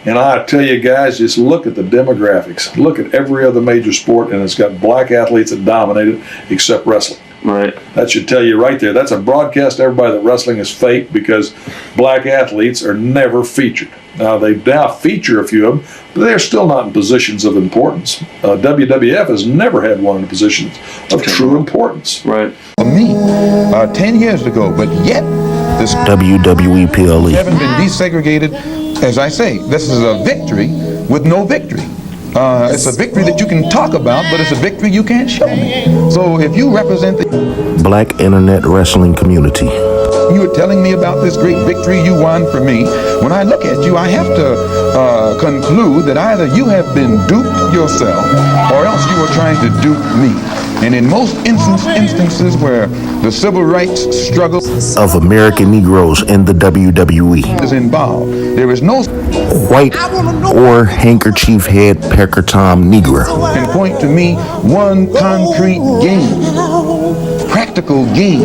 And I tell you guys, just look at the demographics. Look at every other major sport, and it's got black athletes that dominate it, except wrestling. Right. That should tell you right there. That's a broadcast to everybody that wrestling is fake, because black athletes are never featured. Now, they now feature a few of them, but they're still not in positions of importance. WWF has never had one in positions of true importance. Right. Me, 10 years ago, but yet this WWE PLE haven't been desegregated. As I say, this is a victory with no victory. It's a victory that you can talk about, but it's a victory you can't show me. So if you represent the Black internet wrestling community, you are telling me about this great victory you won for me. When I look at you, I have to conclude that either you have been duped yourself, or else you are trying to dupe me. And in most instances where the civil rights struggle of American Negroes in the WWE is involved, there is no white or handkerchief head pecker Tom Negro can point to me one concrete gain, practical gain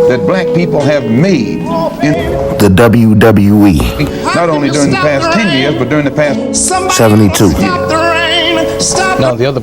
that black people have made in the WWE, not only during the past 10 years, but during the past 72 years. Now the other.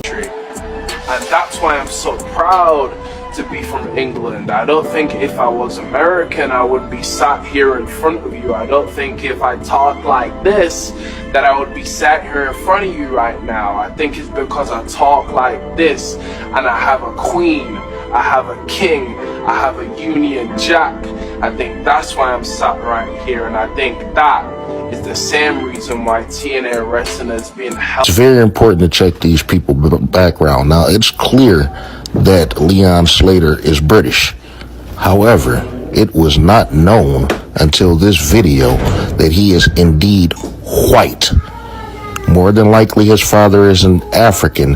And that's why I'm so proud to be from England. I don't think if I was American, I would be sat here in front of you. I don't think if I talked like this, that I would be sat here in front of you right now. I think it's because I talk like this, and I have a queen, I have a king, I have a Union Jack. I think that's why I'm sat right here, and I think that is the same reason why TNA wrestling has been held. It's very important to check these people's background. Now, it's clear that Leon Slater is British. However, it was not known until this video that he is indeed white. More than likely, his father is an African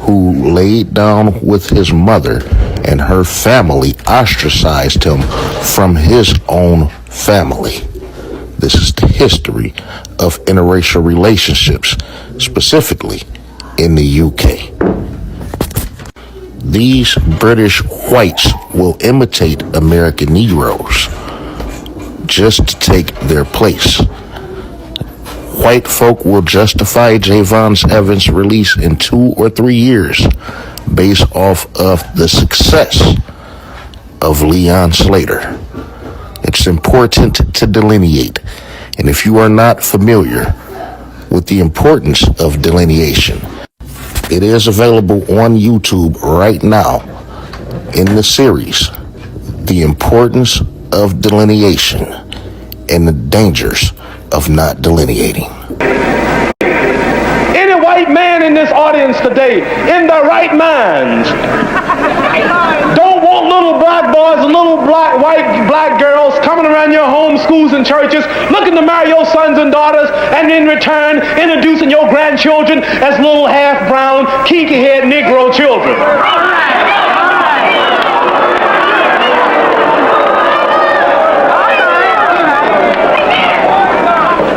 who laid down with his mother, and her family ostracized him from his own family. This is the history of interracial relationships, specifically in the UK. These British whites will imitate American Negroes just to take their place. White folk will justify Javon Evans' release in 2 or 3 years based off of the success of Leon Slater. It's important to delineate, and if you are not familiar with the importance of delineation, it is available on YouTube right now in the series, The Importance of Delineation and the Dangers of Not Delineating. Any white man in this audience today, in their right minds, don't want little black boys and little black girls coming around your homes, schools, and churches looking to marry your sons and daughters, and in return introducing your grandchildren as little half-brown, kinky-head Negro children.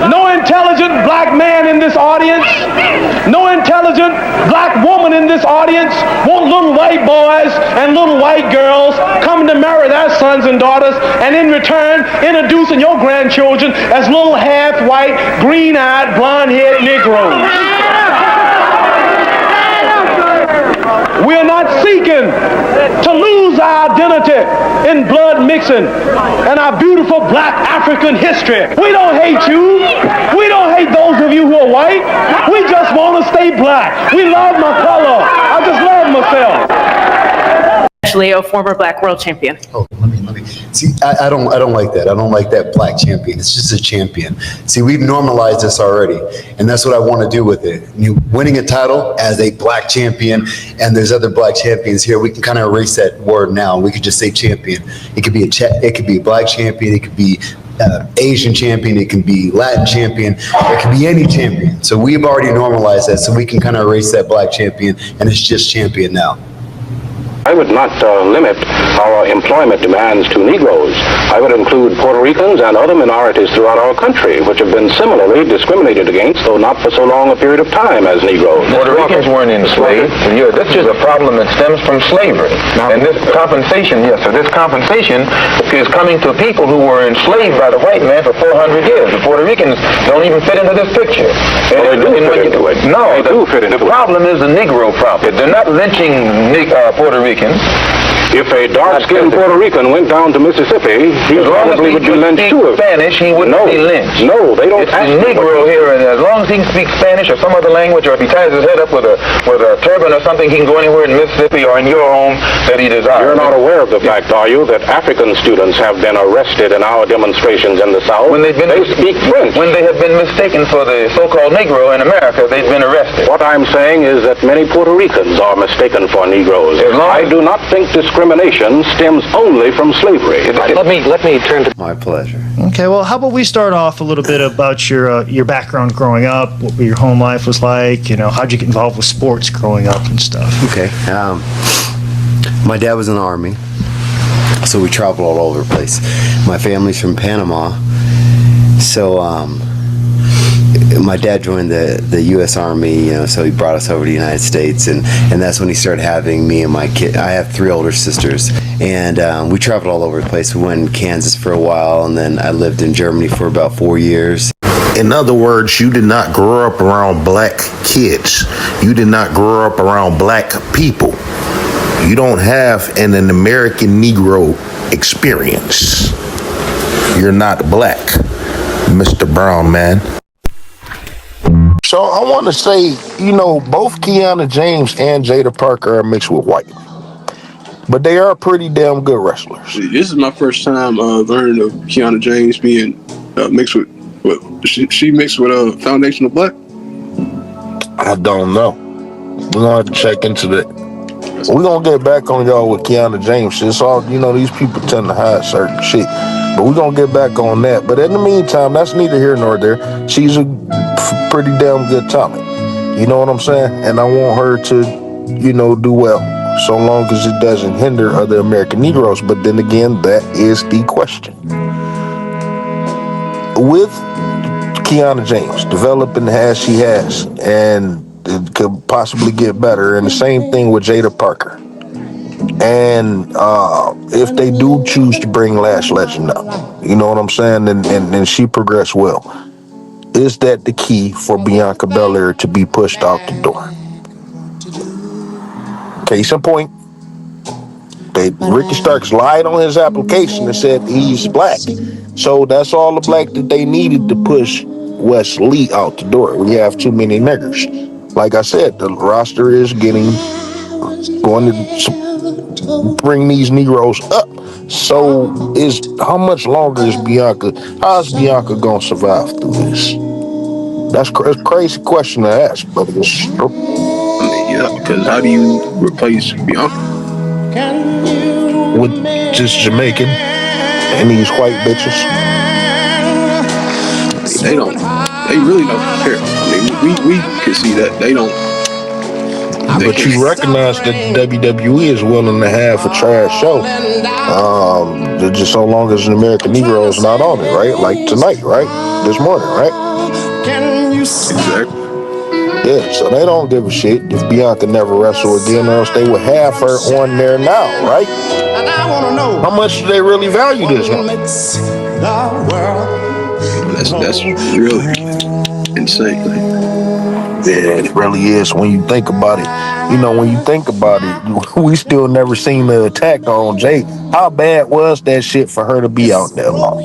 No intelligent black man in this audience, no intelligent black woman in this audience want little white boys and little white girls coming to marry their sons and daughters, and in return introducing your grandchildren as little half-white, green-eyed, blonde-haired Negroes. We are not seeking to lose our identity in blood mixing and our beautiful black African history. We don't hate you. We don't hate those of you who are white. We just want to stay black. We love my color. I just love myself. Actually, a former black world champion. Oh, let me. See, I don't like that. I don't like that black champion. It's just a champion. See, we've normalized this already, and that's what I want to do with it. You winning a title as a black champion, and there's other black champions here. We can kind of erase that word now. We could just say champion. It could be a black champion. It could be Asian champion. It can be Latin champion. It could be any champion. So we've already normalized that, so we can kind of erase that black champion, and it's just champion now. I would not limit our employment demands to Negroes. I would include Puerto Ricans and other minorities throughout our country, which have been similarly discriminated against, though not for so long a period of time as Negroes. Puerto Ricans weren't enslaved. This is a problem that stems from slavery. And this compensation, this compensation is coming to people who were enslaved by the white man for 400 years. The Puerto Ricans don't even fit into this picture. Well, they do fit into it. No, they do fit into it. The problem is the Negro problem. They're not lynching Puerto Ricans. If a dark-skinned Puerto Rican went down to Mississippi, he probably would be lynched too. Spanish, he wouldn't be lynched. No, they don't. It's a Negro here, and as long as he can speak Spanish or some other language, or if he ties his head up with a turban or something, he can go anywhere in Mississippi or in your home that he desires. You're not aware of the fact, are you, that African students have been arrested in our demonstrations in the South? When they speak French. When they have been mistaken for the so-called Negro in America, they've been arrested. What I'm saying is that many Puerto Ricans are mistaken for Negroes. I do not think discrimination stems only from slavery. Let me turn to... My pleasure. Okay, well, how about we start off a little bit about your background growing up, what your home life was like, how'd you get involved with sports growing up and stuff? Okay. My dad was in the Army, so we traveled all over the place. My family's from Panama, so my dad joined the U.S. Army, so he brought us over to the United States, and that's when he started having me and my kid. I have 3 older sisters, and we traveled all over the place. We went in Kansas for a while, and then I lived in Germany for about 4 years. In other words, you did not grow up around black kids. You did not grow up around black people. You don't have an American Negro experience. You're not black, Mr. Brown man. So I want to say, both Kiana James and Jada Parker are mixed with white. But they are pretty damn good wrestlers. This is my first time learning of Kiana James being mixed with, she mixed with Foundational Black? I don't know. We're going to have to check into that. We're going to get back on y'all with Kiana James. It's all, these people tend to hide certain shit. But we're going to get back on that. But in the meantime, that's neither here nor there. She's a pretty damn good talent. You know what I'm saying? And I want her to, do well, so long as it doesn't hinder other American Negroes. But then again, that is the question. With Kiana James developing as she has, and it could possibly get better, and the same thing with Jada Parker. And if they do choose to bring Lash Legend up, you know what I'm saying, and she progressed well, is that the key for Bianca Belair to be pushed out the door? Case in point, Ricky Starks lied on his application and said he's black. So that's all the black that they needed to push Wes Lee out the door. We have too many niggers. Like I said, the roster is going to bring these Negroes up. So how much longer is Bianca? How's Bianca going to survive through this? That's a crazy question to ask, but it's true. Because how do you replace Bianca? With just Jamaican and these white bitches. They really don't care. We can see that they don't. But you recognize that WWE is willing to have a trash show. Just so long as an American Negro is not on it, right? Like tonight, right? This morning, right? Exactly. Yeah, so they don't give a shit if Bianca never wrestle again, or else they would have her on there now, right? How much do they really value this one? That's really insane. Yeah, it really is when you think about it. When you think about it, we still never seen the attack on Jay. How bad was that shit for her to be out there long?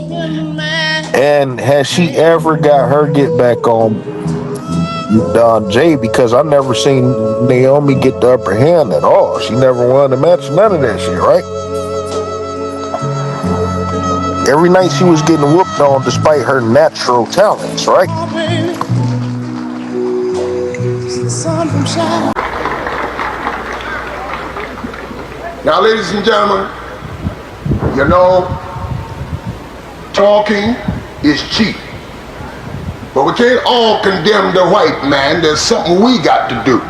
And has she ever got her get back on Jay? Because I never seen Naomi get the upper hand at all. She never won a match, none of that shit, right? Every night she was getting whooped on despite her natural talents, right? Now, ladies and gentlemen, talking is cheap. But we can't all condemn the white man. There's something we got to do.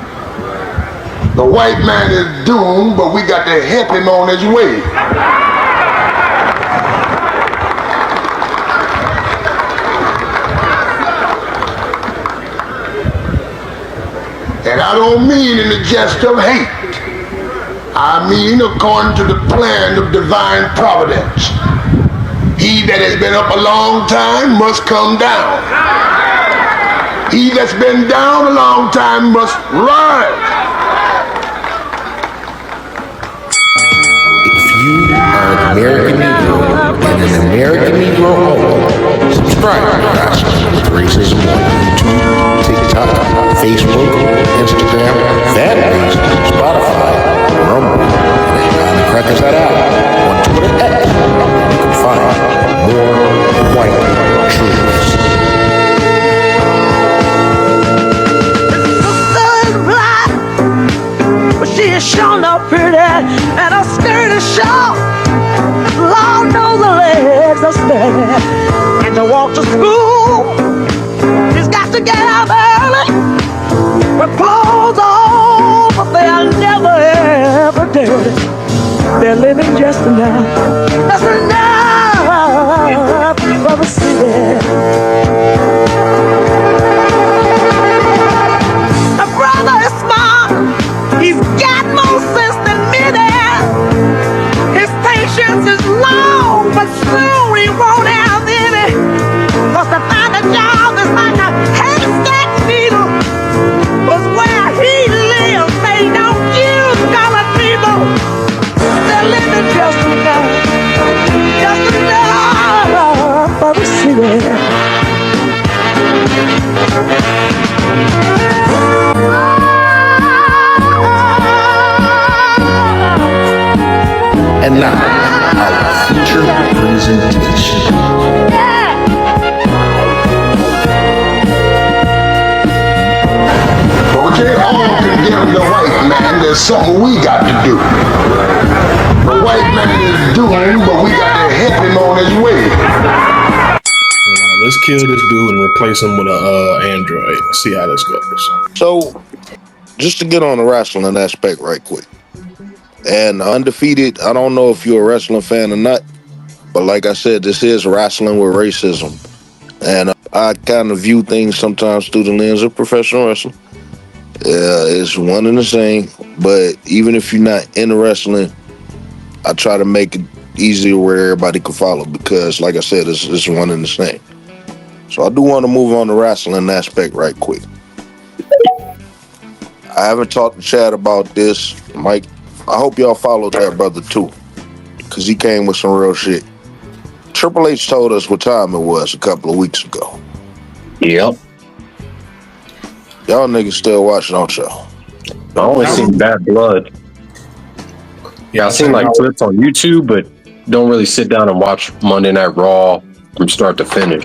The white man is doomed, but we got to help him on his way. And I don't mean in the jest of hate. I mean according to the plan of divine providence. He that has been up a long time must come down. He that's been down a long time must rise. If you are an American Negro and an American Negro only, subscribe to Rasslin With Racism on YouTube, TikTok, Facebook, Instagram, fanbase, Spotify, Rumble, and crackers that out on Twitter X. You can find more white truths. She is shown up pretty, and her skirt is short. Lord knows her legs are steady. And to walk to school, she's got to get up early with clothes on, but they are never ever dirty. They're living just enough, just enough for the city. My brother is smart. He's got more sense than many. His patience is long, but soon he won't have any. 'Cause to find a job is like a haystack needle. 'Cause where he lives, they don't use colored people. They're living just enough for the city. And now, our feature presentation. But we can't all condemn the white man. There's something we got to do. The white man is doomed, but we got to help him on his way. Let's kill this dude and replace him with a android. See how this goes. So, just to get on the wrestling aspect right quick. And Undefeated, I don't know if you're a wrestling fan or not, but like I said, this is Rasslin With Racism. And I kind of view things sometimes through the lens of professional wrestling. It's one and the same, but even if you're not into wrestling, I try to make it easier where everybody can follow because, like I said, it's one and the same. So I do want to move on to wrestling aspect right quick. I haven't talked to Chad about this, Mike. I hope y'all followed that brother too, because he came with some real shit. Triple H told us what time it was a couple of weeks ago. Yep. Y'all niggas still watching, don't y'all? I only seen Bad Blood. Yeah, I seen like clips on YouTube, but don't really sit down and watch Monday Night Raw from start to finish.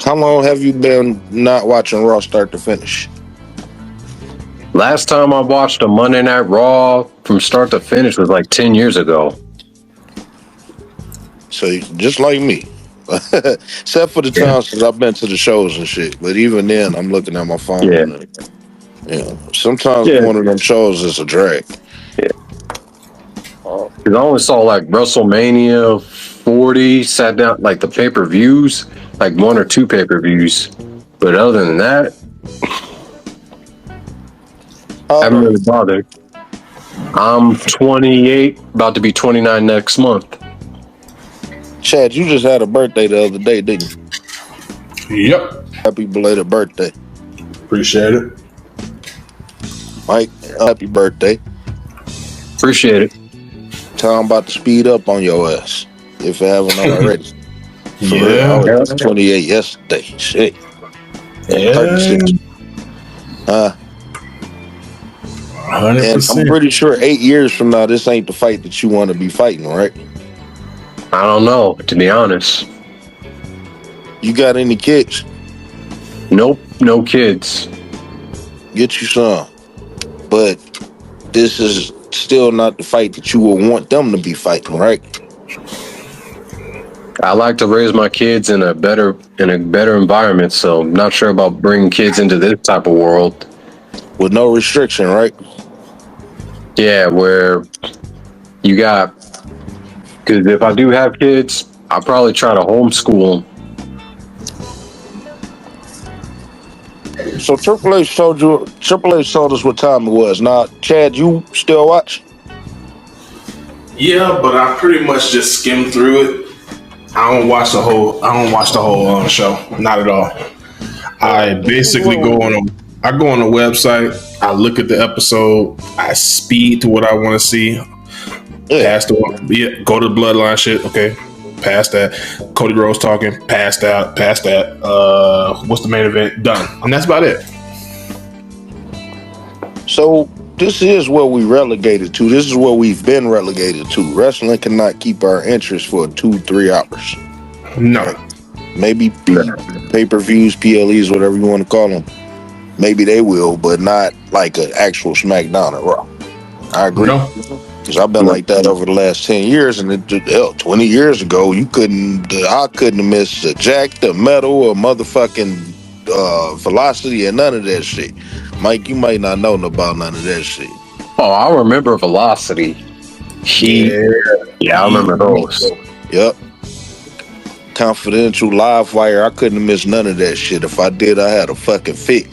How long have you been not watching Raw start to finish? Last time I watched a Monday Night Raw from start to finish was like 10 years ago. So just like me. Except for the times since I've been to the shows and shit. But even then, I'm looking at my phone. Yeah. And, sometimes one of them shows is a drag. Yeah. Because I only saw like WrestleMania 40, sat down, like the pay-per-views, like one or two pay-per-views. But other than that, I haven't really bothered. I'm 28, about to be 29 next month. Chad, you just had a birthday the other day, didn't you? Yep. Happy belated birthday. Appreciate it. Mike, happy birthday. Appreciate it. Time about to speed up on your ass, if you haven't already. Yeah. I was 28 yesterday. Shit. Yeah. 36. 100%. And I'm pretty sure 8 years from now, this ain't the fight that you want to be fighting, right? I don't know, to be honest. You got any kids? Nope, no kids. Get you some. But this is still not the fight that you would want them to be fighting, right? I like to raise my kids in a better environment, so I'm not sure about bringing kids into this type of world. with no restriction, right? Yeah, where you got, because if I do have kids, I'll probably try to homeschool them. So Triple H told us what time it was. Now, Chad, you still watch? Yeah, but I pretty much just skim through it. I don't watch the whole show. Not at all. I basically go on the website. I look at the episode. I speed to what I want to see. Go to the bloodline shit. Okay, past that. Cody Rhodes talking. Past that. What's the main event? Done. And that's about it. So this is what we relegated to. This is what we've been relegated to. Wrestling cannot keep our interest for 2-3 hours. No. Maybe pay-per-views, PLEs, whatever you want to call them. Maybe they will, but not like an actual SmackDown or Raw. I agree. Because I've been like that over the last 10 years, and 20 years ago, I couldn't have missed a Jack, the Metal, or motherfucking Velocity, and none of that shit. Mike, you might not know about none of that shit. Oh, I remember Velocity. Yeah, I remember those. Yep. Confidential, Live Wire, I couldn't have missed none of that shit. If I did, I had a fucking fit.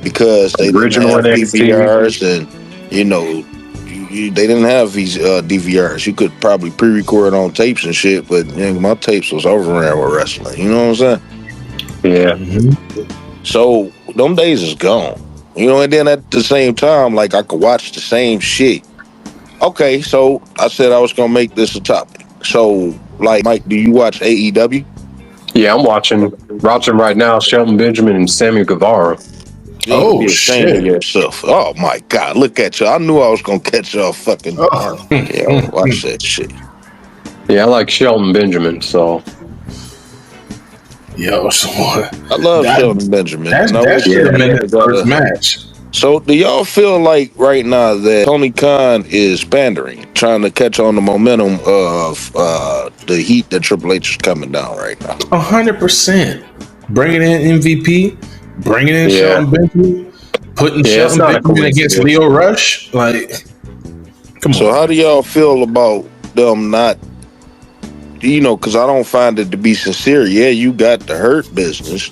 Because they didn't have DVRs, and, they didn't have these DVRs. You could probably pre-record on tapes and shit, but my tapes was overran with wrestling. You know what I'm saying? Yeah. Mm-hmm. So them days is gone. And then at the same time, like, I could watch the same shit. Okay, so I said I was gonna make this a topic. So, like, Mike, do you watch AEW? Yeah, I'm watching right now. Shelton Benjamin and Sammy Guevara. Oh, shit. Of yourself. Oh, my God. Look at you. I knew I was going to catch y'all fucking. Yeah, watch that shit. Yeah, I like Shelton Benjamin, so. Yo, I love Shelton Benjamin. That's the first match. So, do y'all feel like right now that Tony Khan is pandering, trying to catch on the momentum of the heat that Triple H is coming down right now? 100%. Bringing in MVP. Bringing in Shelton Benjamin, putting Shelton Benjamin against Leo Rush, like, come on. So how do y'all feel about them not, because I don't find it to be sincere. Yeah, you got the Hurt business,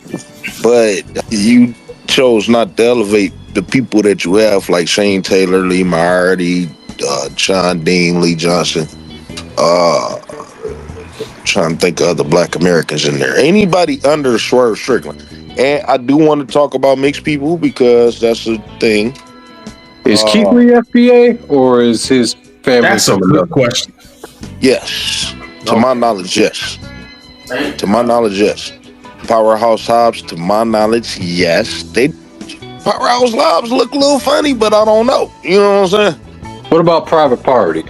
but you chose not to elevate the people that you have, like Shane Taylor, Lee Moriarty, Sean Dean, Lee Johnson. Trying to think of other Black Americans in there. Anybody under Swerve Strickland. And I do want to talk about mixed people because that's a thing. Is Keith Lee FBA or is his family? That's a good question. Yes. To my knowledge, yes. To my knowledge, yes. Powerhouse Hobbs, to my knowledge, yes. Powerhouse Hobbs look a little funny, but I don't know. You know what I'm saying? What about Private Party?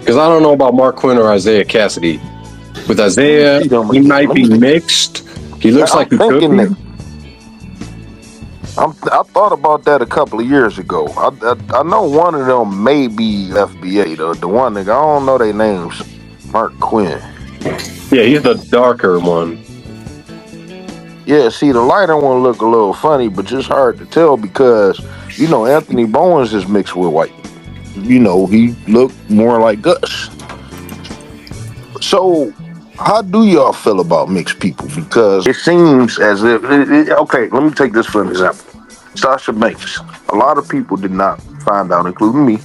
Because I don't know about Mark Quinn or Isaiah Cassidy. With Isaiah, he might be mixed. He looks like he could be. I thought about that a couple of years ago. I know one of them may be FBA, the one nigga. I don't know their names. Mark Quinn. Yeah, he's the darker one. Yeah, see, the lighter one look a little funny, but just hard to tell because, Anthony Bowens is mixed with white. He looked more like Gus. So, how do y'all feel about mixed people? Because it seems as if, okay, let me take this for an example. Sasha Banks. A lot of people did not find out, including me,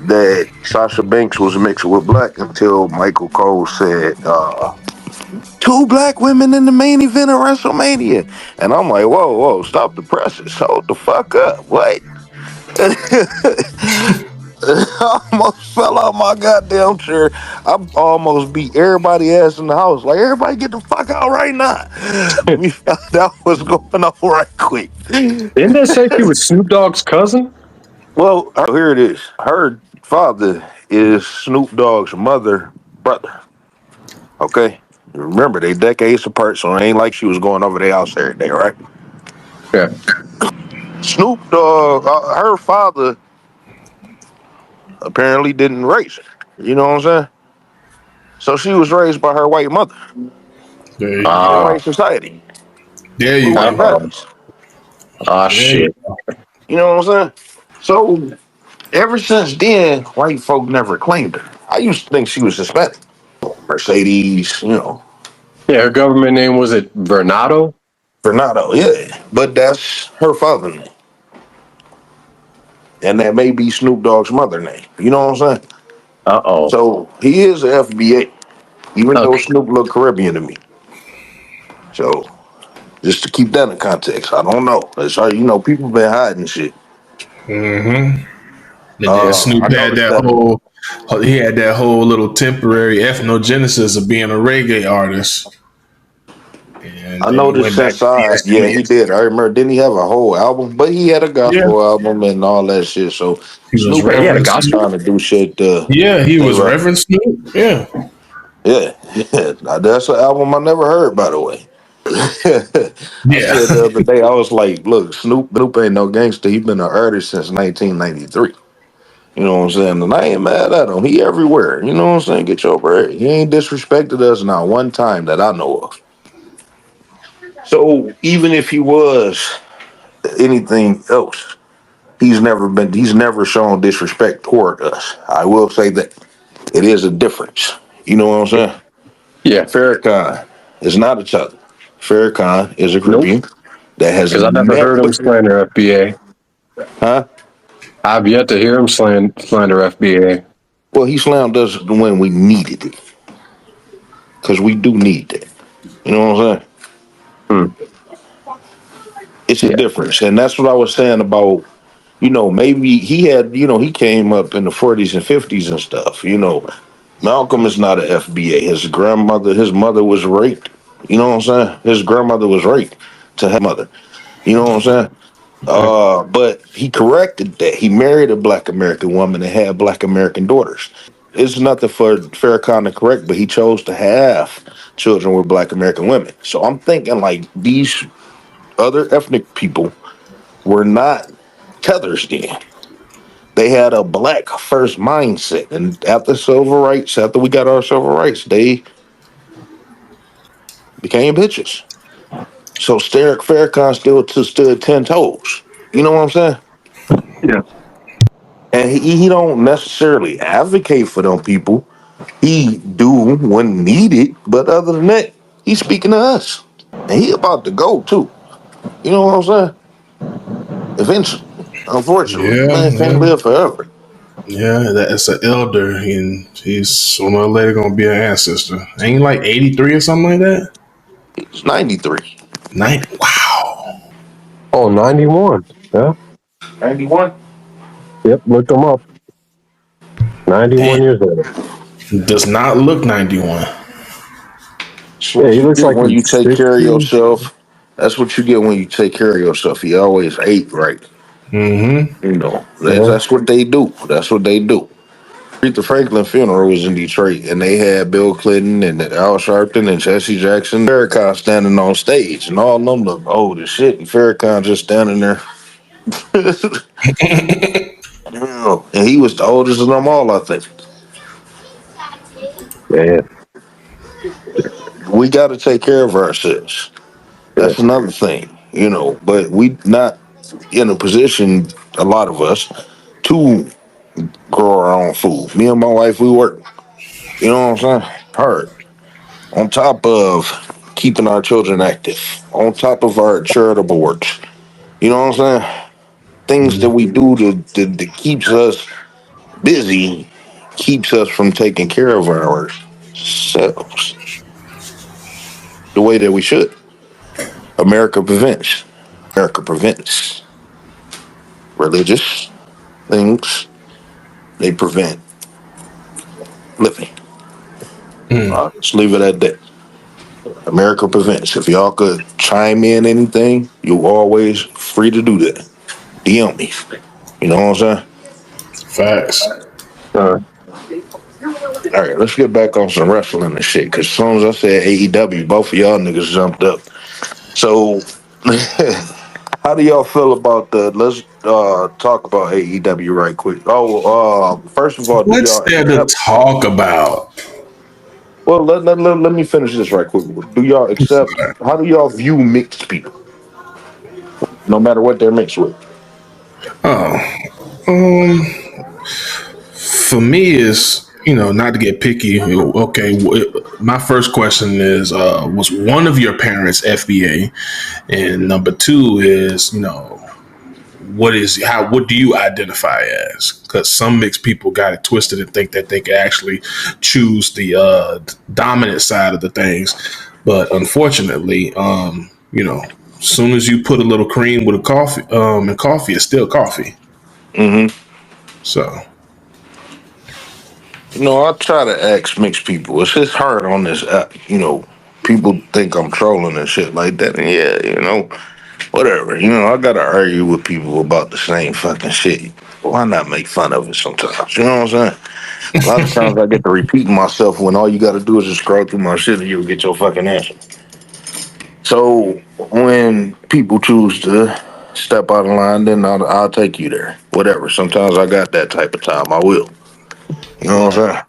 that Sasha Banks was mixed with black until Michael Cole said, 2 black women in the main event of WrestleMania. And I'm like, whoa, stop the presses. Hold the fuck up. What? I almost fell out my goddamn chair. I almost beat everybody ass in the house. Like, everybody get the fuck out right now. We found out what's going on right quick. Didn't they say she was Snoop Dogg's cousin? Well, here it is. Her father is Snoop Dogg's brother. Okay? Remember, they decades apart, so it ain't like she was going over their house every day, right? Yeah. Snoop Dogg, her father apparently didn't raise her. You know what I'm saying? So she was raised by her white mother. There you go. White society. There you go. Shit. You know what I'm saying? So ever since then, white folk never claimed her. I used to think she was Hispanic. Mercedes, you know. Yeah, her government name was it Vernado? Bernardo, yeah. But that's her father name. And that may be Snoop Dogg's mother name. You know what I'm saying? Uh-oh. So he is a FBA, even though Okay. Snoop look Caribbean to me. So just to keep that in context, I don't know. That's how you know people been hiding shit. Mm-hmm. And then I Snoop had noticed that. he had that whole little temporary ethnogenesis of being a reggae artist. And I then he noticed went back since to being yeah, he serious. did. I remember, didn't he have a whole album? But he had a Yeah. gospel album and all that shit. So He was Snoop Yeah, he had a Reverend ain't gospel. Snoop. trying to do shit to Yeah, he stay was relevant. Reverend Snoop. Yeah. Yeah, yeah. Now, that's an album I never heard, by the way. I Yeah. said the other day, I was like, look, Snoop ain't no gangster. He been an artist since 1993. You know what I'm saying? And I ain't mad at him. He everywhere. You know what I'm saying? Get your bread. He ain't disrespected us not one time that I know of. So even if he was anything else, he's never shown disrespect toward us. I will say that it is a difference. You know what I'm saying? Yeah. Farrakhan is not a Southern. Farrakhan is a Nope. Caribbean that has Because I never heard him never, slander FBA. huh? I've yet to hear him slander FBA. Well, he slammed us when we needed it, because we do need that. You know what I'm saying? Hmm. It's a Yeah. difference, and that's what I was saying about. You know, maybe he had. You know, he came up in the 40s and 50s and stuff. You know, Malcolm is not a FBA. His mother was raped. You know what I'm saying? His grandmother was raped to her mother. You know what I'm saying? But he corrected that. He married a black American woman and had black American daughters. It's nothing for Farrakhan to correct, but he chose to have children with black American women. So I'm thinking like these other ethnic people were not tethers then. They had a black first mindset. And after we got our civil rights, they became bitches. So Farrakhan still stood 10 toes. You know what I'm saying? Yeah. And he don't necessarily advocate for them people. He do when needed, but other than that, he's speaking to us. And he about to go too. You know what I'm saying? Eventually. Unfortunately. Yeah, Man can't man. live forever. Yeah, that's an elder, and he's sooner or later gonna be an ancestor. Ain't he like 83 or something like that? He's 93. 90. Wow. Oh, 91. Yeah. 91? Yep. Look him up. 91 Damn. years old. Does not look 91. That's Yeah, what he you looks get like when you he's take care of 60. yourself. That's what you get when you take care of yourself. He always ate right. Mm-hmm. You know, Yeah. that's what they do. That's what they do. Aretha Franklin funeral was in Detroit, and they had Bill Clinton and Al Sharpton and Jesse Jackson, Farrakhan standing on stage, and all of them look old as shit, and Farrakhan just standing there. You know, and he was the oldest of them all, I think. Yeah. We got to take care of ourselves. Yeah. That's another thing, you know. But we not in a position, a lot of us, to grow our own food. Me and my wife, we work. You know what I'm saying? Hard. On top of keeping our children active, on top of our charitable works. You know what I'm saying? Things that we do that keeps us busy, keeps us from taking care of ourselves the way that we should. America prevents. America prevents religious things. They prevent living. Let's leave it at that. America prevents. If y'all could chime in anything, you're always free to do that. DM me. You know what I'm saying? Facts. All right, let's get back on some wrestling and shit. Cause as soon as I said AEW, both of y'all niggas jumped up. So, how do y'all feel about the? Let's talk about AEW right quick. First of all, do What's y'all there to accept? talk about? Well, let me finish this right quick. Do y'all accept? How do y'all view mixed people? No matter what they're mixed with. Oh, for me is, not to get picky. Okay, my first question is, was one of your parents FBA, and number two is, what do you identify as? Because some mixed people got it twisted and think that they can actually choose the dominant side of the things, but unfortunately, soon as you put a little cream with a coffee, and coffee is still coffee. Mm-hmm. So, I try to ask mixed people. It's just hard on this app. People think I'm trolling and shit like that. And yeah, whatever. I gotta argue with people about the same fucking shit. Why not make fun of it sometimes? You know what I'm saying? A lot of times I get to repeating myself when all you gotta do is just scroll through my shit and you'll get your fucking answer. So when people choose to step out of line, then I'll take you there. Whatever. Sometimes I got that type of time. I will. You know what I'm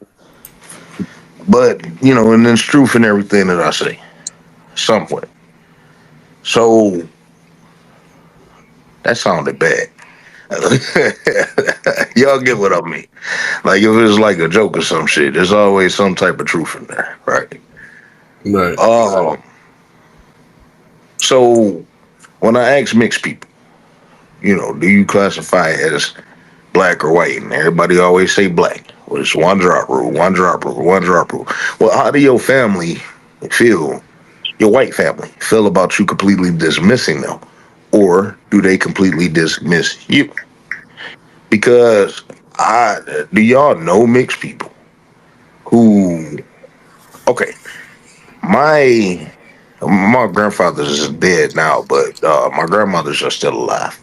saying? But, and there's truth in everything that I say. Somewhat. So that sounded bad. Y'all get what I mean. Like if it's like a joke or some shit, there's always some type of truth in there, right? Right. So when I ask mixed people, do you classify as black or white? And everybody always say black. Well, it's one drop rule, one drop rule, one drop rule. Well, how do your family feel, your white family, feel about you completely dismissing them? Or do they completely dismiss you? Because do y'all know mixed people who, okay, my grandfather's dead now, but my grandmothers are still alive.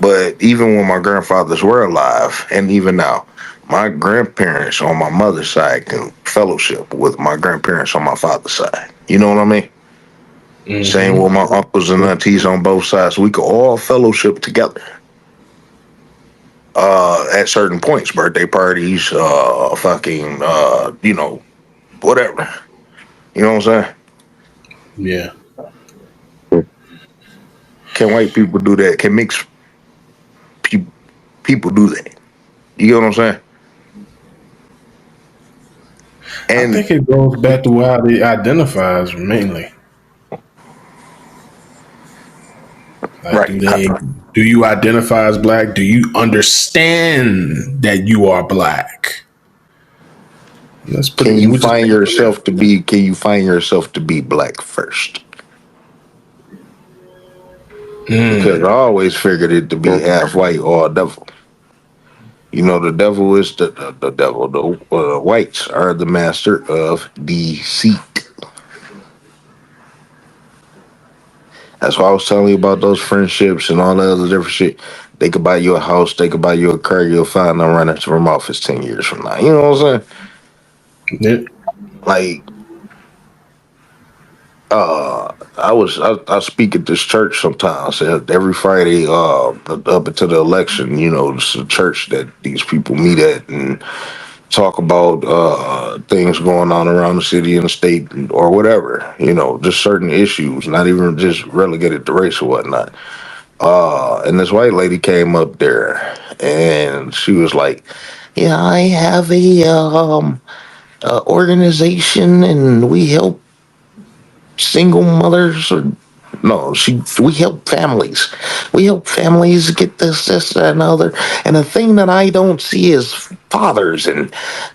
But even when my grandfathers were alive, and even now, my grandparents on my mother's side can fellowship with my grandparents on my father's side. You know what I mean? Mm-hmm. Same with my uncles and aunties on both sides. We could all fellowship together. At certain points, birthday parties, whatever. You know what I'm saying? Yeah. Can white people do that? Can mixed people do that? You get what I'm saying? And I think it goes back to how they identify as mainly. Like, right. Do you identify as black? Do you understand that you are black? Can you find yourself to be black first? Because I always figured it to be half white or devil. The devil is the devil. The whites are the master of deceit. That's why I was telling you about those friendships and all that other different shit. They could buy you a house, they could buy you a car, you'll find them running from office 10 years from now. You know what I'm saying? Yeah. Like, I speak at this church sometimes. Every Friday, up until the election, it's a church that these people meet at and talk about things going on around the city and the state or whatever. Just certain issues, not even just relegated to race or whatnot. And this white lady came up there and she was like, "Yeah, I have a organization and we help single mothers or no, we help families. We help families get this, that, and other. And the thing that I don't see is fathers. And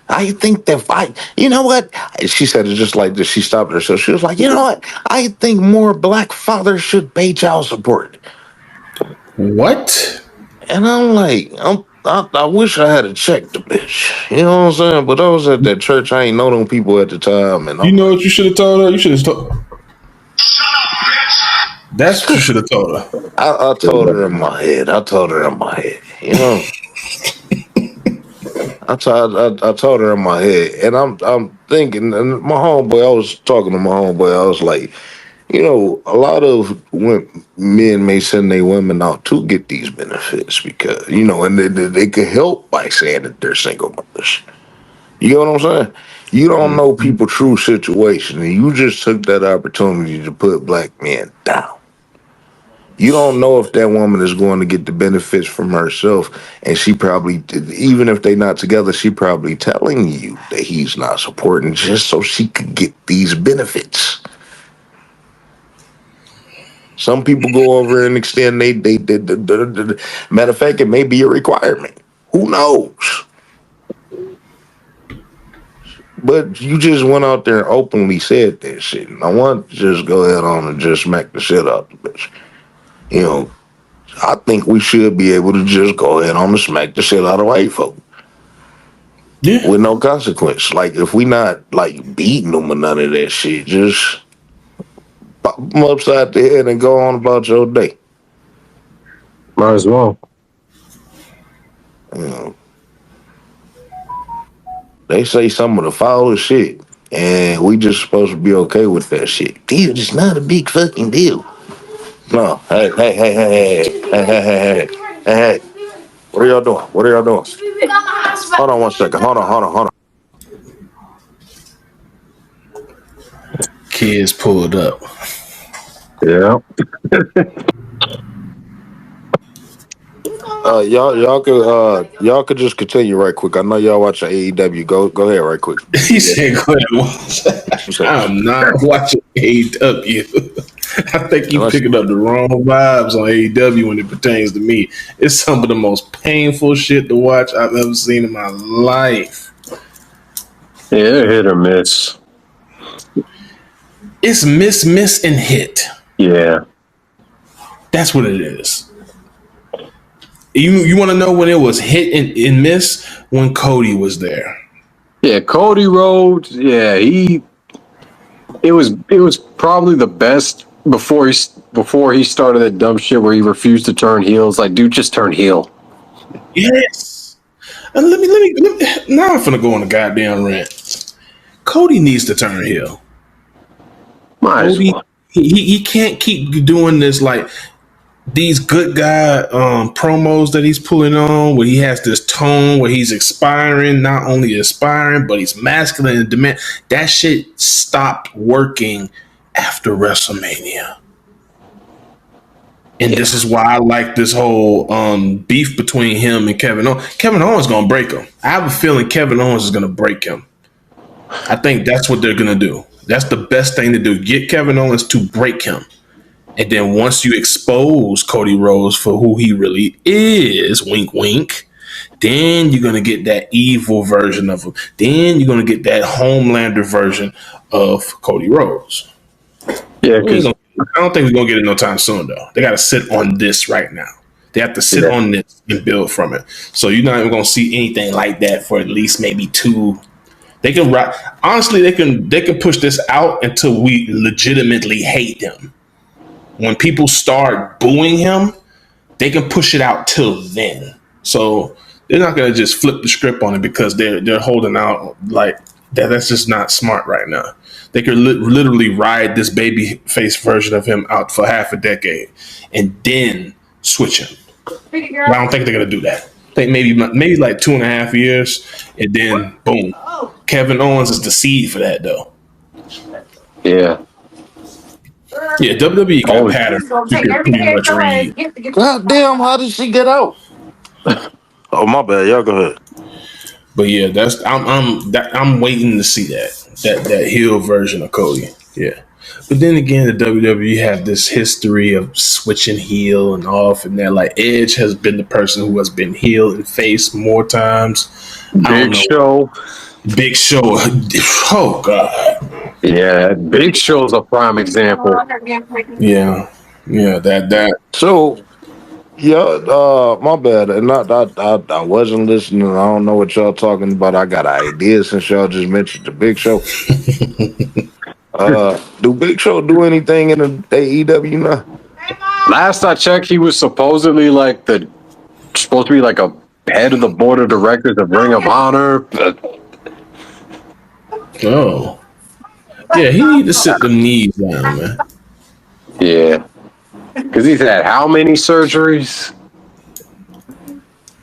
I think that you know what? She said it just like this. She stopped herself. She was like, you know what? I think more black fathers should pay child support." What? And I'm like, I wish I had checked the bitch. You know what I'm saying? But I was at that church. I ain't know them people at the time. And you know what you should have told her? You should have told. That's what you should have told her. I told her in my head. I told her in my head, and I'm thinking, and my homeboy, I was talking to my homeboy, I was like, a lot of men may send their women out to get these benefits because, and they could help by saying that they're single mothers. You know what I'm saying? You don't know people's true situation, and you just took that opportunity to put black men down. You don't know if that woman is going to get the benefits from herself, and she probably, even if they're not together, she probably telling you that he's not supporting just so she could get these benefits. Some people go over and extend matter of fact, it may be a requirement. Who knows? But you just went out there and openly said that shit. And I want to just go ahead on and just smack the shit out the bitch. You know, I think we should be able to just go ahead on and smack the shit out of white folk. Yeah. With no consequence. Like, if we not, like, beating them or none of that shit, just pop them upside the head and go on about your day. Might as well. You know, they say some of the foulest shit, and we just supposed to be okay with that shit. Deal is not a big fucking deal. No, hey. What are y'all doing? Hold on one second. Hold on. Kids pulled up. Yeah. Y'all could just continue right quick. I know y'all watching AEW. Go ahead right quick. He said, "Go ahead." I'm not watching AEW. I think you picking up the wrong vibes on AEW when it pertains to me. It's some of the most painful shit to watch I've ever seen in my life. Yeah, hit or miss. It's miss, and hit. Yeah. That's what it is. You want to know when it was hit and miss? When Cody was there. Yeah, Cody Rhodes. Yeah, it was probably the best before he started that dumb shit where he refused to turn heels. Like, dude, just turn heel. Yes. And let me. Now I'm finna go on a goddamn rant. Cody needs to turn heel. Cody, he can't keep doing this, like these good guy promos that he's pulling on, where he has this tone where he's aspiring, not only aspiring, but he's masculine and demand. That shit stopped working after WrestleMania. And this is why I like this whole beef between him and Kevin Owens. Kevin Owens is going to break him. I have a feeling Kevin Owens is going to break him. I think that's what they're going to do. That's the best thing to do. Get Kevin Owens to break him. And then once you expose Cody Rhodes for who he really is, wink, wink, then you're going to get that evil version of him. Then you're going to get that Homelander version of Cody Rhodes. Yeah, because I don't think we're going to get it no time soon, though. They got to sit on this right now. They have to sit on this and build from it. So you're not even going to see anything like that for at least maybe 2. They can honestly, they can push this out until we legitimately hate him. When people start booing him, they can push it out till then. So they're not going to just flip the script on it because they're holding out like that. That's just not smart right now. They could literally ride this baby face version of him out for half a decade and then switch him. But I don't think they're going to do that. I think maybe like 2.5 years and then boom. Kevin Owens is the seed for that though. Yeah. Yeah, WWE got pattern. You can pretty much read. God damn, how did she get out? Oh, my bad. Y'all go ahead. But yeah, I'm waiting to see that heel version of Cody. Yeah. But then again, the WWE have this history of switching heel and off, and that like Edge has been the person who has been heel and face more times. Big Show. Oh God. Yeah, Big Show's a prime example. Yeah, that. So, yeah, my bad. And I wasn't listening. I don't know what y'all talking about. I got an idea since y'all just mentioned the Big Show. Do Big Show do anything in the AEW now? Last I checked, he was supposedly supposed to be like a head of the board of directors of Ring of Honor. Oh. Yeah, he need to sit them knees down, man. Yeah. Because he's had how many surgeries?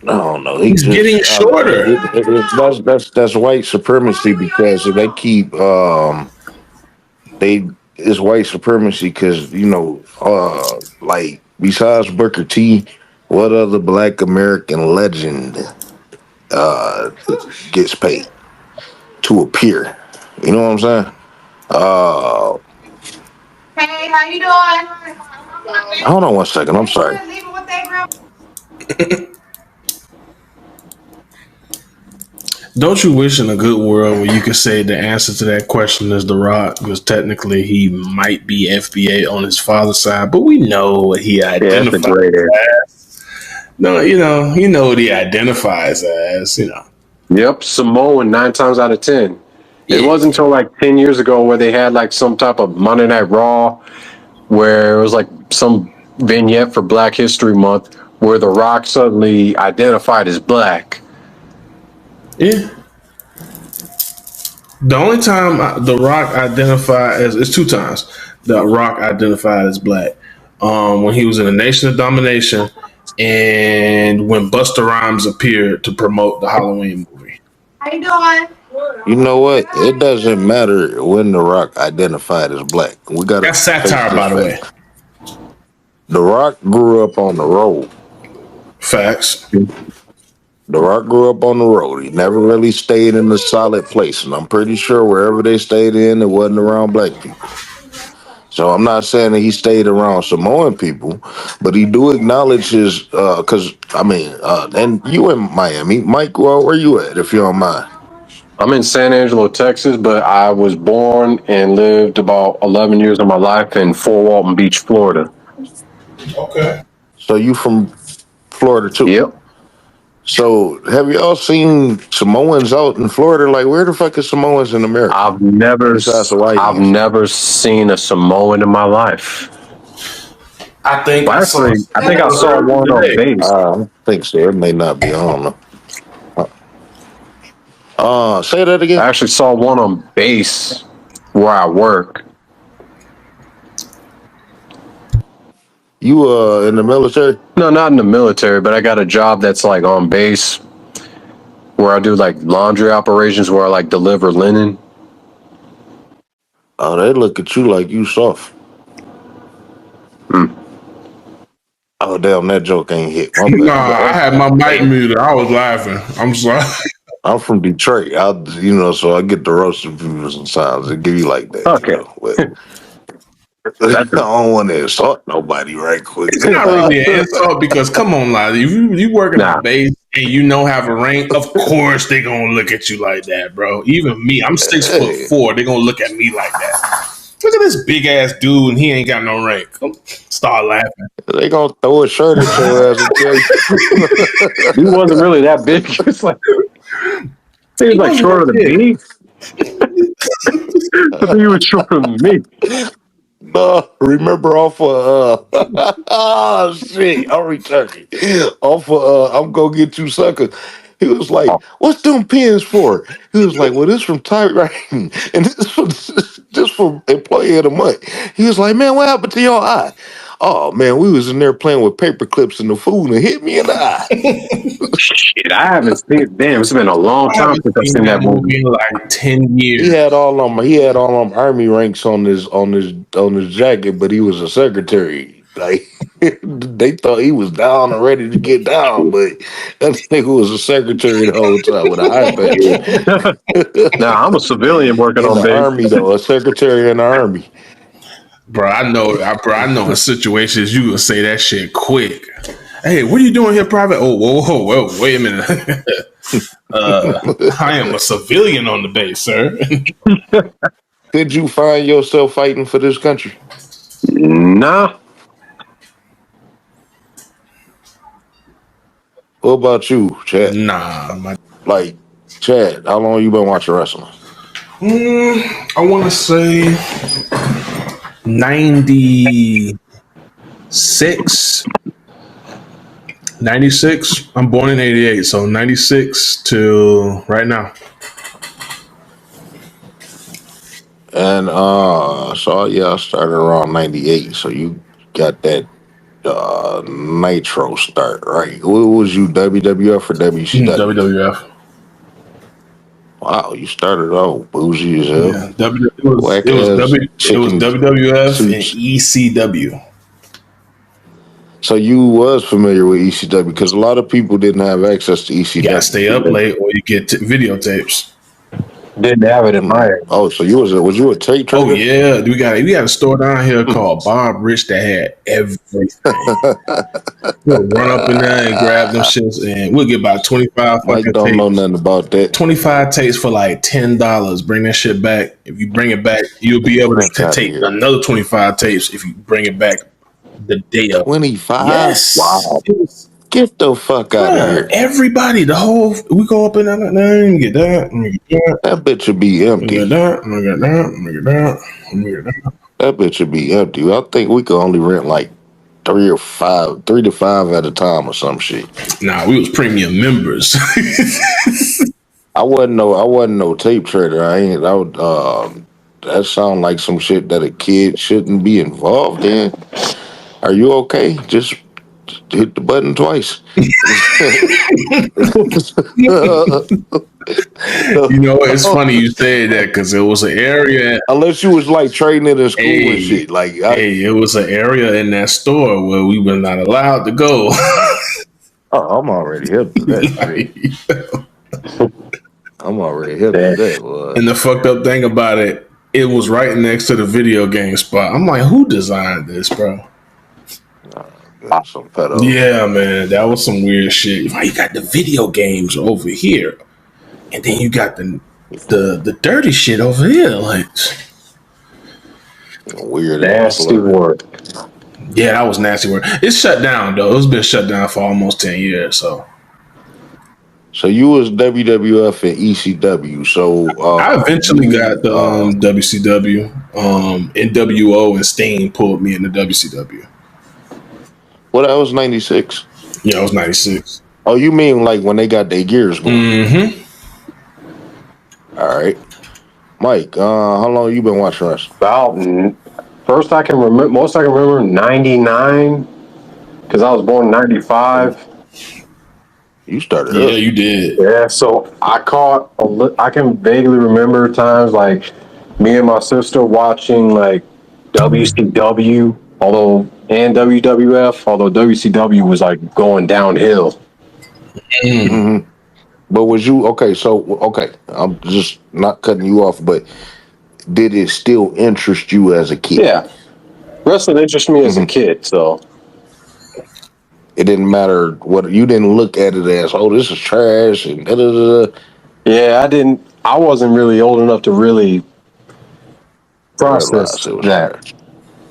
I don't know. He's getting shorter. That's white supremacy because they keep it's white supremacy because like besides Booker T, what other Black American legend gets paid to appear? You know what I'm saying? Hey, how you doing? Hold on one second. I'm sorry. Don't you wish in a good world where you could say the answer to that question is The Rock? Because technically he might be FBA on his father's side, but we know what he identifies as. No, you know what he identifies as, Yep, Samoan 9 times out of 10. It wasn't until like 10 years ago where they had like some type of Monday Night Raw where it was like some vignette for Black History Month where The Rock suddenly identified as black. Yeah. The only time The Rock identified as, it's 2 times The Rock identified as black. When he was in the Nation of Domination and when Busta Rhymes appeared to promote the Halloween movie. How you doing? You know what? It doesn't matter when The Rock identified as black. We got That's satire, by the way. The Rock grew up on the road. Facts. The Rock grew up on the road. He never really stayed in a solid place, and I'm pretty sure wherever they stayed in, it wasn't around black people. So I'm not saying that he stayed around Samoan people, but he do acknowledge his, and you in Miami. Mike, where you at, if you don't mind? I'm in San Angelo, Texas, but I was born and lived about 11 years of my life in Fort Walton Beach, Florida. Okay. So you from Florida too? Yep. So have y'all seen Samoans out in Florida? Like, where the fuck is Samoans in America? I've never seen a Samoan in my life. I think I saw one on base. I think so. It may not be. I don't know. Say that again. I actually saw one on base where I work. You in the military? No, not in the military, but I got a job that's like on base where I do like laundry operations where I like deliver linen. Oh, they look at you like you soft. Oh, damn, that joke ain't hit. My bad. Nah, I had my mic muted. I was laughing. I'm sorry. I'm from Detroit. So I get the roasted views and sounds. It give you like that. Okay. I don't want to insult nobody right quick. It's not really an insult because, come on, like, if you work in a base and have a rank, of course they gonna look at you like that, bro. Even me, I'm 6'4". They gonna look at me like that. Look at this big ass dude and he ain't got no rank. Start laughing. They gonna throw a shirt at your ass and tell you. He wasn't really that big. It's like he was like shorter than me. I think he was shorter than me. No, remember off of oh shit, I'm returning. Off of I'm gonna get you suckers. He was like, "What's them pins for?" He was like, "Well, this from typewriting, and this from employee of the month." He was like, "Man, what happened to your eye?" Oh man, we was in there playing with paper clips in the food and it hit me in the eye. Shit, I haven't seen it. Damn, it's been a long time since I've seen that movie. In like 10 years. He had all them army ranks on his jacket, but he was a secretary. Like they thought he was down and ready to get down, but that nigga was a secretary the whole time with an eye patch. Nah, I'm a civilian working on the army though, a secretary in the army. Bro, I know in situations you will say that shit quick. Hey, what are you doing here, private? Oh, whoa, wait a minute. I am a civilian on the base, sir. Did you find yourself fighting for this country? Nah. What about you, Chad? Nah. Chad, how long you been watching wrestling? I want to say 96. 96. I'm born in 88, so 96 to right now. And I started around 98, so you got that Nitro start, right? What was you, WWF or WCW? WWF. Wow, you started off bougie as hell. Yeah, it was WWF and ECW. So you was familiar with ECW because a lot of people didn't have access to ECW. You gotta stay up late or you get videotapes. Didn't have it in my area. Oh, so you was you a tape trader? Oh yeah, we got a store down here called Bob Rich that had everything. We'll run up in there and grab them shits, and we'll get about 25 Mike fucking don't tapes. know nothing about that. 25 tapes for like $10. Bring that shit back. If you bring it back, you'll be able to take another 25 tapes if you bring it back the day of. 25? Yes. Wow. Get the fuck out of here. Everybody, we go up in there, and get that, and get that. That bitch would be empty. Get that, and get that, and get that, and get that. That bitch would be empty. I think we could only rent like 3 to 5 at a time or some shit. Nah, we was premium members. I wasn't no tape trader. That sound like some shit that a kid shouldn't be involved in. Are you okay? Just hit the button twice. You know, it's funny you say that because it was an area. Unless you was like trading it in school and shit. Like, it was an area in that store where we were not allowed to go. Oh, I'm already hip to that. I'm already hip to that. Boy. And the fucked up thing about it, it was right next to the video game spot. I'm like, who designed this, bro? Some pedo. Yeah, man, that was some weird shit. Why you got the video games over here, and then you got the dirty shit over here? Like weird, nasty work. Yeah, that was nasty work. It's shut down though. It's been shut down for almost 10 years. So you was WWF and ECW. So I eventually got the WCW. NWO and Sting pulled me into WCW. Well, that was 96. Yeah, it was 96. Oh, you mean like when they got their gears going? Mm-hmm. All right. Mike, how long you been watching wrestling? About most I can remember 99, because I was born in 95. You started Yeah, you did. Yeah, so I can vaguely remember times like me and my sister watching like WCW, and WWF, although WCW was like going downhill. Mm-hmm. But was you okay? I'm just not cutting you off, but did it still interest you as a kid? Yeah, wrestling interested me as a kid, so it didn't matter what you didn't look at it as. Oh, this is trash and da da da. Yeah, I wasn't really old enough to really process that.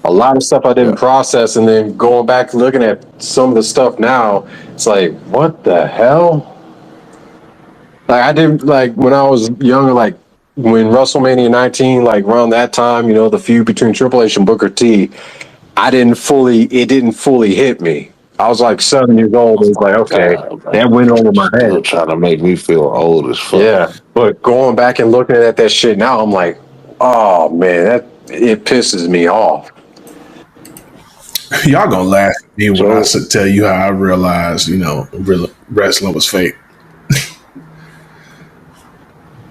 A lot of stuff I didn't process, and then going back looking at some of the stuff now, it's like, what the hell? Like I didn't like when I was younger, like when WrestleMania 19, like around that time, the feud between Triple H and Booker T, it didn't fully hit me. I was like 7 years old. It was like, okay, that went over my head. Still trying to make me feel old as fuck. Yeah, but going back and looking at that shit now, I'm like, oh man, it pisses me off. Y'all gonna laugh at me when I tell you how I realized, wrestling was fake.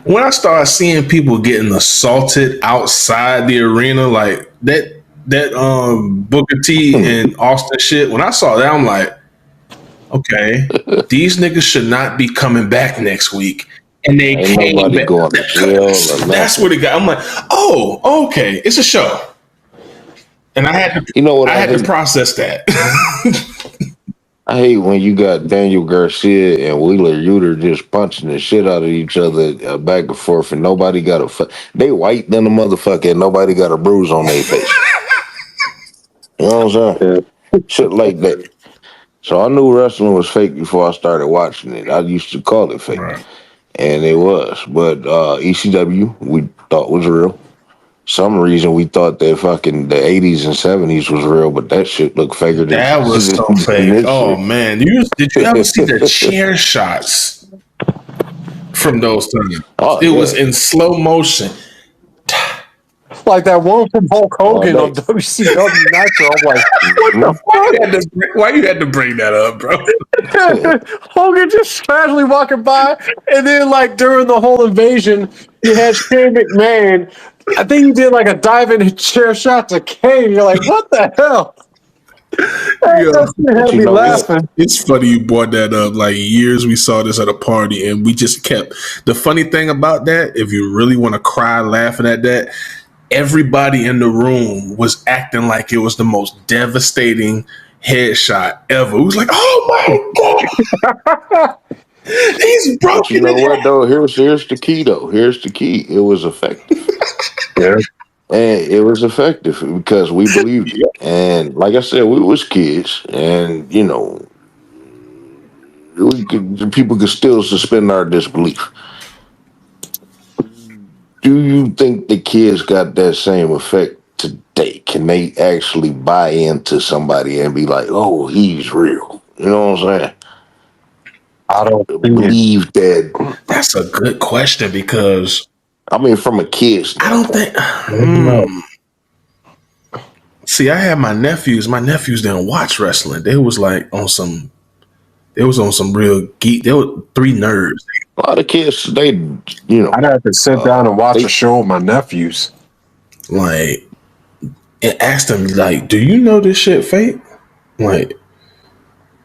When I started seeing people getting assaulted outside the arena, like that Booker T and Austin shit, when I saw that, I'm like, okay, these niggas should not be coming back next week. And they came back. Going to jail That's what it got. I'm like, oh, okay, it's a show. And I had to, I had to process that. I hate when you got Daniel Garcia and Wheeler Yuta just punching the shit out of each other back and forth, and nobody got they white than a motherfucker, and nobody got a bruise on their face. You know what I'm saying? Shit like that. So I knew wrestling was fake before I started watching it. I used to call it fake, and it was. But ECW we thought was real. Some reason we thought that fucking the 80s and 70s was real, but that shit looked faker than that was so fake. Oh man, did you ever see the chair shots from those times? It was in slow motion. Like that one from Hulk Hogan on WCW Nitro. I'm like, what the fuck? Why you had to bring that up, bro? Hogan just casually walking by, and then like during the whole invasion, you had Shane McMahon. I think he did like a diving chair shot to Kane. You're like, what the hell? Yeah. Had me laughing. It's funny you brought that up. Like years we saw this at a party and we just kept. The funny thing about that, if you really want to cry laughing at that, everybody in the room was acting like it was the most devastating headshot ever. It was like, oh my God. He's broken. But you know what though? Here's the key though. Here's the key. It was effective. Yeah. And it was effective because we believed it. And like I said, we was kids, and you know, people could still suspend our disbelief. Do you think the kids got that same effect today? Can they actually buy into somebody and be like, "Oh, he's real"? You know what I'm saying? I don't believe that. That's a good question because I mean, from a kid's I don't think. See, I had my nephews. My nephews didn't watch wrestling. They was like on some. They was on some real geek. They were three nerds. A lot of kids, they, you know, I'd have to sit down and watch a show with my nephews. Like, and ask them, like, do you know this shit fake? Like,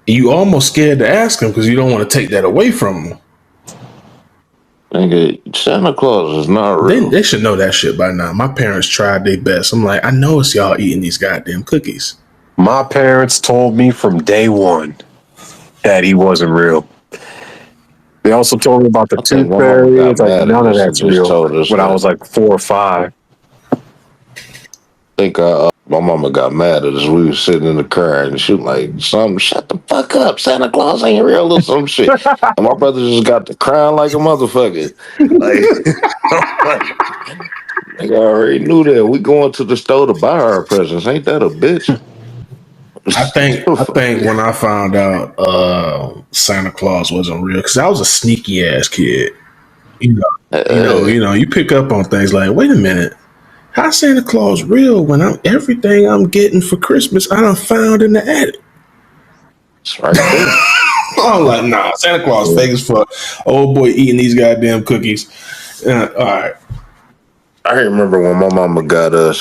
you almost scared to ask them because you don't want to take that away from them. Nigga, Santa Claus is not real. They should know that shit by now. My parents tried their best. I'm like, I know it's y'all eating these goddamn cookies. My parents told me from day one that he wasn't real. They also told me about the tooth fairy. It's like none of that's real. When I was like 4 or 5. I think my mama got mad at us. We was sitting in the car and she was like, shut the fuck up. Santa Claus ain't real or some shit. And my brother just got to crying like a motherfucker. Like, I already knew that. We going to the store to buy our presents. Ain't that a bitch? I think when I found out Santa Claus wasn't real, because I was a sneaky ass kid. You pick up on things like, wait a minute, how Santa Claus real when everything I'm getting for Christmas I done found in the attic. That's right there. I'm like, nah, Santa Claus fake as fuck. Old boy eating these goddamn cookies. All right. I remember when my mama got us,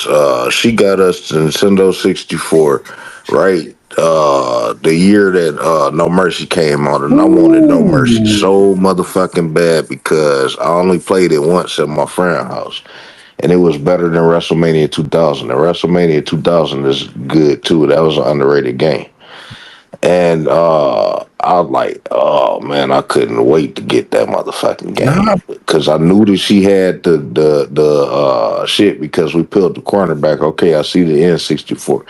she got us the Nintendo 64, right? The year that No Mercy came out, and I wanted No Mercy so motherfucking bad because I only played it once at my friend's house, and it was better than WrestleMania 2000. And WrestleMania 2000 is good too. That was an underrated game. And I was like, oh man, I couldn't wait to get that motherfucking game because I knew that she had the shit because we peeled the corner back. Okay, I see the N64.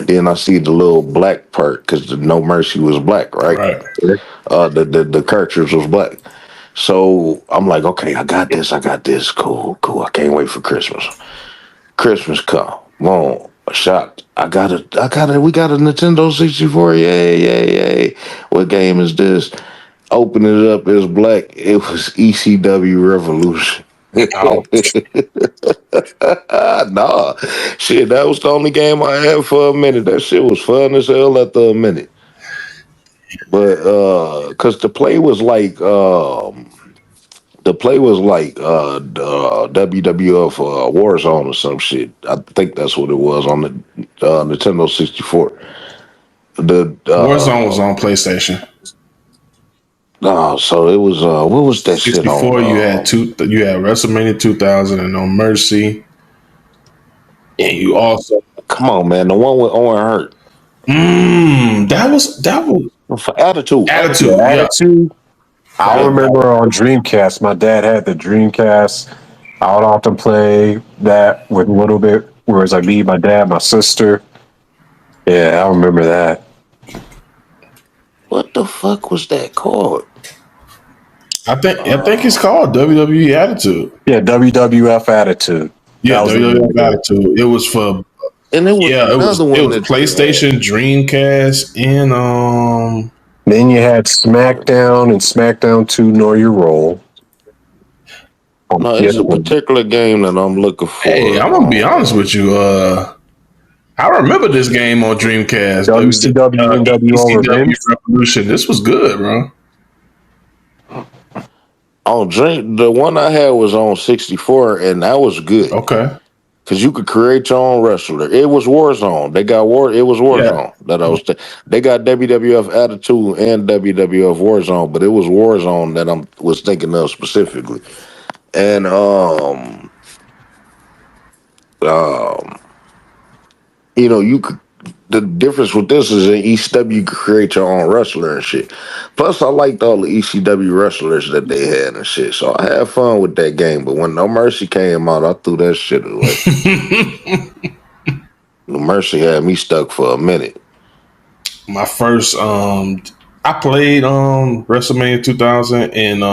Then I see the little black part because the No Mercy was black, right? The cartridge was black. So I'm like, okay, I got this. Cool. I can't wait for Christmas. Christmas come. Boom. Shocked. We got a Nintendo 64. Yay. What game is this? Open it up, it's black. It was ECW Revolution. Nah. Shit, that was the only game I had for a minute. That shit was fun as hell after a minute. But cause the play was like WWF Warzone or some shit. I think that's what it was on the Nintendo 64. The Warzone was on PlayStation. No, so it was what was that 64, shit on? You had WrestleMania 2000 and No Mercy. And you also come on, man, the one with Owen Hart. That was for Attitude. Attitude. I remember on Dreamcast, my dad had the Dreamcast. I would often play that with a little bit, where it's like me, my dad, my sister. Yeah, I remember that. What the fuck was that called? I think it's called WWE Attitude. Yeah, WWF Attitude. Yeah, WWF Attitude. It was for, and it was it was PlayStation, Dreamcast, and Then you had SmackDown and SmackDown 2 Know Your Role. No, it's a particular game that I'm looking for. Hey, I'm gonna be honest with you. I remember this game on Dreamcast. WCW Revolution. This was good, bro. On the one I had was on 64, and that was good. Okay. Cause you could create your own wrestler. It was Warzone. They got War. It was Warzone that I was. They got WWF Attitude and WWF Warzone, but it was Warzone that I was thinking of specifically. And you know, you could. The difference with this is in ECW you could create your own wrestler and shit. Plus, I liked all the ECW wrestlers that they had and shit, so I had fun with that game. But when No Mercy came out, I threw that shit away. No Mercy had me stuck for a minute. My first, I played WrestleMania 2000 and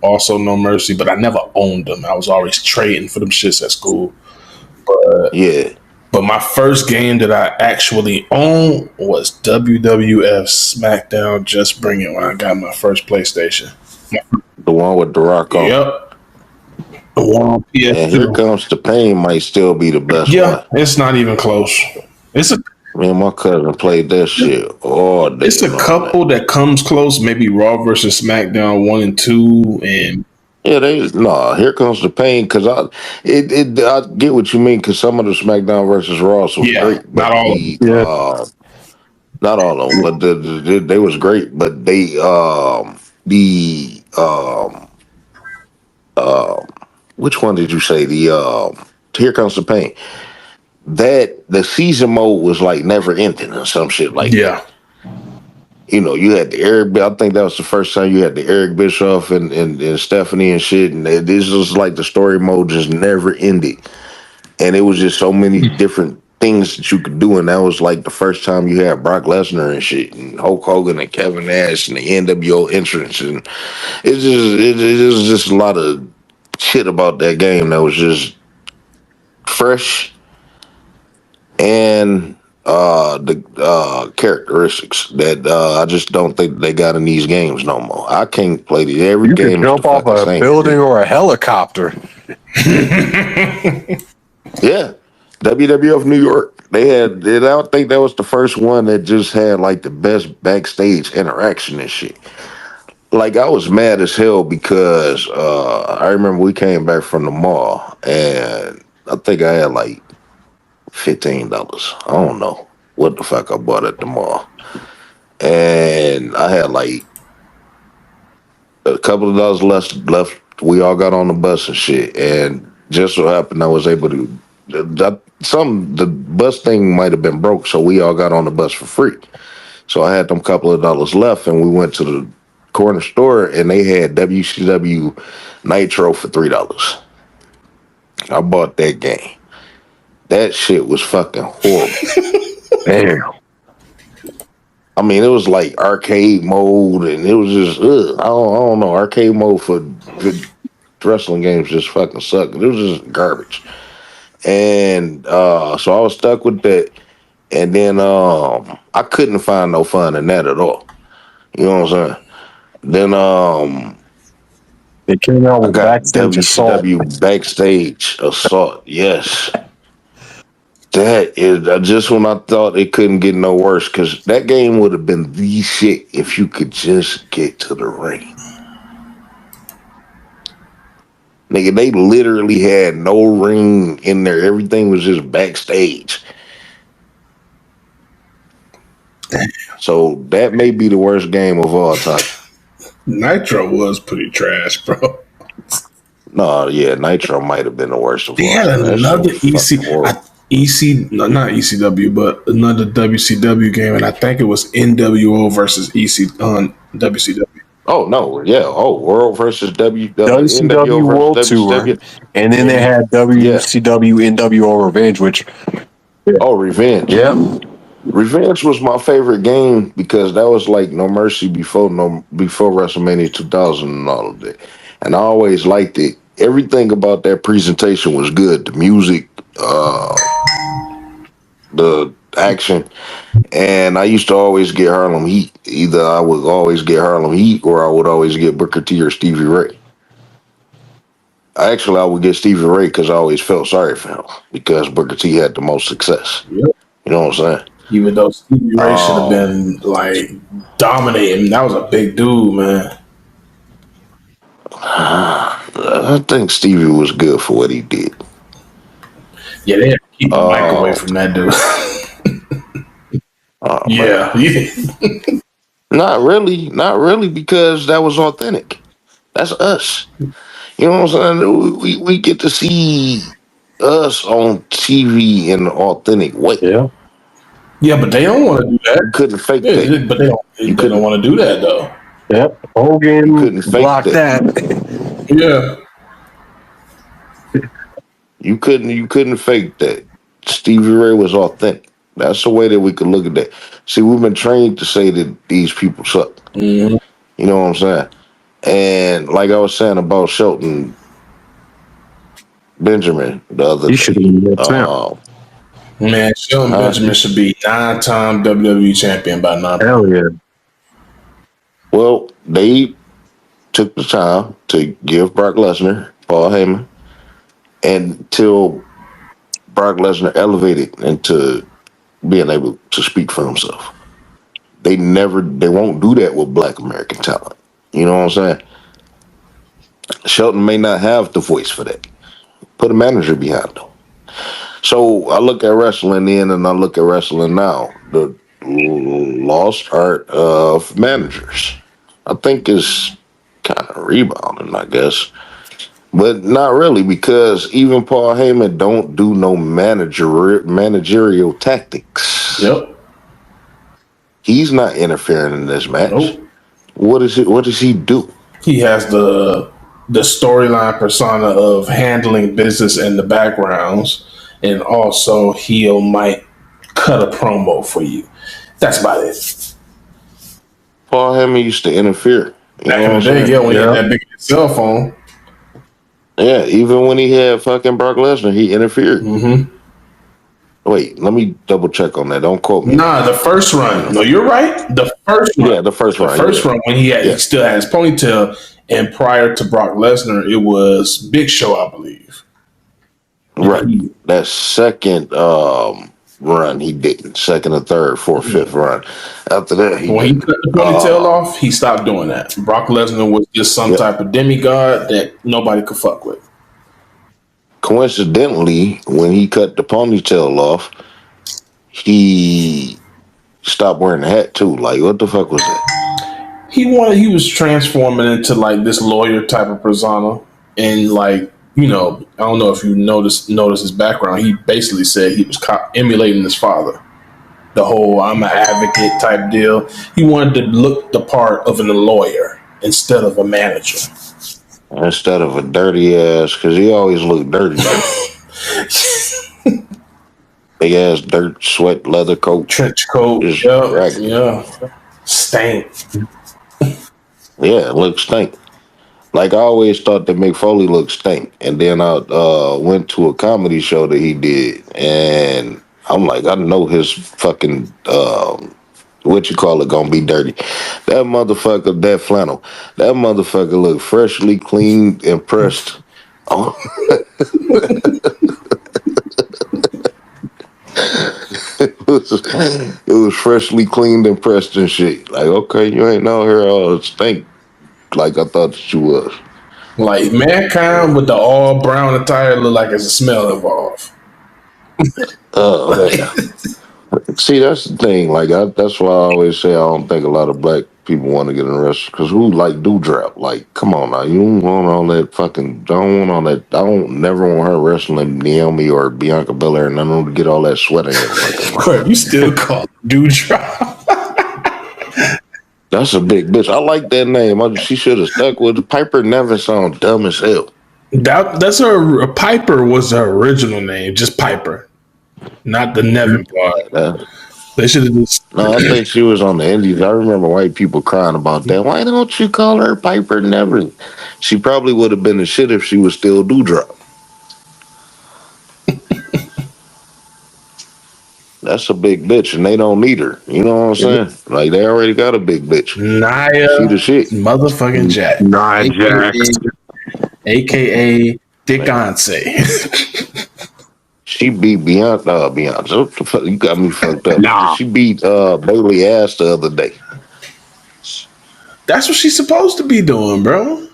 also No Mercy, but I never owned them. I was always trading for them shits at school. But yeah. But my first game that I actually owned was WWF SmackDown Just Bring It when I got my first PlayStation. The one with The Rock on. Yep. The one on PS2. And Here Comes the Pain might still be the best one. It's not even close. Me and my cousin played that shit all day. It's a couple that comes close, maybe Raw versus SmackDown 1 and 2 and yeah, Here Comes the Pain, because I get what you mean, because some of the SmackDown versus Raw was great. Not all of them. Not all of them, but they was great. But they which one did you say? The Here Comes the Pain. That the season mode was like never ending or some shit like that. You know, you had the Eric. I think that was the first time you had the Eric Bischoff and Stephanie and shit. And this was like the story mode just never ended, and it was just so many different things that you could do. And that was like the first time you had Brock Lesnar and shit, and Hulk Hogan and Kevin Nash and the NWO entrance, and it was just a lot of shit about that game that was just fresh and. The characteristics that I just don't think they got in these games no more. I can't play these. Every game could jump off a building or a helicopter. Yeah, WWF New York. They had. I don't think that was the first one that just had like the best backstage interaction and shit. Like I was mad as hell because I remember we came back from the mall and I think I had like $15. I don't know what the fuck I bought at the mall. And I had like a couple of dollars left. We all got on the bus and shit. And just so happened I was able to the bus thing might have been broke, so we all got on the bus for free. So I had them couple of dollars left and we went to the corner store and they had WCW Nitro for $3. I bought that game. That shit was fucking horrible. Damn. I mean, it was like arcade mode, and it was just, I don't know. Arcade mode for good wrestling games just fucking sucked. It was just garbage. And so I was stuck with that. And then I couldn't find no fun in that at all. You know what I'm saying? Then they came out with Backstage Assault. Backstage Assault, yes. That is just when I thought it couldn't get no worse, because that game would have been the shit if you could just get to the ring. Nigga, they literally had no ring in there. Everything was just backstage. So that may be the worst game of all time. Nitro was pretty trash, bro. No, yeah, Nitro might have been the worst of all time. They had another not ECW, but another WCW game, and I think it was NWO versus WCW. Oh no, yeah. Oh, World versus WCW NWO World versus Tour, WCW. and then they had WCW NWO Revenge, which Revenge. Yeah. Revenge was my favorite game because that was like No Mercy before WrestleMania 2000 and all of that. And I always liked it. Everything about that presentation was good. The music, the action. And I used to always get Harlem Heat. Either I would always get Harlem Heat or I would always get Booker T or Stevie Ray. Actually, I would get Stevie Ray because I always felt sorry for him because Booker T had the most success. Yep. You know what I'm saying? Even though Stevie Ray should have been like dominating, that was a big dude, man. I think Stevie was good for what he did. Yeah, they had to keep the mic away from that dude. Yeah. Not really, because that was authentic. That's us. You know what I'm saying? We get to see us on TV in an authentic way. Yeah. Yeah, but they don't want to do that. You couldn't fake Yeah, that. but they don't want to do that though. Yep. Hogan You couldn't fake blocked that. Yeah. You couldn't fake that. Stevie Ray was authentic. That's the way that we could look at that. See, we've been trained to say that these people suck. Mm-hmm. You know what I'm saying? And like I was saying about Shelton Benjamin the other day. Should be Man, Shelton Benjamin should be 9-time WWE champion by now. Hell yeah. Well, they took the time to give Brock Lesnar, Paul Heyman, until Brock Lesnar elevated into being able to speak for himself. They won't do that with Black American talent. You know what I'm saying? Shelton may not have the voice for that. Put a manager behind him. So I look at wrestling then and I look at wrestling now. The lost art of managers. I think is kind of rebounding, I guess. But not really, because even Paul Heyman don't do no managerial tactics. Yep. He's not interfering in this match. Nope. What does he do? He has the storyline persona of handling business in the backgrounds, and also might cut a promo for you. That's about it. Paul Heyman used to interfere. Back in the day, when he had that big cell phone. Yeah, even when he had fucking Brock Lesnar, he interfered. Mm-hmm. Wait, let me double check on that. Don't quote me. Nah, the first run. No, you're right. The first run. Yeah, the first run. The first run when he still had his ponytail, and prior to Brock Lesnar, it was Big Show, I believe. Right. That second run, he didn't. Second or third, fourth, fifth run. After that, when he cut the ponytail off, he stopped doing that. Brock Lesnar was just some type of demigod that nobody could fuck with. Coincidentally, when he cut the ponytail off, he stopped wearing the hat too. Like, what the fuck was that? He was transforming into like this lawyer type of persona, and like, I don't know if you notice his background. He basically said he was emulating his father. The whole "I'm an advocate" type deal. He wanted to look the part of a lawyer instead of a manager. Instead of a dirty ass, because he always looked dirty. Big ass dirt, sweat, leather coat, trench coat, yeah, stank. Yeah, it looks stink. Like I always thought that Mick Foley looked stink, and then I went to a comedy show that he did, and I'm like, I know his fucking gonna be dirty. That motherfucker, that flannel, that motherfucker looked freshly cleaned and pressed. Oh. it was freshly cleaned and pressed and shit. Like, okay, you ain't out here all stink like I thought that you was. Like Mankind with the all brown attire look like there's a smell involved. See, that's the thing. Like, that's why I always say I don't think a lot of black people want to get in wrestling, because who like do-drop? Like, come on now, you don't want all that fucking. Don't want all that. I don't never want her wrestling Naomi or Bianca Belair, and I know to get all that sweat in it. You still call it do-drop? That's a big bitch. I like that name. She should have stuck with it. Piper never sounds dumb as hell. That's her. Piper was her original name, just Piper, not the Nevin part. They should have just. No, I think she was on the Indies. I remember white people crying about that. Why don't you call her Piper Nevin? She probably would have been the shit if she was still Doudrop. That's a big bitch, and they don't need her. You know what I'm saying? Like, they already got a big bitch. Nia, she the shit. Motherfucking Jack. Nia Jax. AKA Dickonce. She beat Beyonce. What the fuck? You got me fucked up. Nah. She beat Bailey ass the other day. That's what she's supposed to be doing, bro.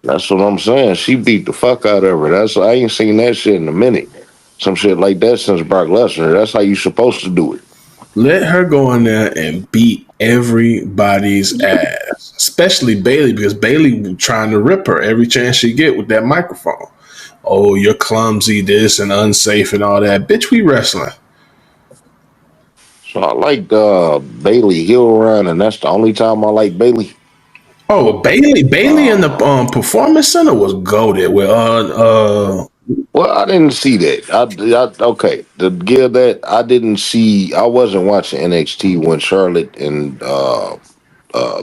That's what I'm saying. She beat the fuck out of her. I ain't seen that shit in a minute. some shit like that since Brock Lesnar. That's how you supposed to do it. Let her go in there and beat everybody's ass, especially Bailey, because Bailey trying to rip her every chance she get with that microphone. Oh, you're clumsy, this and unsafe and all that. Bitch, we wrestling. So I like Bailey heel run, and that's the only time I like Bailey. Oh, Bailey in the performance center was goated with Well, I didn't see that. Okay, to give that, I didn't see. I wasn't watching NXT when Charlotte and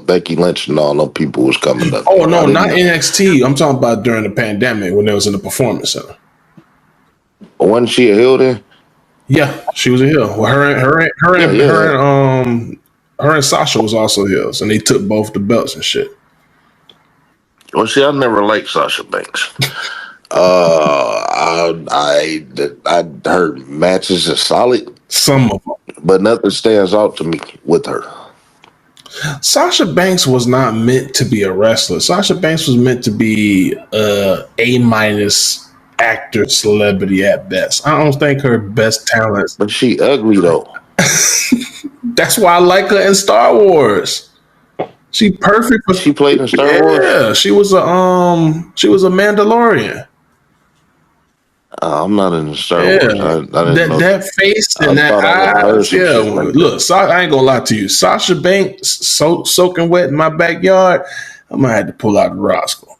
Becky Lynch and all them people was coming up. Oh no, not NXT. I'm talking about during the pandemic when they was in the performance center. Wasn't she a heel then? Yeah, she was a heel. Well, her and Sasha was also heels, and they took both the belts and shit. Well, see, I never liked Sasha Banks. I heard matches are solid, some of them, but nothing stands out to me with her. Sasha Banks was not meant to be a wrestler. Sasha Banks was meant to be A- actor, celebrity at best. I don't think her best talent. But she ugly though. That's why I like her in Star Wars. She perfect for. She played in Star Wars. Yeah, she was a Mandalorian. I'm not in the Star Wars. I didn't know that face and that eyes. Yeah, look, I ain't gonna lie to you. Sasha Banks soaking wet in my backyard. I might have to pull out the Roscoe.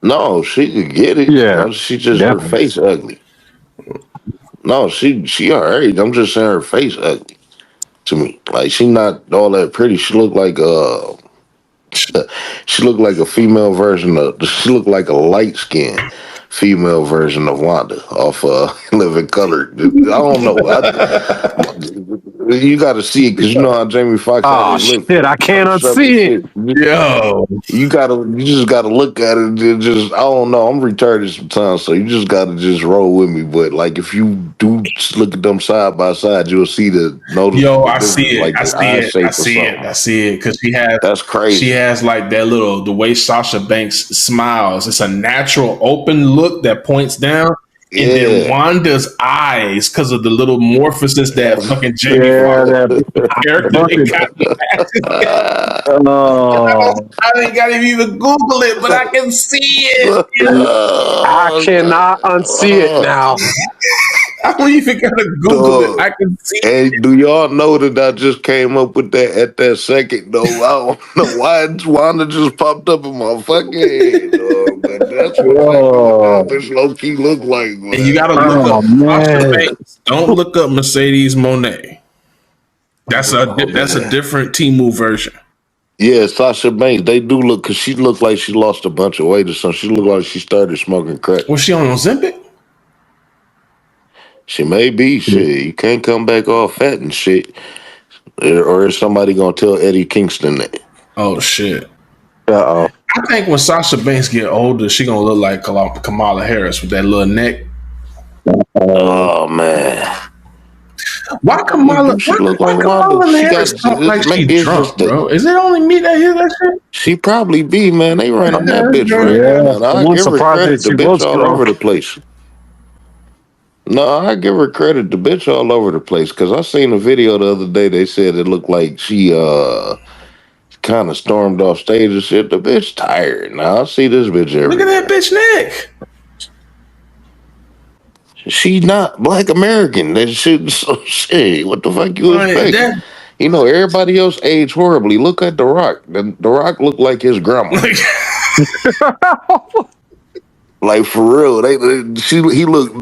No, she could get it. Yeah, she just her face ugly. No, she alright. I'm just saying her face ugly to me. Like she not all that pretty. She looked like a female version of. She looked like a light skinned female version of Wanda off Living Color. I don't know. You got to see it because you know how Jamie Foxx. Oh shit! I can't unsee it. Yo, you just gotta look at it. And just I don't know. I'm retarded sometimes, so you just gotta just roll with me. But like if you do look at them side by side, you'll see the notice. Yo, I see it. Like I see it because she has. That's crazy. She has like that the way Sasha Banks smiles. It's a natural open look that points down. And then Wanda's eyes, because of the little morphosis that fucking Jamie character they got. I ain't got to even Google it, but I can see it. I cannot unsee it now. I don't even gotta Google it. I can see it. Hey, do y'all know that I just came up with that at that second, though? I don't know why Wanda just popped up in my fucking head, dog. But that's what this low-key look like, man. And you gotta look up Sasha Banks. Don't look up Mercedes Moné. That's a different Temu version. Yeah, Sasha Banks. They do look, because she looked like she lost a bunch of weight or something. She looked like she started smoking crack. Was she on Ozempic? She may be. Shit, you can't come back all fat and shit. Or is somebody gonna tell Eddie Kingston that? Oh shit. I think when Sasha Banks get older, she gonna look like Kamala Harris with that little neck. Oh man. Why Kamala? She look like Kamala Wanda. Harris talk like she drunk, bro? Is it only me that hear that shit? She probably be, man. They running that bitch right now. I give her credit. The bitch all over the place. No, I give her credit. The bitch all over the place. Because I seen a video the other day. They said it looked like she kind of stormed off stage and shit. The bitch tired. Now I see this bitch every Look at that bitch neck. She not Black American. That shit. So shit. What the fuck you expect? You know, everybody else aged horribly. Look at The Rock. The Rock looked like his grandma. Like for real, he looked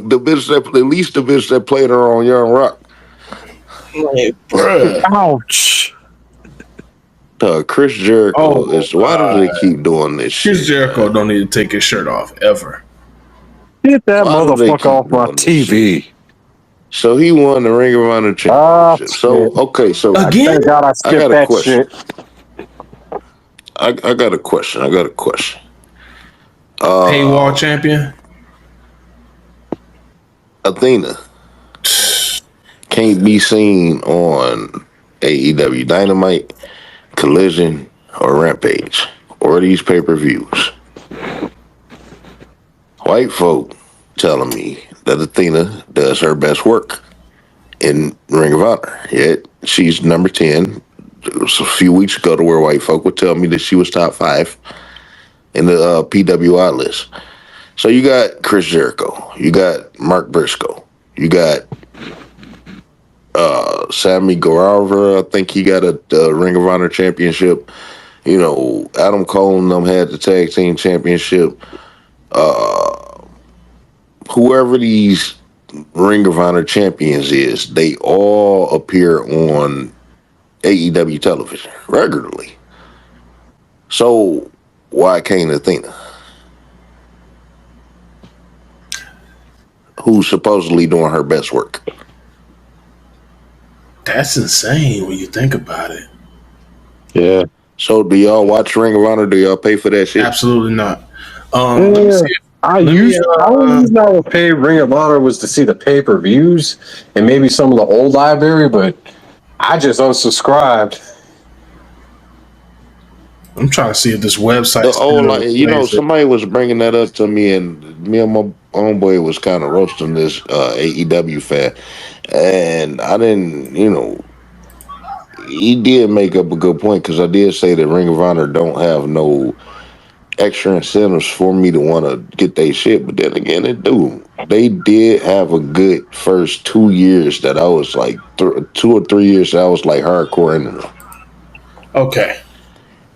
the bitch that at least the bitch that played her on Young Rock. Like, bruh. Ouch. Chris Jericho why do they keep doing this shit? Chris Jericho don't need to take his shirt off ever. Get that motherfucker off my TV. So he won the Ring of Honor championship. So okay, so again, I got a question. I got a question. Paywall champion Athena can't be seen on AEW Dynamite, Collision, or Rampage, or these pay-per-views. White folk telling me that Athena does her best work in Ring of Honor. Yet she's number 10. It was a few weeks ago to where white folk would tell me that she was top 5 in the PWI list. So you got Chris Jericho, you got Mark Briscoe, you got Sammy Guevara. I think he got a Ring of Honor championship. You know, Adam Cole and them had the tag team championship. Whoever these Ring of Honor champions is, they all appear on AEW television regularly. So why can't Athena, who's supposedly doing her best work? That's insane when you think about it. Yeah. So do y'all watch Ring of Honor? Do y'all pay for that shit? Absolutely not. I used to pay Ring of Honor was to see the pay-per-views and maybe some of the old library, but I just unsubscribed. I'm trying to see if this website. Somebody was bringing that up to me, and me and my homeboy was kind of roasting this AEW fan, and I didn't, he did make up a good point, because I did say that Ring of Honor don't have no extra incentives for me to want to get their shit, but then again, they did have a good first 2 years that I was like 2 or 3 years that I was like hardcore into them. Okay.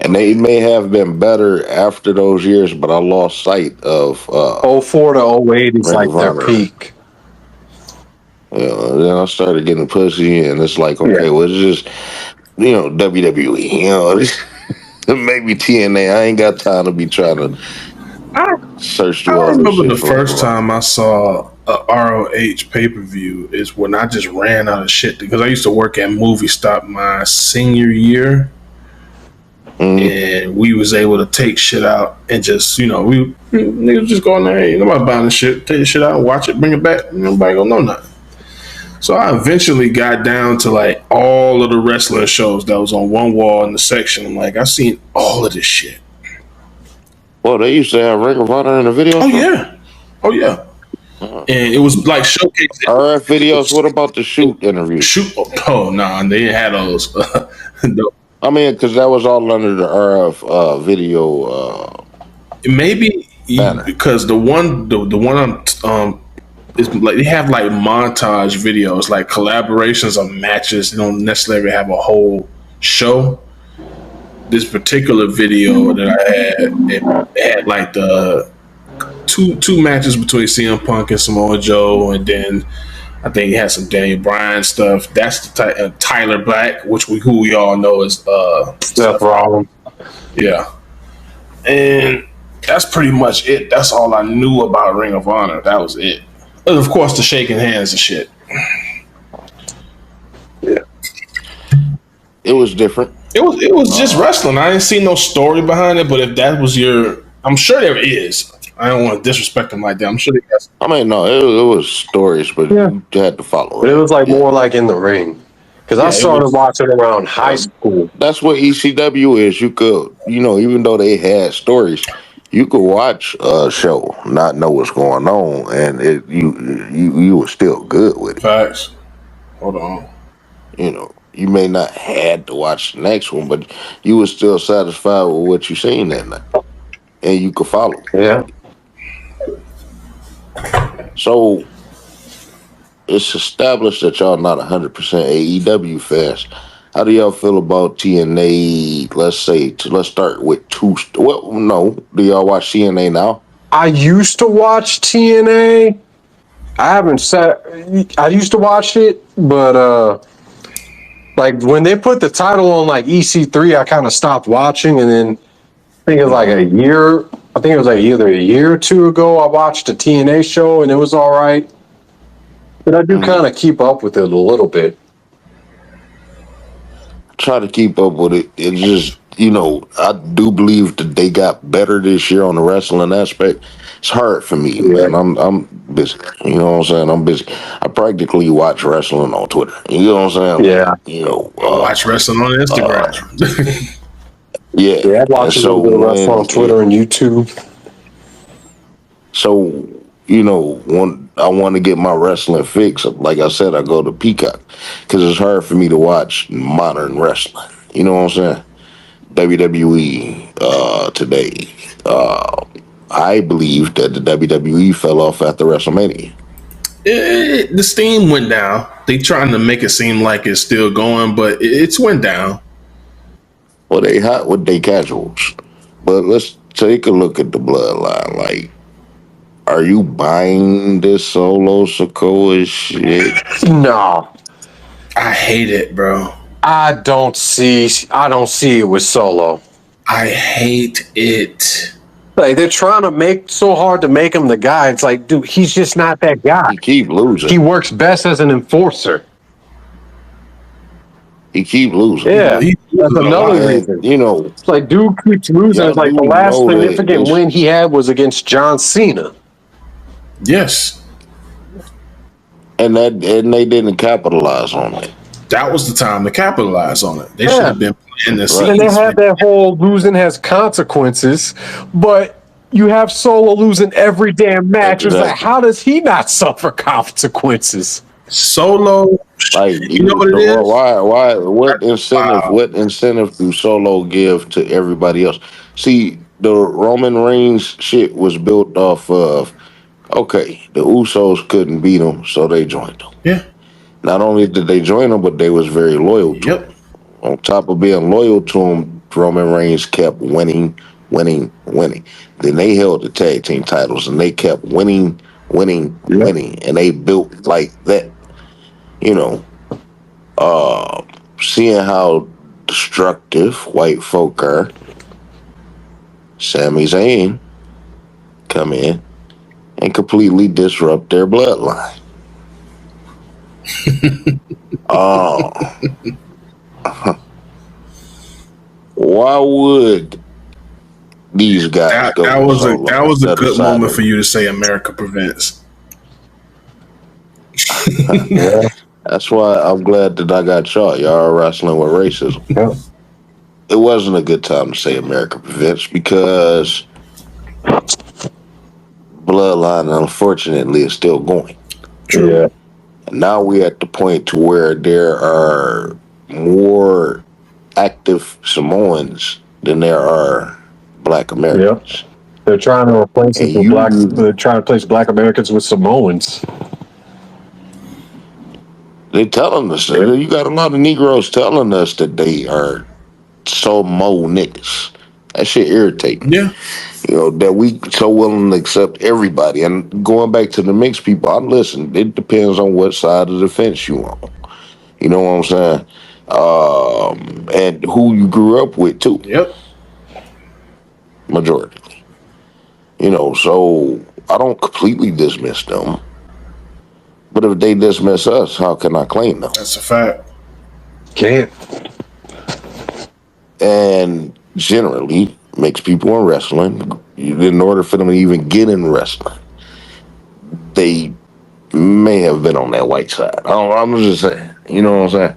And they may have been better after those years, but I lost sight of 04 to 08 is like their peak. Then I started getting pussy, and it's like, okay, well, it's just, WWE, maybe TNA. I ain't got time to be trying to search through all this shit. I remember the first time I saw a ROH pay-per-view is when I just ran out of shit, because I used to work at Movie Stop my senior year. And we was able to take shit out and just, we niggas just go in there, ain't nobody buying the shit, take the shit out, watch it, bring it back, nobody gonna know nothing. So I eventually got down to like all of the wrestling shows that was on one wall in the section. I'm like, I've seen all of this shit. Well, they used to have Ring of Honor in the video. Oh yeah. And it was like showcase RF videos. What about the shoot interviews? Oh no, they didn't have those. No. I mean, because that was all under the RF video. Maybe because the one is like they have like montage videos, like collaborations of matches. They don't necessarily have a whole show. This particular video that I had, it had like the two matches between CM Punk and Samoa Joe, and then I think he had some Daniel Bryan stuff. That's the Tyler Black, who we all know is Seth Rollins. Yeah, and that's pretty much it. That's all I knew about Ring of Honor. That was it. And of course, the shaking hands and shit. Yeah, it was different. It was just wrestling. I didn't see no story behind it. But if that was I'm sure there is. I don't want to disrespect them like that. I'm sure they got. I mean, no, it was stories, but you had to follow it. But it was like more like in the ring. Because I started watching around high school. That's what ECW is. You could, even though they had stories, you could watch a show, not know what's going on, and you were still good with it. Facts. Hold on. You may not had to watch the next one, but you were still satisfied with what you seen that night, and you could follow. Yeah. So it's established that y'all not 100% AEW fans. How do y'all feel about TNA? Let's start with two. Well, no. Do y'all watch TNA now? I used to watch TNA. I used to watch it, but like when they put the title on like EC3, I kind of stopped watching, and then I think it was like either a year or two ago, I watched a TNA show, and it was all right. But I do kind of keep up with it a little bit. Try to keep up with it. It's just, I do believe that they got better this year on the wrestling aspect. It's hard for me, man. I'm busy. You know what I'm saying? I'm busy. I practically watch wrestling on Twitter. You know what I'm saying? Yeah. Watch wrestling on Instagram. Yeah, I watch a little bit of wrestling on Twitter and YouTube. So when I want to get my wrestling fix, like I said, I go to Peacock because it's hard for me to watch modern wrestling. You know what I'm saying? WWE today. I believe that the WWE fell off after WrestleMania. The steam went down. They trying to make it seem like it's still going, but it's went down. Well, they hot with they casuals. But let's take a look at the bloodline. Like, are you buying this Solo Sikoa shit? No. I hate it, bro. I don't see it with Solo. I hate it. Like, they're trying to make so hard to make him the guy. It's like, dude, he's just not that guy. He keep losing. He works best as an enforcer. He keep losing. Yeah, that's another reason. It's like, dude keeps losing. It's like the last significant win he had was against John Cena. Yes. And they didn't capitalize on it. That was the time to capitalize on it. They should have been playing this. Right. And they had that whole losing has consequences, but you have Solo losing every damn match. It's like, how does he not suffer consequences? Solo, like, you know what it is? Why? What incentive do Solo give to everybody else? See, the Roman Reigns shit was built off of, okay, the Usos couldn't beat him, so they joined him. Yeah. Not only did they join him, but they was very loyal to him. On top of being loyal to him, Roman Reigns kept winning. Then they held the tag team titles, and they kept winning. And they built like that. Seeing how destructive white folk are, Sami Zayn come in and completely disrupt their bloodline. Why would these guys go? That was a good moment for you to say America prevents. Yeah, that's why I'm glad that I got shot. Y'all are wrestling with racism. Yep. It wasn't a good time to say America prevents because bloodline, unfortunately, is still going. True. Yeah. And now we're at the point to where there are more active Samoans than there are Black Americans. Yep. They're trying to replace it with black. They're trying to replace Black Americans with Samoans. They're telling us that. You got a lot of Negroes telling us that they are Samo niggas. That shit irritating. Yeah. That we so willing to accept everybody. And going back to the mixed people, listen, it depends on what side of the fence you on. You know what I'm saying? And who you grew up with, too. Yep. Majority. So I don't completely dismiss them. But if they dismiss us, how can I claim them? That's a fact. Can't. And generally, mixed people in wrestling, in order for them to even get in wrestling, they may have been on that white side. I'm just saying. You know what I'm saying?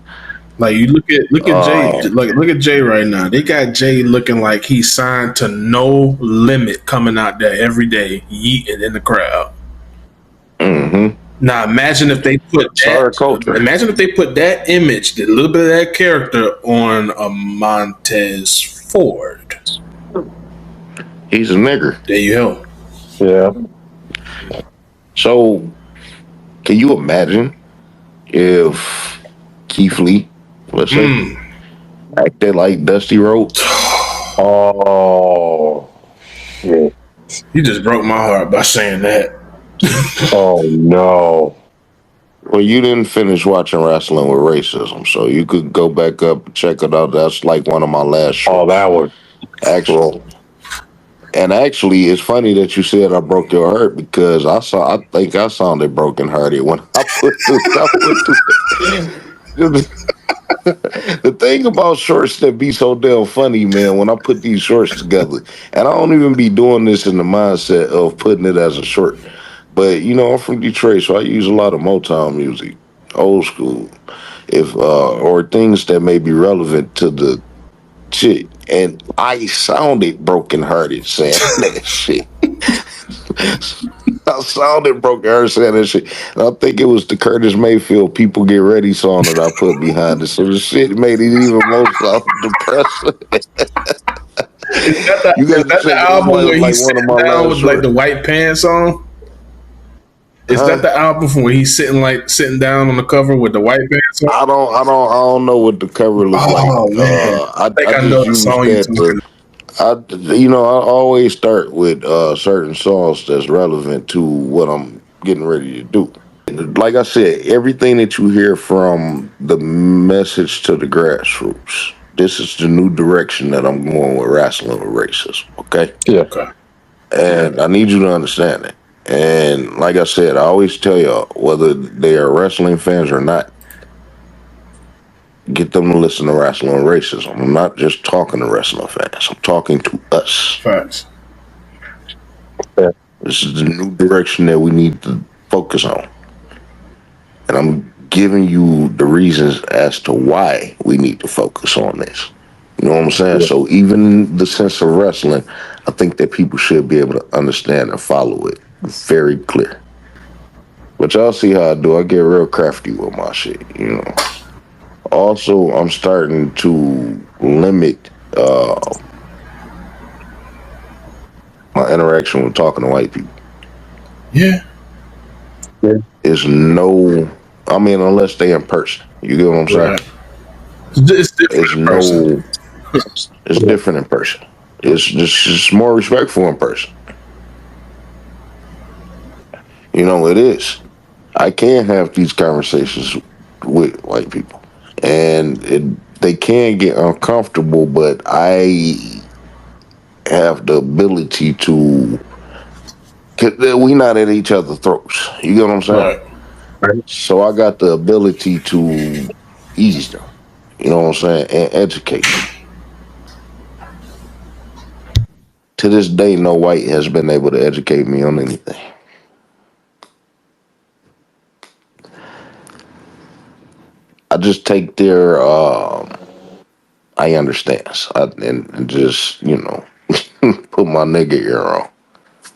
Like, you look at Jay, look at Jay right now. They got Jay looking like he's signed to No Limit, coming out there every day, yeeting in the crowd. Mm-hmm. Now imagine if they put that image, a little bit of that character, on a Montez Ford. He's a nigger. There you go. Yeah. So, can you imagine if Keith Lee, let's say, acted like Dusty Rhodes? Oh, shit. You just broke my heart by saying that. Oh, no. Well, you didn't finish watching Rasslin With Racism, so you could go back up and check it out. That's like one of my last shows. Oh, that one. Actually, it's funny that you said I broke your heart because I think I sounded brokenhearted when I put the thing about shorts that be so damn funny, man, when I put these shorts together, and I don't even be doing this in the mindset of putting it as a short, but I'm from Detroit, so I use a lot of Motown music, old school, or things that may be relevant to the shit, and I sounded brokenhearted saying that shit. I sounded broke her saying that shit. And I think it was the Curtis Mayfield "People Get Ready" song that I put behind it. So the shit made it even more depressing. You Is got to that the check it. It's album where like he's one of sitting my down last with like shorts. the white pants on? Is that Huh? the album from where he's sitting down on the cover with the white pants on? I don't know what the cover look like. Oh man, I think I I know just the used song you're that talking. I always start with certain songs that's relevant to what I'm getting ready to do. Like I said, everything that you hear from the message to the grassroots. This is the new direction that I'm going with Rasslin With Racism. Okay. Yeah. Okay. And I need you to understand it. And like I said, I always tell y'all, whether they are wrestling fans or not, get them to listen to Wrestling With Racism. I'm not just talking to wrestling fans. I'm talking to us. Facts. This is the new direction that we need to focus on. And I'm giving you the reasons as to why we need to focus on this. You know what I'm saying? Yeah. So even in the sense of wrestling, I think that people should be able to understand and follow it very clear. But y'all see how I do. I get real crafty with my shit, you know. Also, I'm starting to limit my interaction with talking to white people. Yeah. It's no, I mean, unless they in person. You get what I'm saying? Right. It's different It's in person. it's different in person. It's more respectful in person. You know, it is. I can have these conversations with white people, and they can get uncomfortable, but I have the ability to. We not at each other's throats. You get what I'm saying? Right. So I got the ability to ease them. You know what I'm saying? And educate them. To this day, no white has been able to educate me on anything. I just take their I understand. And just, you know, put my nigga ear on.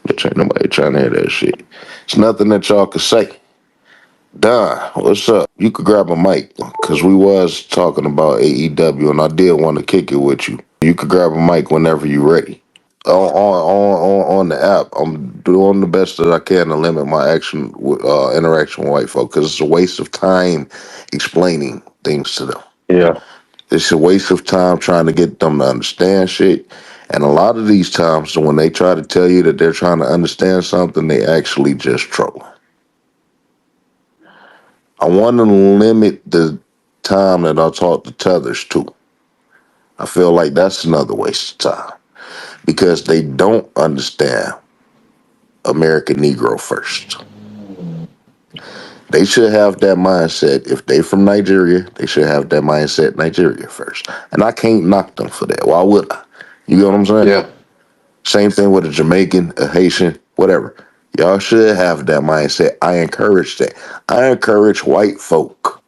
But ain't nobody trying to hear that shit. It's nothing that y'all could say. Don, what's up? You could grab a mic, because we was talking about AEW, and I did want to kick it with you. You could grab a mic whenever you're ready. On the app, I'm doing the best that I can to limit my interaction with white folk, because it's a waste of time explaining things to them. Yeah. It's a waste of time trying to get them to understand shit. And a lot of these times, when they try to tell you that they're trying to understand something, they actually just troll. I want to limit the time that I talk to tethers to. I feel like that's another waste of time, because they don't understand American Negro first. They should have that mindset. If they from Nigeria, they should have that mindset Nigeria first. And I can't knock them for that. Why would I? You know what I'm saying? Yeah. Same thing with a Jamaican, a Haitian, whatever. Y'all should have that mindset. I encourage that. I encourage white folk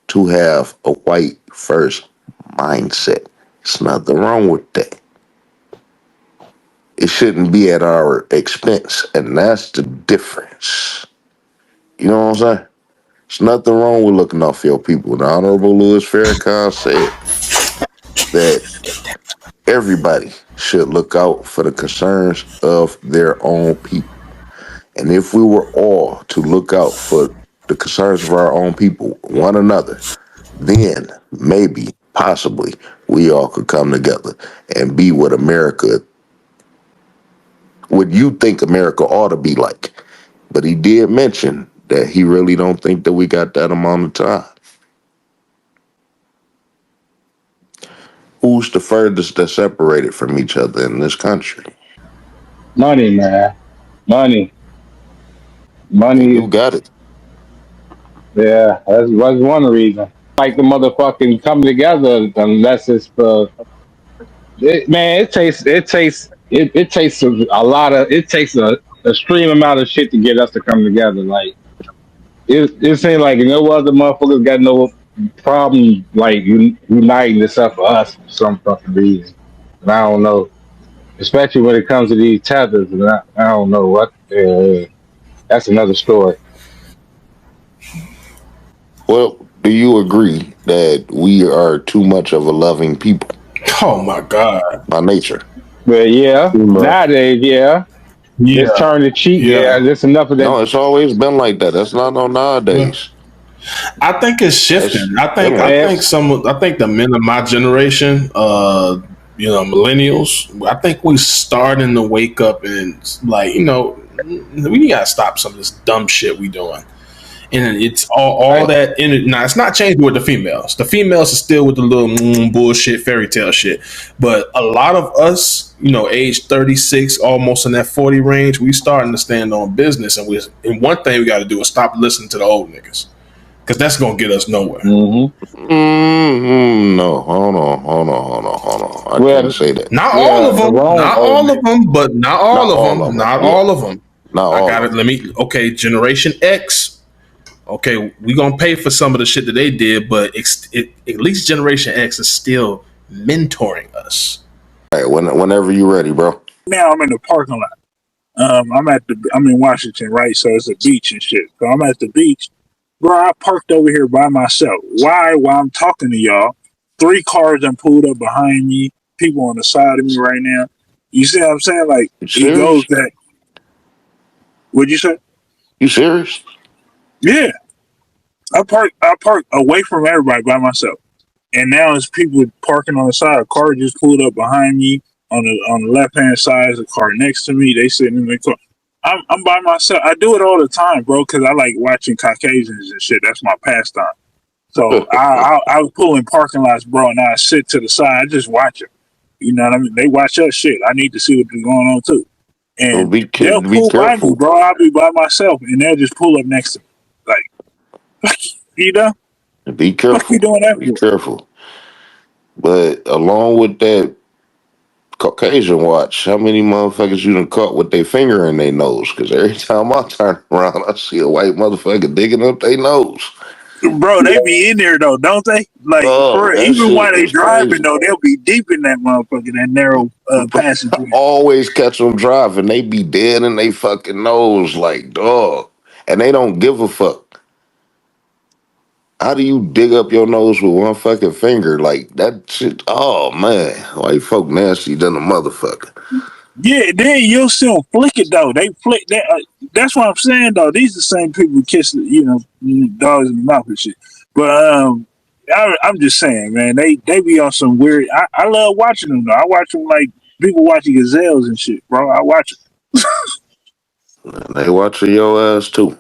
to have a white first mindset. There's nothing wrong with that. It shouldn't be at our expense, and that's the difference. You know what I'm saying? There's nothing wrong with looking out for your people. The Honorable Louis Farrakhan said that everybody should look out for the concerns of their own people. And if we were all to look out for the concerns of our own people, one another, then maybe, possibly, we all could come together and be what you think America ought to be like. But he did mention that he really don't think that we got that amount of time. Who's the furthest that's separated from each other in this country? Money, man. Money. You Money. got it. Yeah, that's one reason. Like the motherfucking come together unless it's for man, it takes a lot of it takes a extreme amount of shit to get us to come together. Like it seems like no other motherfuckers got no problem like uniting except for us for some fucking reason. And I don't know. Especially when it comes to these tethers, and I don't know what that's another story. Well, do you agree that we are too much of a loving people? Oh my God. By nature. But yeah, nowadays, yeah. Just turn the cheek. Yeah, just enough of that. No, it's always been like that. That's not no nowadays. I think it's shifting. I think the men of my generation, millennials, I think we starting to wake up and we gotta stop some of this dumb shit we doing. And it's all that in it. Now it's not changing with the females. The females are still with the little bullshit fairy tale shit. But a lot of us, age 36, almost in that 40 range, we starting to stand on business. And one thing we got to do is stop listening to the old niggas. Because that's going to get us nowhere. No, hold on. I can't say that. Not all of them. Not all of them, but not all of them. Not all of them. Not all. I got it. Okay, Generation X. Okay, we going to pay for some of the shit that they did, but at least Generation X is still mentoring us. All right, whenever you're ready, bro. Now I'm in the parking lot. I'm in Washington, right? So it's a beach and shit. So I'm at the beach. Bro, I parked over here by myself. Why? While I'm talking to y'all, 3 cars done pulled up behind me. People on the side of me right now. You see what I'm saying? Like, it goes that. What'd you say? You serious? Yeah. I parked away from everybody by myself. And now it's people parking on the side. A car just pulled up behind me on the left-hand side. There's a car next to me. They sitting in the car. I'm by myself. I do it all the time, bro, because I like watching Caucasians and shit. That's my pastime. So I was pulling parking lots, bro, and I sit to the side. I just watch them. You know what I mean? They watch us shit. I need to see what's going on, too. And they'll pull by me, bro. I'll be by myself, and they'll just pull up next to me. Like, you know? Be careful. What you doing that Be careful. But along with that Caucasian watch, how many motherfuckers you done caught with their finger in their nose? Because every time I turn around, I see a white motherfucker digging up their nose. Bro, they be in there, though, don't they? Like, even while they driving, crazy. Though, they'll be deep in that motherfucker, that narrow passage. I always catch them driving. They be dead in their fucking nose like, dog. And they don't give a fuck. How do you dig up your nose with one fucking finger? Like, that shit, oh, man. White folk nasty than a motherfucker. Yeah, then you'll see them flick it, though. They flick that. That's what I'm saying, though. These are the same people who kiss, dogs in the mouth and shit. But I'm just saying, man, they be on some weird. I love watching them, though. I watch them like people watching gazelles and shit, bro. I watch them. They watching your ass, too.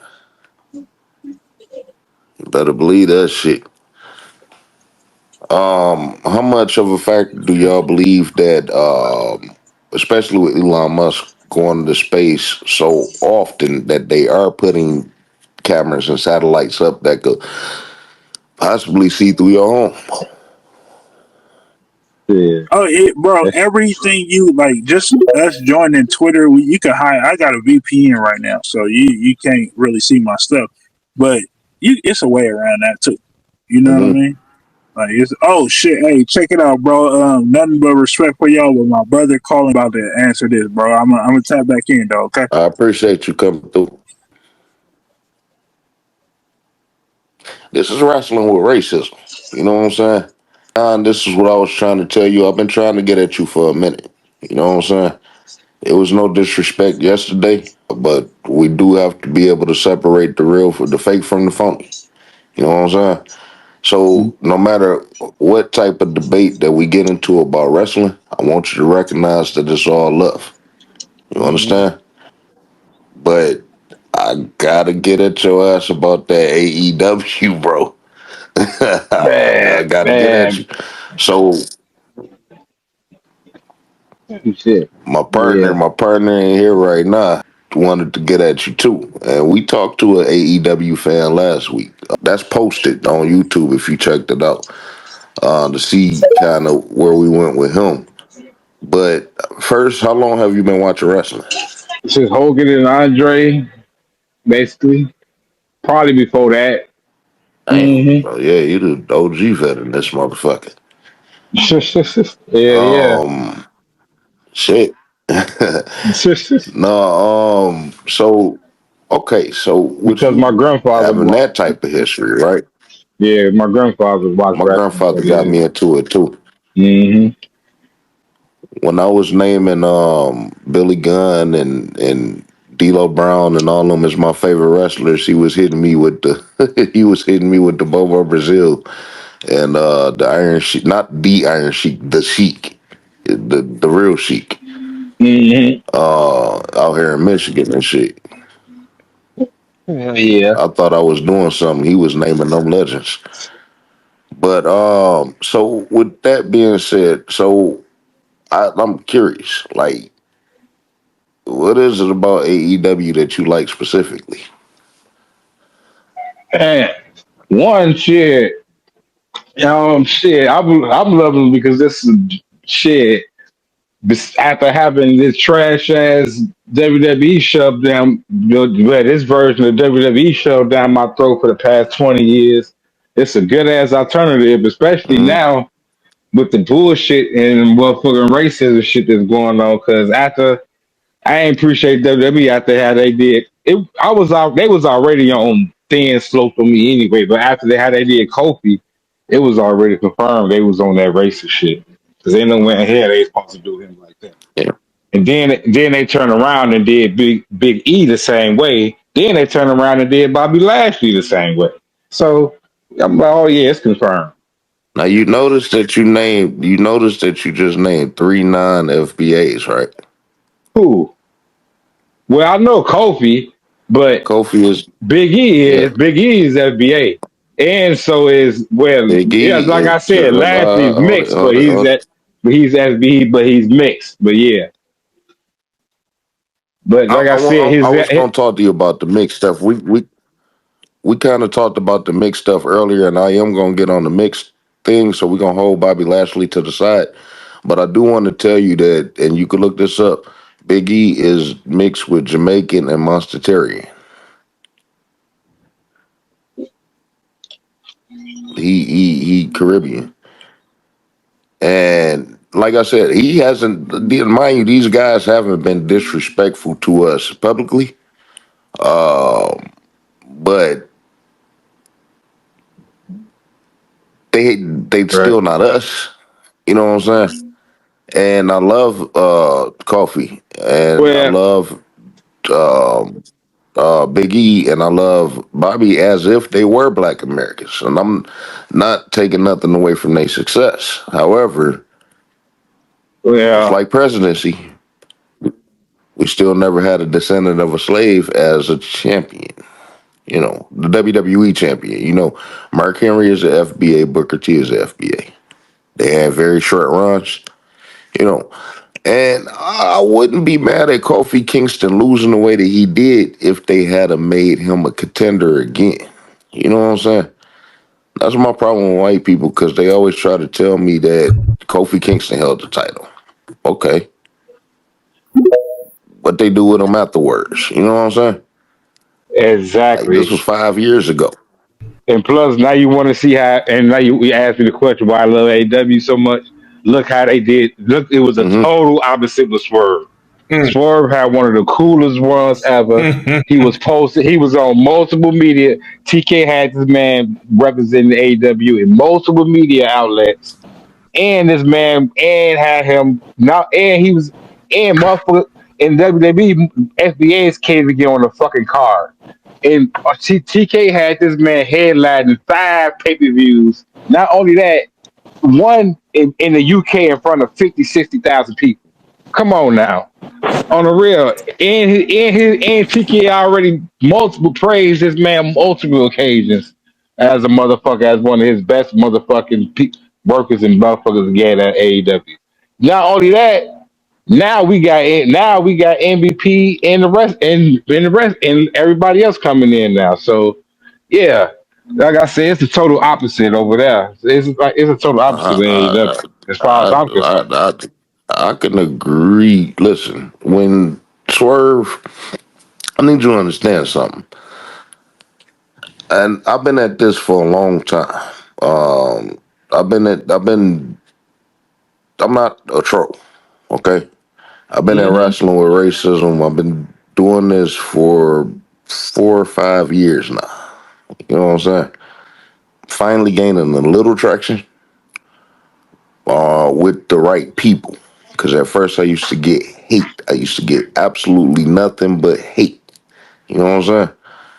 You better believe that shit. How much of a factor do y'all believe that, especially with Elon Musk going into space so often, that they are putting cameras and satellites up that could possibly see through your home? Yeah. Oh, bro, everything you like, just us joining Twitter, you can hide. I got a VPN right now, so you can't really see my stuff, but it's a way around that too. You know what I mean? Like, oh shit, hey, check it out, bro. Nothing but respect for y'all. With my brother calling about to answer this, bro. I'm gonna tap back in, though. Okay. I appreciate you coming through. This is Rasslin With Racism. You know what I'm saying? And this is what I was trying to tell you. I've been trying to get at you for a minute. You know what I'm saying? It was no disrespect yesterday, but we do have to be able to separate the real from the fake from the phony. You know what I'm saying? So no matter what type of debate that we get into about wrestling, I want you to recognize that it's all love. You understand? But I gotta get at your ass about that AEW, bro. I gotta get at you. So my partner in here right now wanted to get at you too. And we talked to an AEW fan last week. That's posted on YouTube if you checked it out. To see kind of where we went with him. But first, how long have you been watching wrestling? Since Hogan and Andre, basically. Probably before that. Damn, bro, yeah, you the OG veteran, this motherfucker. Yeah. Shit. No, so Okay, so with because my you grandfather having watched. that type of history, right? Yeah, my grandfather watched My wrestling. So grandfather got yeah. me into it too. hmm When I was naming Billy Gunn and D'Lo Brown and all of them as my favorite wrestlers, he was hitting me with the he was hitting me with the Bobo Brazil and the Iron Sheik, not the Iron Sheik, the Sheik, the real Sheik, out here in Michigan and shit. Yeah. I thought I was doing something. He was naming them legends. But so with that being said, so I'm curious, like, what is it about AEW that you like specifically? And one shit, I'm loving it because this is shit. After having this trash ass WWE shoved down, this version of WWE shoved down my throat for the past 20 years, it's a good ass alternative, especially now with the bullshit and motherfucking racism shit that's going on. Because after I ain't appreciate WWE after how they did it, they was already on thin slope for me anyway. But after how they did Kofi, it was already confirmed they was on that racist shit because they know when here they supposed to do him like that. Yeah. And then they turned around and did Big E the same way. Then they turned around and did Bobby Lashley the same way. So I'm like, oh yeah, it's confirmed. Now you notice that you just named 3 non-FBAs, right? Who? Well, I know Kofi, but Kofi is Big E is FBA, and so is Big yeah, E like is I said, Lashley's mixed, but he's FBE, but he's mixed, but yeah. But like I said, I was gonna talk to you about the mixed stuff. We kind of talked about the mixed stuff earlier, and I am gonna get on the mixed thing, so we're gonna hold Bobby Lashley to the side. But I do want to tell you that, and you can look this up. Big E is mixed with Jamaican and Monsterarian. He Caribbean, and like I said, he hasn't. Mind you, these guys haven't been disrespectful to us publicly, but they still not us. You know what I'm saying? And I love Coffee, and I well, love Big E, and I love Bobby as if they were Black Americans. And I'm not taking nothing away from their success. However, just well, like presidency, we still never had a descendant of a slave as a champion. You know, the WWE champion. You know, Mark Henry is a FBA, Booker T is a FBA. They had very short runs. You know, and I wouldn't be mad at Kofi Kingston losing the way that he did if they had made him a contender again. You know what I'm saying? That's my problem with white people because they always try to tell me that Kofi Kingston held the title. Okay. What they do with him afterwards? You know what I'm saying? Like, this exactly. was 5 years ago. And plus, now you want to see how, and now you asked me the question why I love AEW so much. Look how they did. Look, it was a total opposite with Swerve. Swerve had one of the coolest runs ever. He was posted. He was on multiple media. TK had this man representing the AEW in multiple media outlets, and this man and had him now, and he was and motherfucker in WWE FBA's came to get on the fucking card. And TK had this man headlining 5 pay-per-views. Not only that, one in the UK in front of 50, 60,000 people. Come on now. On the real. And TK already multiple praised this man multiple occasions as a motherfucker, as one of his best motherfucking workers and motherfuckers again at AEW. Not only that, now we got MVP and the rest and everybody else coming in now. So yeah, like I said, it's the total opposite over there. It's a total opposite of AEW as far as I, I'm concerned. I, I can agree. Listen, when Swerve, I need you to understand something. And I've been at this for a long time. I'm not a troll, okay? I've been at Wrestling with Racism. I've been doing this for 4 or 5 years now. You know what I'm saying? Finally gaining a little traction with the right people. Because at first I used to get hate. I used to get absolutely nothing but hate. You know what I'm saying?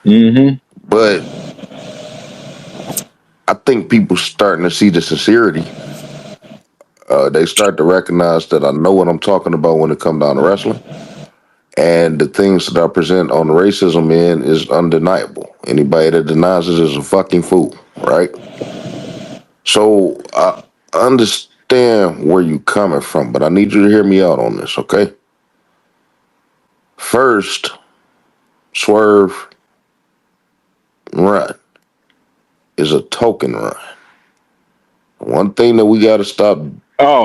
Mm-hmm. But I think people starting to see the sincerity. They start to recognize that I know what I'm talking about when it comes down to wrestling. And the things that I present on the racism end is undeniable. Anybody that denies it is a fucking fool, right? So I understand where you coming from, but I need you to hear me out on this, okay? First, Swerve run is a token run. One thing that we got to stop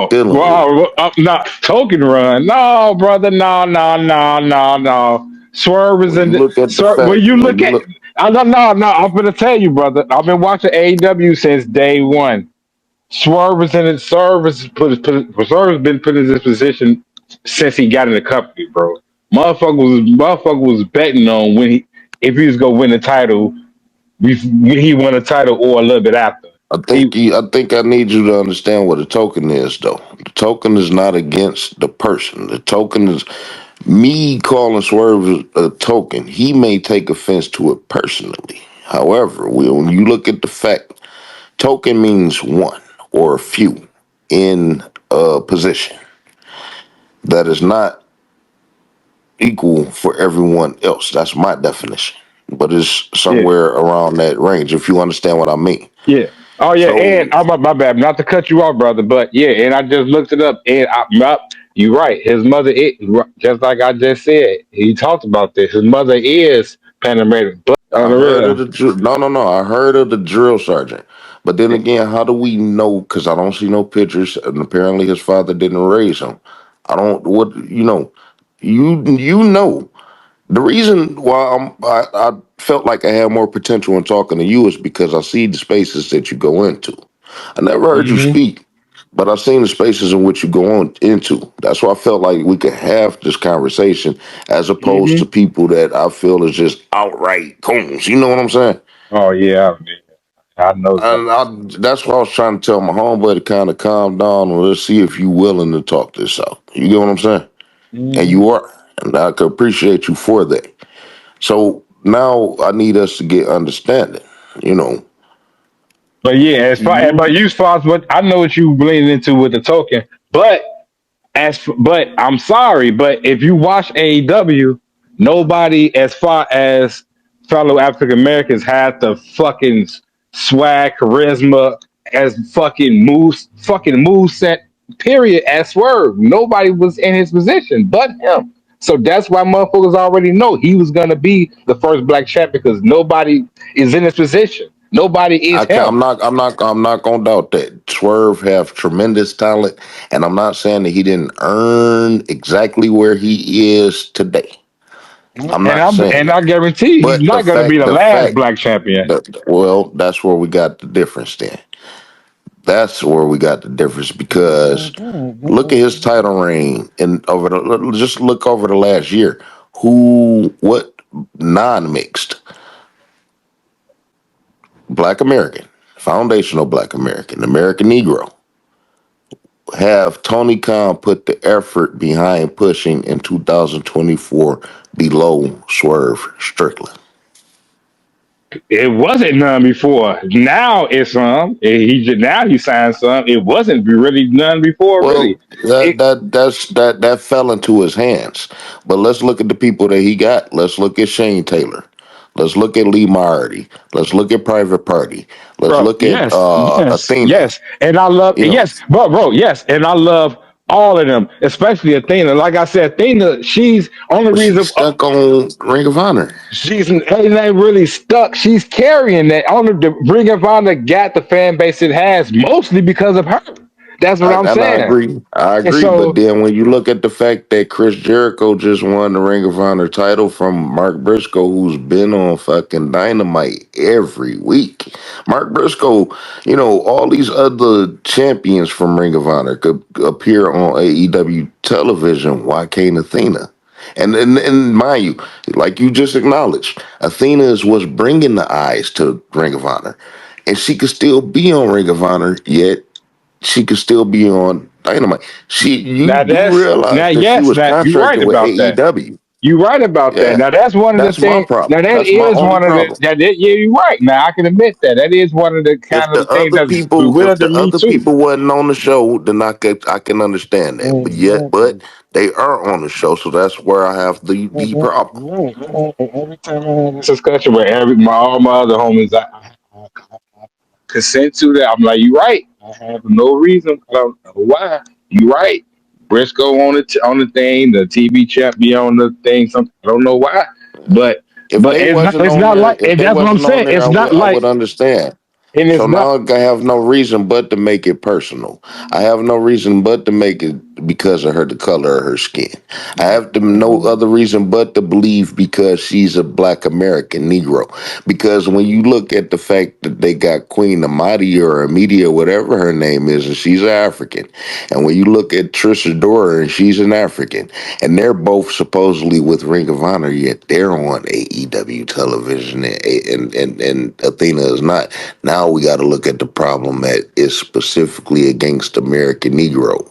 dealing with. No, token run. No, brother. No. Swerve is in. Look at the Swerve, when fact. you When look you at. look, No. I'm gonna tell you, brother. I've been watching AEW since day one. Swerve is in it. Swerve has been put in this position since he got in the company, bro. Motherfucker was betting on if he was gonna win the title, when he won a title or a little bit after. I think I need you to understand what a token is, though. The token is not against the person. The token is me calling Swerve a token. He may take offense to it personally. However, when you look at the fact, token means one or a few in a position that is not equal for everyone else. That's my definition, but it's Yeah. somewhere around that range. If you understand what I mean. Yeah. Oh yeah, So and my bad, not to cut you off, brother, but yeah, and I just looked it up, and you're right. His mother, just like I just said, he talked about this. His mother is Panamanian, but on I the heard of real, the no. I heard of the drill sergeant, but then again, how do we know? Because I don't see no pictures, and apparently his father didn't raise him. I don't. What you know? You know the reason why I felt like I had more potential in talking to you is because I see the spaces that you go into. I never heard you mm-hmm, speak, but I've seen the spaces in which you go on into. That's why I felt like we could have this conversation as opposed mm-hmm. to people that I feel is just outright coons. You know what I'm saying? Oh yeah, I know that. That's what I was trying to tell my homeboy to kind of calm down and let's see if you willing to talk this out. You get what I'm saying? And Mm-hmm. you are. And I could appreciate you for that. So now I need us to get understanding. You know, But yeah, but you as what I know what you leaning into with the token, but but I'm sorry, but if you watch AEW, nobody as far as fellow African Americans had the fucking swag, charisma, as fucking move set. Period. As Swerve, nobody was in his position but him. So that's why motherfuckers already know he was gonna be the first black champion because nobody is in his position. Nobody is him. I'm not gonna doubt that. Swerve have tremendous talent, and I'm not saying that he didn't earn exactly where he is today. I'm not saying And that. I guarantee he's But not gonna be the the last fact black champion. well, that's where we got the difference then. That's where we got the difference because look at his title reign and just look over the last year. What non-mixed Black American, foundational Black American, American Negro have Tony Khan put the effort behind pushing in 2024 below Swerve Strickland? It wasn't none before. Now it's some. Now he signed some. It wasn't really none before. Well, Really, that fell into his hands. But let's look at the people that he got. Let's look at Shane Taylor. Let's look at Lee Moriarty. Let's look at Private Party. Let's bro. look at Athena. Yes, and I love You know, bro. Yes, and I love all of them, especially Athena. Like I said, Athena. She's only but reason. she's stuck on Ring of Honor. She's ain't really stuck. She's carrying that. Only the Ring of Honor got the fan base it has, mostly because of her. That's what I'm And I saying. agree. I And agree. But so, then when you look at the fact that Chris Jericho just won the Ring of Honor title from Mark Briscoe, who's been on fucking Dynamite every week. Mark Briscoe, all these other champions from Ring of Honor could appear on AEW television. Why can't Athena? And mind you, like you just acknowledged, Athena is what's bringing the eyes to Ring of Honor, and she could still be on Ring of Honor, yet she could still be on Dynamite. You Now do that's now realize that she yes, was that you're right contracted with about that. AEW. You're right about that. Yeah, Now that's one of the that's my things. Now problem. that That's my is only one of the problem. yeah, you're right. Now I can admit that. That is one of the If kind of the the things other that's people, if bewildered the me other too. people wasn't on the show, then I can understand that. But they are on the show, so that's where I have the problem. Every time I have this discussion with all my other homies, I consent to that. I'm like, you're right. I have no reason. I don't know why. You're right. Briscoe on the thing, the TV champ be on the thing. Something I don't know why, but If they it's not. wasn't It's on not there, like. if And they that's what I'm wasn't on saying. there, It's not I like. would understand. And it's So not. now I have no reason but to make it personal. I have no reason but to make it because of the color of her skin. I have no other reason but to believe because she's a black American Negro. Because when you look at the fact that they got Queen Amadi or Amedia, whatever her name is, and she's African. And when you look at Trisha Dora and she's an African, and they're both supposedly with Ring of Honor, yet they're on AEW television and Athena is not. Now we got to look at the problem that is specifically against American Negroes.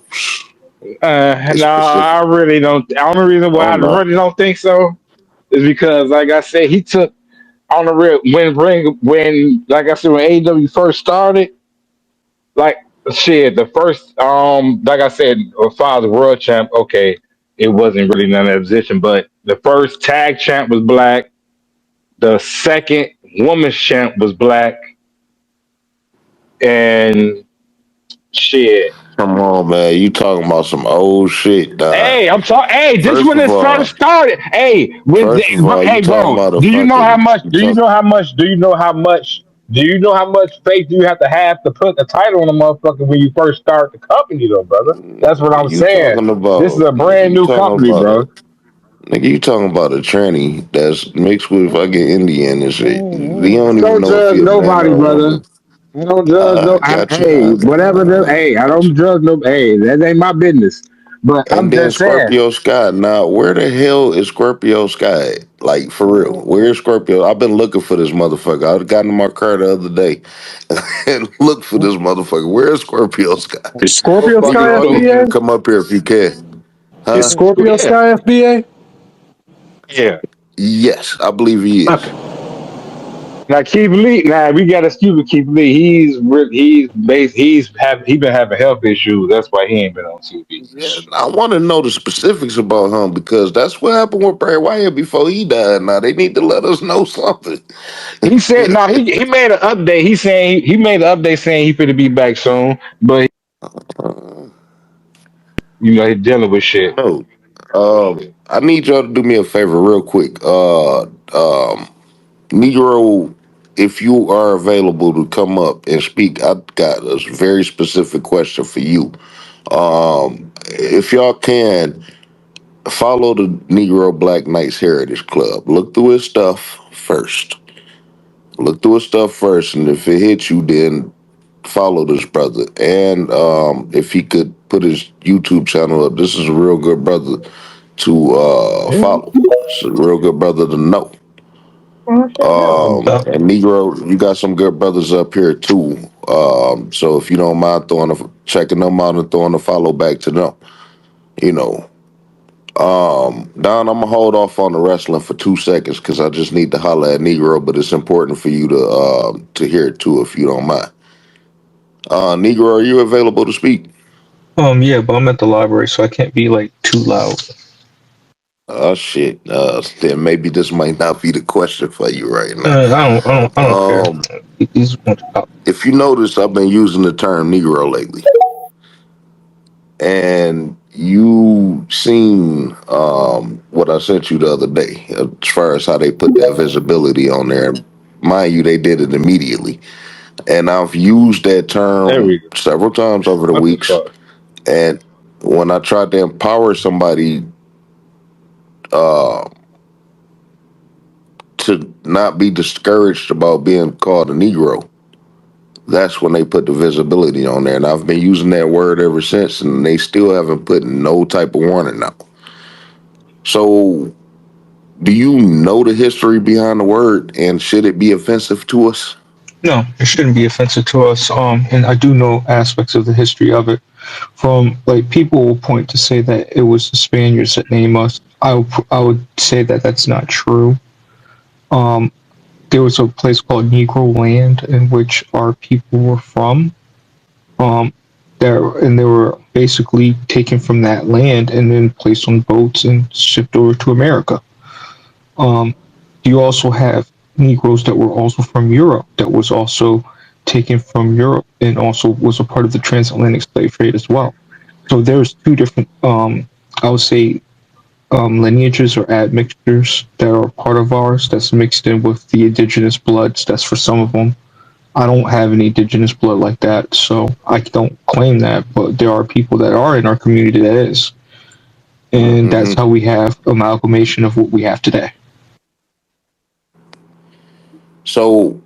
It's No, specific. I really don't. The only reason why Oh I no. really don't think so is because, like I said, he took on the real when like I said when AEW first started. Like shit, the first like I said, as far as world champ, okay, it wasn't really none of that position, but the first tag champ was black, the second women's champ was black, and shit. Come on, man. You talking about some old shit, dog. Hey, I'm sorry. Hey, this First when of it first all, started. Hey, first of all, you hey, talking bro, about a do you know how fucking much? you Do you talk know how much? Do you know how much? Do you know how much faith you have to put the title on a motherfucker when you first start the company, though, brother? That's what I'm you saying. talking This is about a brand new company, bro. nigga, you talking about a tranny that's mixed with fucking Indian and shit. You don't I even don't know if judge he a man or nobody, a brother. woman. I don't judge no. I got you. Hey, whatever. Hey, I Got you. don't judge no. Hey, that ain't my business. But And I'm then just saying. Scorpio Sky. Now, where the hell is Scorpio Sky? Like, for real. Where's Scorpio? I've been looking for this motherfucker. I got in my car the other day and looked for this motherfucker. Where's Scorpio Sky? Is Scorpio Sky Negro, I need you to FBA? come up here if you can. Is Huh? Scorpio Yeah. Sky FBA? Yeah. Yes, I believe he is. Okay. Now Keith Lee, now we got to excuse with Keith Lee. He been having health issues. That's why he ain't been on TV. Yeah, I want to know the specifics about him because that's what happened with Bray Wyatt before he died. Now, they need to let us know something. He said no. He made an update. He saying he made an update saying he finna be back soon, but he's dealing with shit. No. I need y'all to do me a favor real quick. Negro, if you are available to come up and speak, I've got a very specific question for you. If y'all can, follow the Negro Black Knights Heritage Club. Look through his stuff first. Look through his stuff first, and if it hits you, then follow this brother. And if he could put his YouTube channel up, this is a real good brother to follow. It's a real good brother to know. And Negro, you got some good brothers up here too. So if you don't mind checking them out and throwing a follow back to them, you know. Don, I'm gonna hold off on the wrestling for 2 seconds because I just need to holler at Negro, but it's important for you to hear it too if you don't mind. Negro, are you available to speak? Yeah, but I'm at the library, so I can't be like too loud. Oh shit. Then maybe this might not be the question for you right now. I don't care. If you notice, I've been using the term Negro lately. And you seen what I sent you the other day as far as how they put that visibility on there. Mind you, they did it immediately. And I've used that There we term go. several times over the What the weeks. fuck? And when I tried to empower somebody uh, to not be discouraged about being called a Negro, that's when they put the visibility on there. And I've been using that word ever since, and they still haven't put no type of warning out. So, do you know the history behind the word, and should it be offensive to us? No, it shouldn't be offensive to us. And I do know aspects of the history of it. From like people will point to say that it was the Spaniards that named us. I would say that that's not true. Um, there was a place called Negro Land in which our people were from. Um, they were basically taken from that land and then placed on boats and shipped over to America. Um, you also have Negroes that were also from Europe that was also taken from Europe and also was a part of the transatlantic slave trade as well. So there's two different, I would say, lineages or admixtures that are part of ours that's mixed in with the indigenous bloods. That's for some of them. I don't have any indigenous blood like that, so I don't claim that, but there are people that are in our community that is. And that's how we have amalgamation of what we have today. So,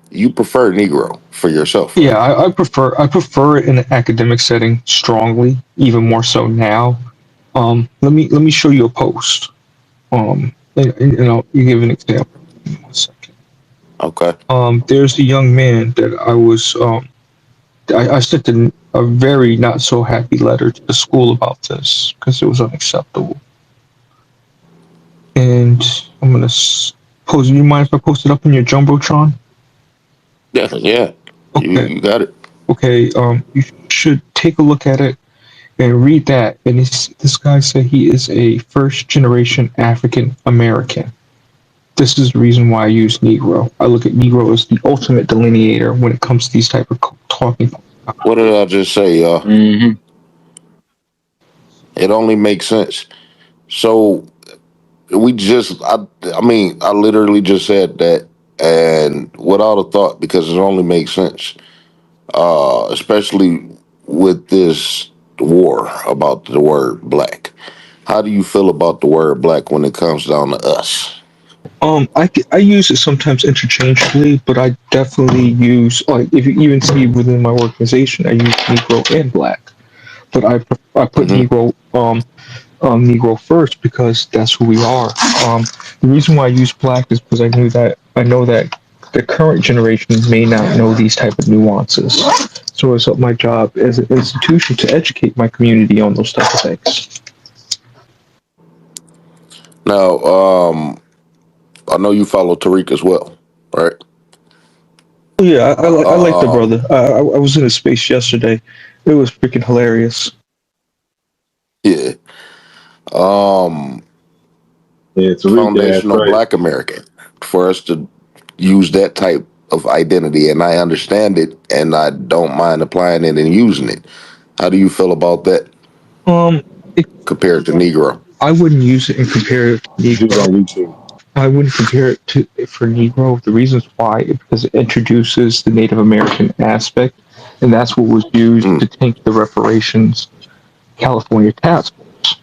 you prefer Negro for yourself? Right? Yeah, I prefer it in an academic setting strongly, even more so now. Let me show you a post. And I'll give an example. Give me 1 second. Okay. There's a young man that I sent a very not so happy letter to the school about this because it was unacceptable. And I'm gonna post. You mind if I post it up in your jumbotron? Yeah. Okay. You got it. Okay. You should take a look at it and read that. And this guy said he is a first generation African American. This is the reason why I use Negro. I look at Negro as the ultimate delineator when it comes to these type of talking. What did I just say, y'all? It only makes sense. So I literally just said that, and without a thought, because it only makes sense. Especially with this war about the word black. How do you feel about the word black when it comes down to us? I use it sometimes interchangeably, but I definitely use, like, if you even see within my organization, I use Negro and Black, but I put Negro first because that's who we are. The reason why I use Black is because I know that the current generation may not know these type of nuances. So it's my job as an institution to educate my community on those type of things. Now, I know you follow Tariq as well, right? Yeah, I like the brother. I was in his space yesterday. It was freaking hilarious. Yeah. Tariq, Foundational that's right. Black American, for us to use that type of identity, and I understand it, and I don't mind applying it and using it. How do you feel about that? Compared to Negro? I wouldn't use it and compare it to Negro. I wouldn't compare it to for Negro. The reasons why is because it introduces the Native American aspect, and that's what was used to take the reparations California task force.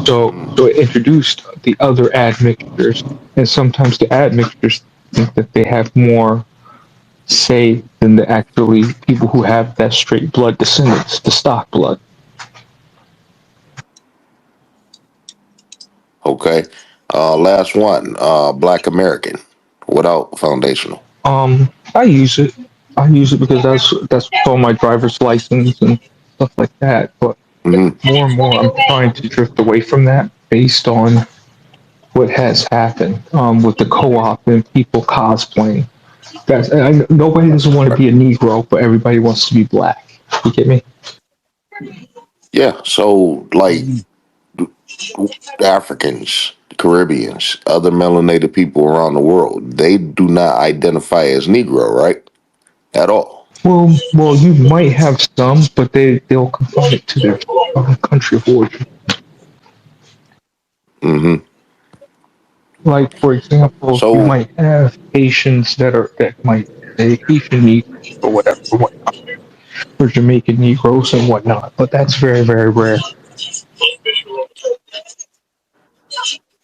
So it introduced the other admixtures, and sometimes the admixtures think that they have more say than the actually people who have that straight blood descendants, the stock blood. Okay. Last one. Black American, without foundational. I use it. I use it because that's what's on my driver's license and stuff like that. But more and more, I'm trying to drift away from that based on what has happened with the co-op and people cosplaying. Nobody doesn't want to be a Negro, but everybody wants to be black. You get me? Yeah. So, like, Africans, Caribbeans, other melanated people around the world, they do not identify as Negro, right? At all. Well, you might have some, but they'll confine it to their country of origin. Like, for example, you might have Haitians that might say Haitian Negroes or whatnot, or Jamaican Negroes and whatnot, but that's very, very rare.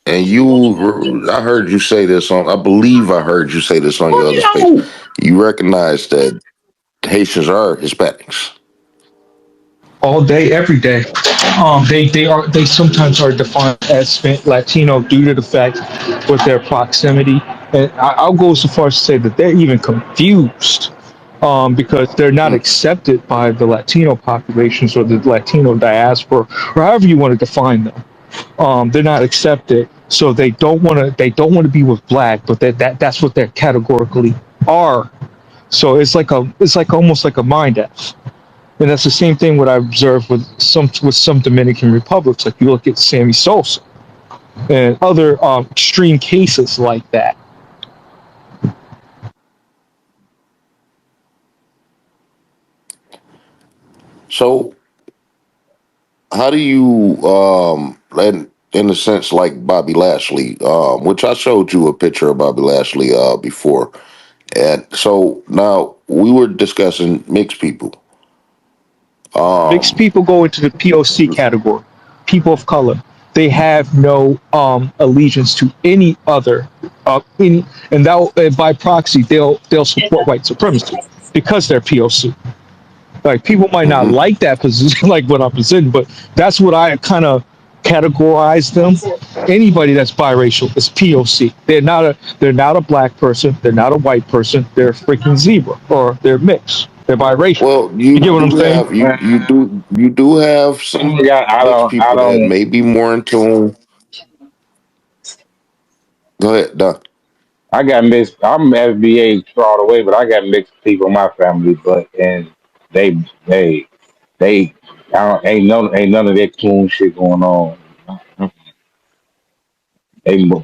And I heard you say this on, I believe I heard you say this on your other space. You recognize that Haitians are Hispanics. all day, every day. They sometimes are defined as Latino due to the fact with their proximity, and I'll go so far as to say that they're even confused because they're not accepted by the Latino populations or the Latino diaspora, or however you want to define them. They're not accepted, so they don't want to. They don't want to be with black, but that's what they categorically are. So it's like almost like a mind F. And that's the same thing what I observed with some Dominican republics. Like you look at Sammy Sosa and other extreme cases like that. So, how do you, in a sense, like Bobby Lashley, which I showed you a picture of Bobby Lashley before, and so now we were discussing mixed people. Mixed people go into the POC category. People of color. They have no allegiance to any other and that by proxy they'll support white supremacy because they're POC. Like people might not like that position, like what I'm presenting, but that's what I kind of categorize them. Anybody that's biracial is POC. They're not a black person. They're not a white person. They're a freaking zebra or they're mixed. They're biracial. Well, You get what I'm saying? you do have some mixed people that may be more in tune. Go ahead, Doc. I got mixed. I'm FBA all the way, but I got mixed people in my family. But and they they they ain't none of that coon shit going on. They more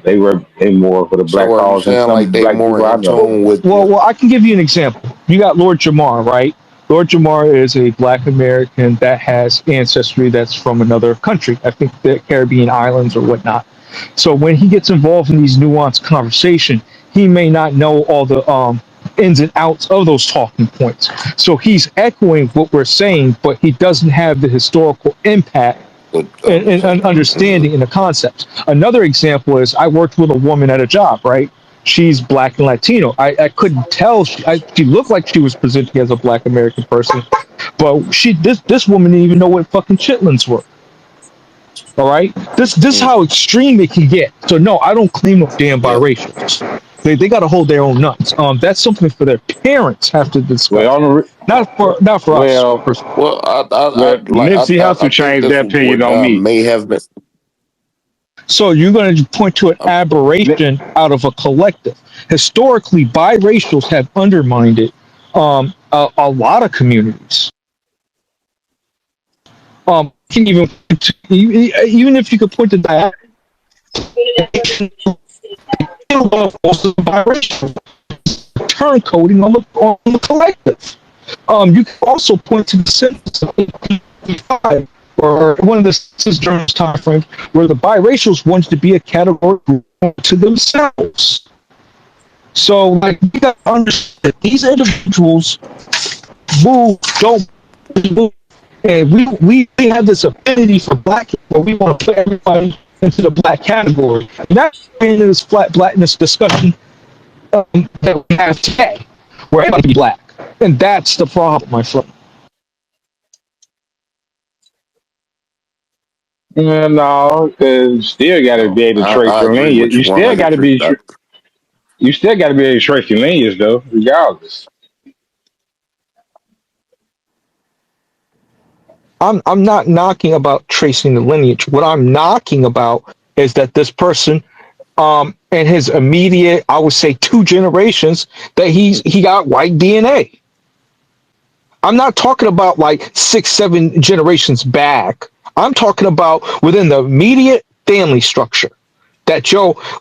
for the So black are you cause than saying some like they black more people I in know. tune with Well, I can give you an example. You got Lord Jamar, right? Lord Jamar is a black American that has ancestry that's from another country. I think the Caribbean islands or whatnot. So when he gets involved in these nuanced conversation, he may not know all the ins and outs of those talking points. So he's echoing what we're saying, but he doesn't have the historical impact and understanding in the concepts. Another example is I worked with a woman at a job, right? She's black and Latino. I couldn't tell. She looked like she was presenting as a black American person, but this woman didn't even know what fucking chitlins were. All right, this how extreme it can get. So no, I don't claim no damn biracials. They got to hold their own nuts. That's something for their parents have to discuss. Not for us. Well, Nipsey Hussle changed that opinion on me. May have been. So you're going to point to an aberration out of a collective. Historically, biracials have undermined it, a lot of communities. Can even if you could point to that, biracial turncoating on the collective. You can also point to the census of 1855 or one of the cisgender time frames where the biracials wanted to be a category to themselves. So, like, you got to understand these individuals don't move, and we have this affinity for black people. We want to put everybody into the black category. And that's in this blackness discussion that we have today, where everybody be black, and that's the problem, my friend. No, because still got to be able to trace your lineage. You still got to be. You still got to be able to trace your lineage, though, regardless. I'm not knocking about tracing the lineage. What I'm knocking about is that this person, and his immediate, I would say 2 generations, that he got white DNA. I'm not talking about like 6, 7 generations back. I'm talking about within the immediate family structure. That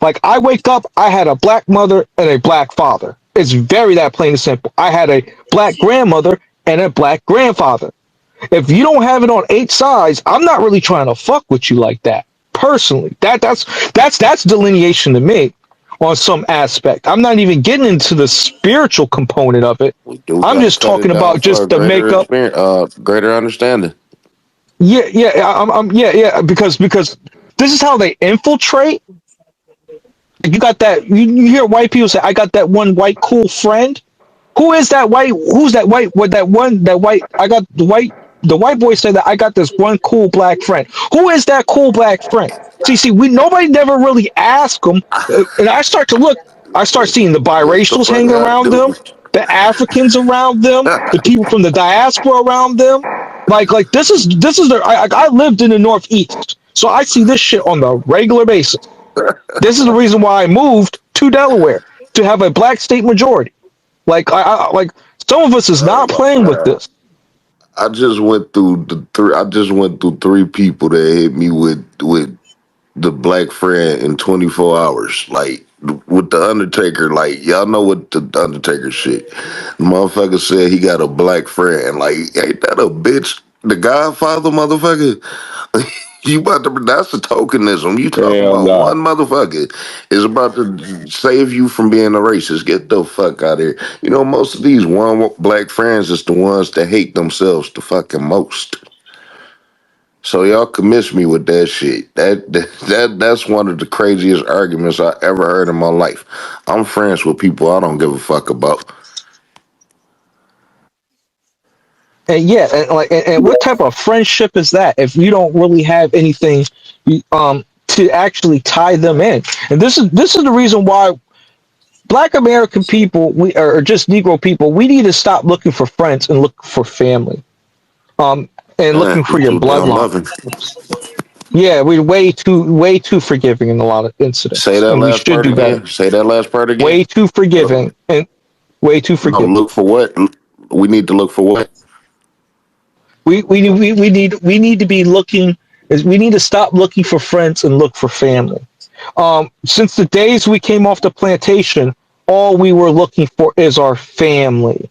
like I wake up, I had a black mother and a black father. It's very that plain and simple. I had a black grandmother and a black grandfather. If you don't have it on 8 sides, I'm not really trying to fuck with you like that. Personally, that's delineation to me on some aspect. I'm not even getting into the spiritual component of it. I'm just talking about just the makeup, greater understanding. Yeah, because this is how they infiltrate. You got that. You hear white people say, "I got that one white cool friend." Who is that white? Who's that white? What that one? That white? I got the white the white boy said that I got this one cool black friend. Who is that cool black friend? See, we nobody never really asked them, and I start to look. I start seeing the What the biracials fuck hanging I around do? them, the Africans around them, the people from the diaspora around them. Like this is the I lived in the Northeast, so I see this shit on the regular basis. This is the reason why I moved to Delaware to have a black state majority. Like like some of us is Oh not my playing with god. this. I just went through the three. I just went through three people that hit me with the black friend in 24 hours. Like with the Undertaker. Like y'all know what the Undertaker shit. The motherfucker said he got a black friend. Like ain't that a bitch? The Godfather motherfucker. You about to, that's a tokenism. You talking Hell about no. one motherfucker is about to save you from being a racist. Get the fuck out of here. You know, most of these one black friends is the ones that hate themselves the fucking most. So y'all can miss me with that shit. That's one of the craziest arguments I ever heard in my life. I'm friends with people I don't give a fuck about. And yeah, and what type of friendship is that if you don't really have anything to actually tie them in? And this is the reason why Black American people, we or just Negro people, we need to stop looking for friends and look for family. And looking for You your too damn bloodline. loving. Yeah, we're way too forgiving in a lot of Say incidents, that and we last should part do better. again. Say that last part again. Way too forgiving and way too No, forgiving. look for what? We need to look for what? We need to be looking. We need to stop looking for friends and look for family. Since the days we came off the plantation, all we were looking for is our family.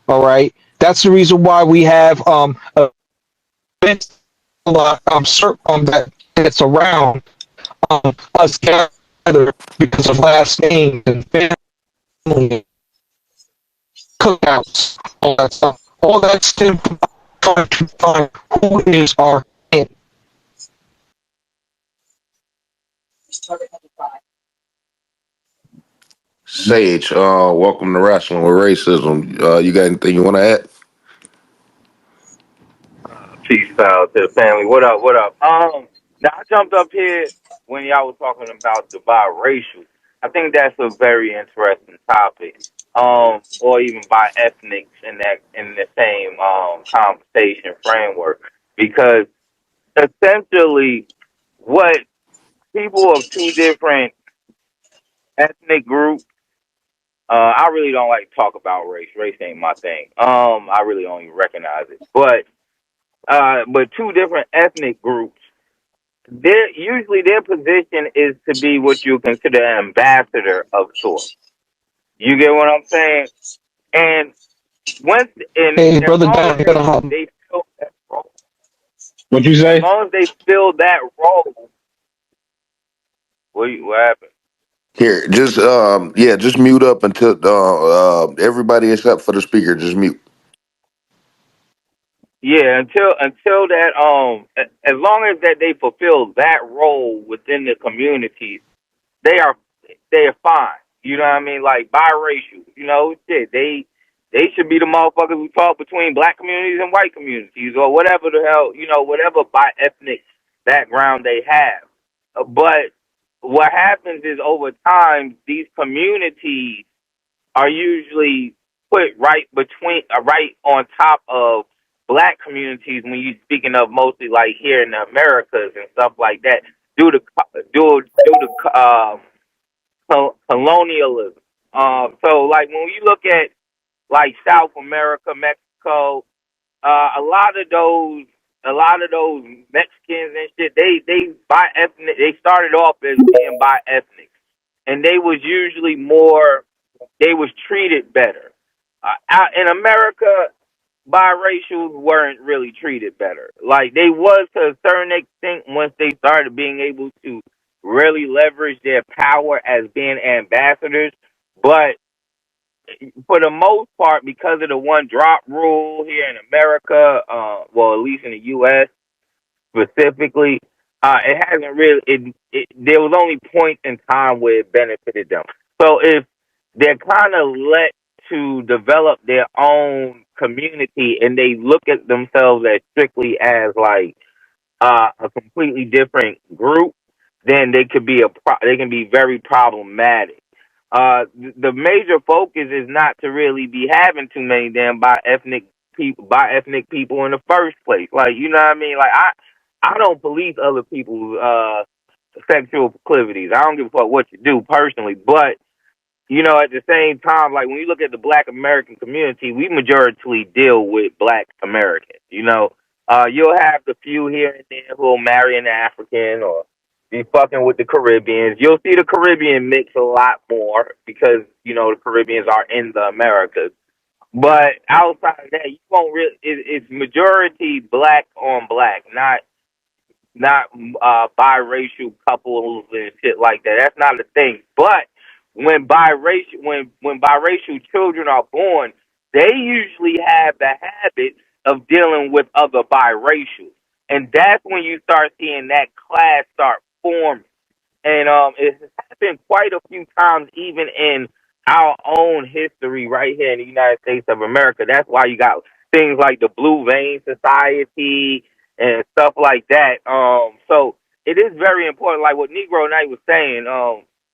All right, that's the reason why we have events that it's around us together because of last names and family cookouts, all that stuff. All that stem from trying to find who is our family. Sage, welcome to Wrestling with Racism. You got anything you want to add? Peace out to the family. What up? What up? Now I jumped up here when y'all was talking about the biracial. I think that's a very interesting topic. Or even by ethnics in the same conversation framework, because essentially, what people of two different ethnic groups. I really don't like to talk about race. Race ain't my thing. I really don't even recognize it. But two different ethnic groups, their position is to be what you consider an ambassador of sorts. You get what I'm saying? And Hey, as brother long Don, as you gotta hop. they fill that role, What you as say? long as they fill that role, what happened? Here, just mute up until everybody except for the speaker, just mute. Yeah, until that as long as that they fulfill that role within the communities, they are fine. You know what I mean? Like biracial. Shit. They should be the motherfuckers who talk between black communities and white communities or whatever the hell, whatever bi ethnic background they have. But what happens is over time these communities are usually put right on top of black communities when you're speaking of mostly like here in the Americas and stuff like that due to colonialism. So like when you look at like South America, Mexico, a lot of those Mexicans and shit, they bi ethnic. They started off as being bi ethnic, and they was usually more. They was treated better. Out in America, biracials weren't really treated better. Like they was to a certain extent once they started being able to really leverage their power as being ambassadors, but for the most part, because of the one drop rule here in America, well, at least in the U.S. specifically, it hasn't really. There was only points in time where it benefited them. So if they're kind of let to develop their own community and they look at themselves as strictly as like a completely different group, then they could be they can be very problematic. The major focus is not to really be having too many damn bi ethnic people in the first place. Like, you know what I mean? Like, I don't police other people's sexual proclivities. I don't give a fuck what you do personally, but you know, at the same time, like when you look at the Black American community, we majority deal with Black Americans. You know, you'll have the few here and there who'll marry an African or be fucking with the Caribbeans. You'll see the Caribbean mix a lot more because, you know, the Caribbeans are in the Americas. But outside of that, you won't really, it's majority Black on Black, not biracial couples and shit like that. That's not a thing. But when biracial children are born, they usually have the habit of dealing with other biracials, and that's when you start seeing that class start forming. And it's happened quite a few times, even in our own history right here in the United States of America. That's why you got things like the Blue Vein Society and stuff like that. So it is very important, like what Negro Knight was saying.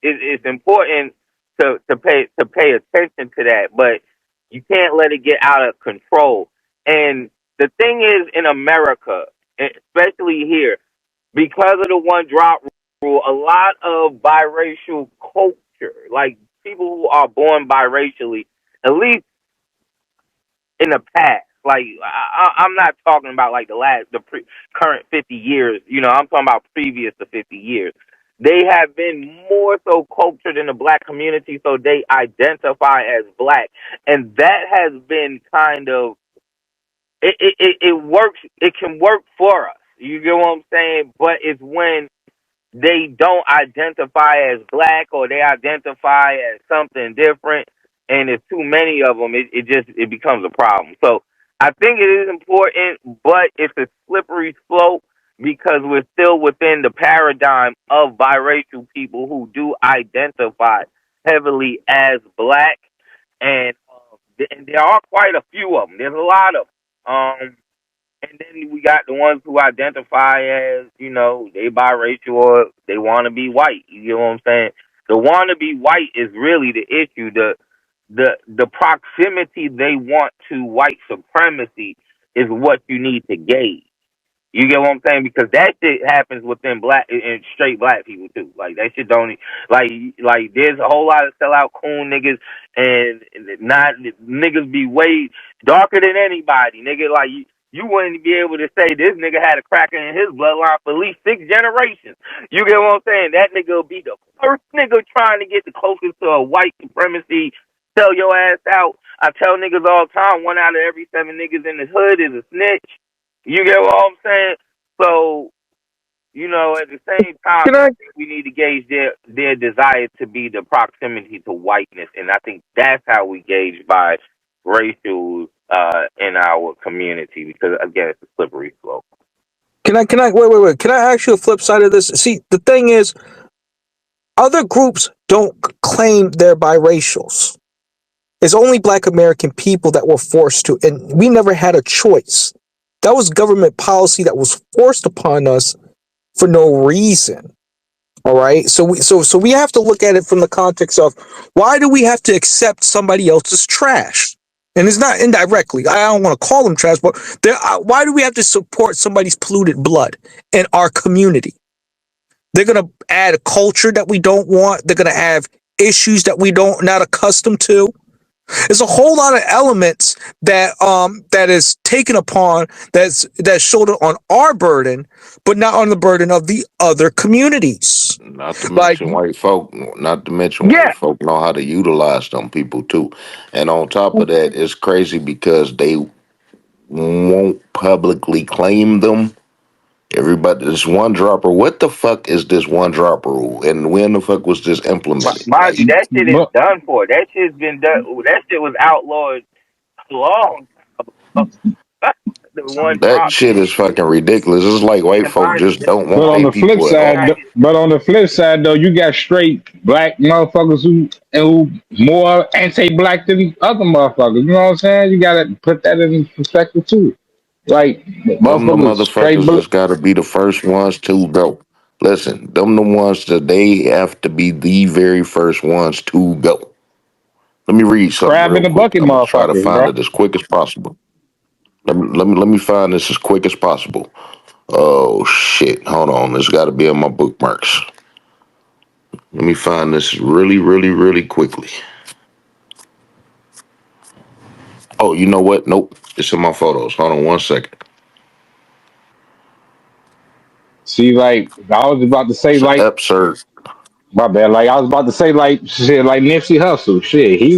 It's important to pay attention to that, but you can't let it get out of control. And the thing is, in America, especially here, because of the one drop rule, a lot of biracial culture, like people who are born biracially, at least in the past. Like I'm not talking about like current 50 years. You know, I'm talking about previous to 50 years. They have been more so cultured in the Black community, so they identify as Black, and that has been kind of it works. It can work for us. You get what I'm saying? But it's when they don't identify as Black or they identify as something different, and there's too many of them, it becomes a problem. So I think it is important, but it's a slippery slope because we're still within the paradigm of biracial people who do identify heavily as Black, and there are quite a few of them. There's a lot of them. And then we got the ones who identify as, you know, they biracial or they want to be white. You know what I'm saying? The want to be white is really the issue. The proximity they want to white supremacy is what you need to gauge. You get what I'm saying? Because that shit happens within Black and straight Black people too. Like that shit don't like there's a whole lot of sellout coon niggas and not niggas be way darker than anybody. Nigga, like you wouldn't be able to say this nigga had a cracker in his bloodline for at least 6 generations. You get what I'm saying? That nigga will be the first nigga trying to get the closest to a white supremacy. Sell your ass out. I tell niggas all the time, 1 out of every 7 niggas in the hood is a snitch. You get what I'm saying? So, you know, at the same time, I think we need to gauge their desire to be the proximity to whiteness, and I think that's how we gauge by racial in our community, because again, it's a slippery slope. Can I wait. Can I ask you a flip side of this? See, the thing is, other groups don't claim they're biracials. It's only Black American people that were forced to, and we never had a choice. That was government policy that was forced upon us for no reason. All right. So we have to look at it from the context of why do we have to accept somebody else's trash? And it's not indirectly. I don't want to call them trash, but why do we have to support somebody's polluted blood in our community? They're going to add a culture that we don't want. They're going to have issues that we not accustomed to. There's a whole lot of elements that is taken upon that's shouldered on our burden, but not on the burden of the other communities. Not to mention white folk. Not to mention white folk know how to utilize them people too. And on top of that, it's crazy because they won't publicly claim them. Everybody, this one dropper. What the fuck is this one drop rule? And when the fuck was this implemented? Mind you, that shit is done for. That shit's been done. That shit was outlawed long time ago. the one That drop shit dead. is fucking ridiculous. It's like white And folk mind just you, don't But want on their the flip people at side, all. though, you got straight black motherfuckers who more anti-black than other motherfuckers. You know what I'm saying? You gotta put that in perspective too. Like Them the motherfuckers straight motherfuckers black. that's gotta be the first ones to go. Listen, them the ones that they have to be the very first ones to go. Let me read something Crab in real the quick. bucket I'm gonna try to motherfuckers, find bro. it as quick as possible. Let me find this as quick as possible. Oh shit. Hold on. It's gotta be in my bookmarks. Let me find this really, really, really quickly. Oh, you know what? Nope. It's in my photos. Hold on one second. See, like I was about to say, It's an like absurd. my bad. Like I was about to say, like shit, like Nipsey Hussle. Shit. He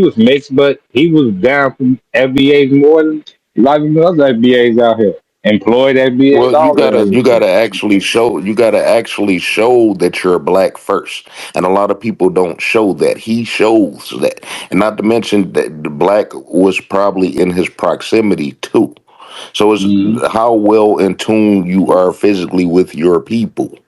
was mixed, but he was down from FBAs more than a lot of the other FBAs out here. Employed FBAs, Well, you all gotta that you shit. gotta actually show that you're black first. And a lot of people don't show that. He shows that. And not to mention that the black was probably in his proximity too. So it's how well in tune you are physically with your people.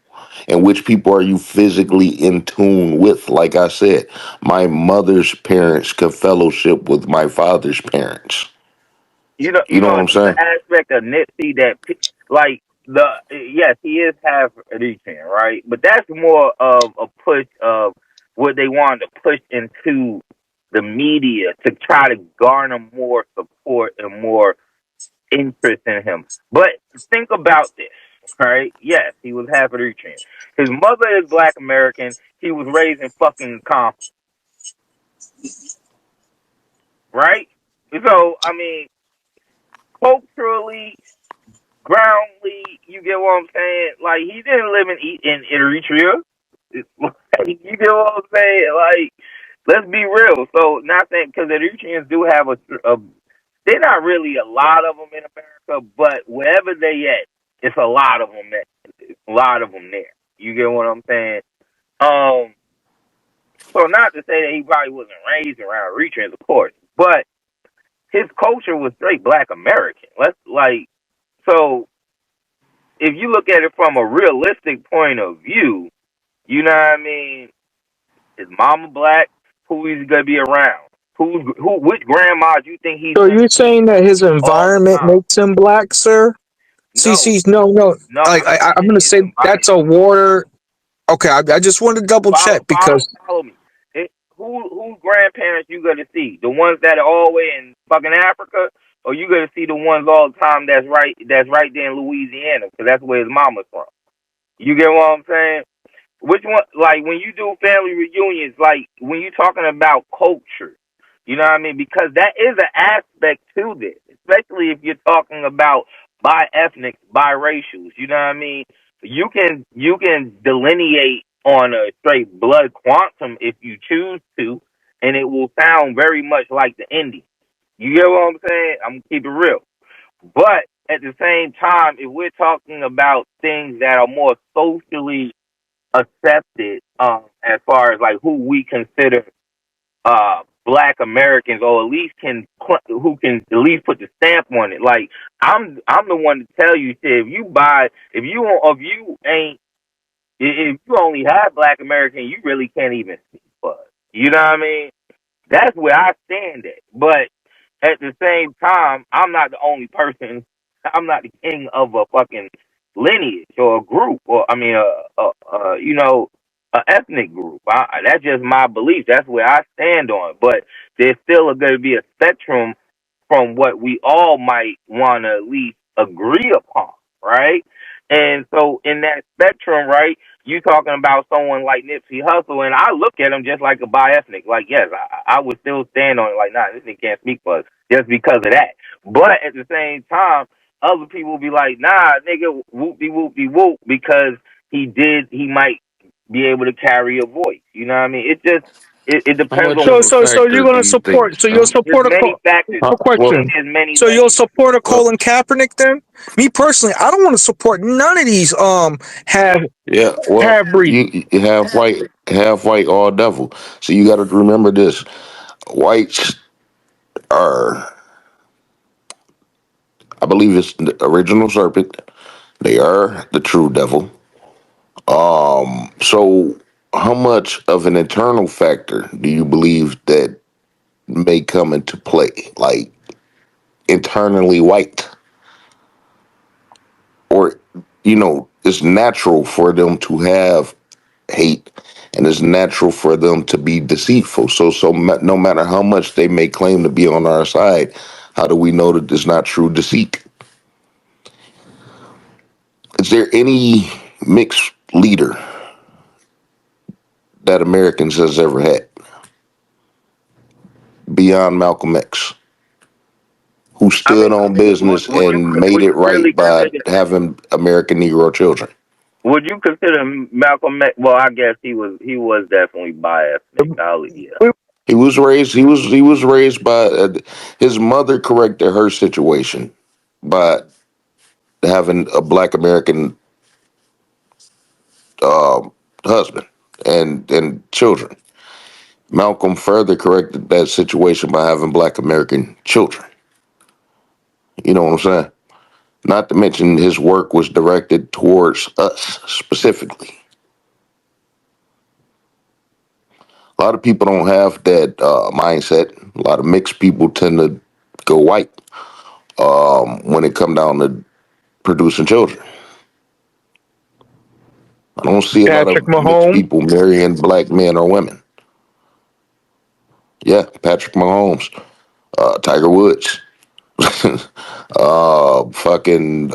And which people are you physically in tune with? Like I said, my mother's parents could fellowship with my father's parents. You know what I'm another saying? aspect of Nipsey that, like, yes, he is half reaching, right? But that's more of a push of what they wanted to push into the media to try to garner more support and more interest in him. But think about this, right? Yes, he was half reaching. His mother is Black American. He was raised in fucking Compton, right? So, I mean, culturally, groundly, you get what I'm saying? Like, he didn't live in Eritrea. You get what I'm saying? Like, let's be real. So, not saying, because Eritreans do have they're not really a lot of them in America, but wherever they at, it's a lot of them. A lot of them there. You get what I'm saying? Um, so not to say that he probably wasn't raised around Eritreans, of course, but his culture was straight Black American. So if you look at it from a realistic point of view, you know what I mean? Is mama black? Who he's gonna be around? Which grandma do you think he's So gonna you're see saying that his all the environment time? makes him black, sir? No, No. no, Like I'm I'm saying gonna his say that's a environment. water. Okay, I just wanted to double check because Follow me. Whose grandparents you gonna see? The ones that are all the way in fucking Africa, or you gonna see the ones all the time that's right there in Louisiana, because that's where his mama's from. You get what I'm saying? Which one? Like when you do family reunions, like when you're talking about culture, you know what I mean? Because that is an aspect to this, especially if you're talking about bi-ethnic, biracials. You know what I mean? You can delineate on a straight blood quantum if you choose to, and it will sound very much like the Indian. You get what I'm saying? I'm gonna keep it real. But at the same time, if we're talking about things that are more socially accepted, as far as like who we consider Black Americans, or at least who can at least put the stamp on it. Like I'm the one to tell you, shit, if you only have Black American, you really can't even speak for us. You know what I mean? That's where I stand at. But at the same time, I'm not the only person. I'm not the king of a fucking lineage or a group, or I mean, a ethnic group. That's just my belief. That's where I stand on. But there's still going to be a spectrum from what we all might want to at least agree upon, right? And so in that spectrum, right, you talking about someone like Nipsey Hussle, and I look at him just like a bi-ethnic. Like, yes, I would still stand on it. Like, nah, this nigga can't speak for us just because of that. But at the same time, other people will be like, nah, nigga, whoop-de-whoop-de-whoop, because he might be able to carry a voice. You know what I mean? It How depends much on of what a so you're factor do gonna you think? support. So you'll there's support many factors. a Well, question. There's many, So you'll many. support a well, Colin Kaepernick then? Me personally, I don't want to support none of these have yeah. Well, half breed. you half white, all devil. So you got to remember this: whites are I believe it's the original serpent. They are the true devil. So how much of an internal factor do you believe that may come into play? Like internally white, or it's natural for them to have hate, and it's natural for them to be deceitful. No matter how much they may claim to be on our side, how do we know that it's not true deceit? Is there any mixed leader that Americans has ever had beyond Malcolm X, who I mean, stood on business and made would it you really right by consider having American Negro children? would you consider Malcolm X? Well, I guess he was definitely biased. Yeah. He was raised. He was raised by his mother corrected her situation by having a Black American husband and children. Malcolm further corrected that situation by having Black American children. You know what I'm saying? Not to mention his work was directed towards us specifically. A lot of people don't have that mindset. A lot of mixed people tend to go white when it come down to producing children. I don't see a lot Patrick of mixed Mahomes. people marrying Black men or women. Yeah, Patrick Mahomes, Tiger Woods, fucking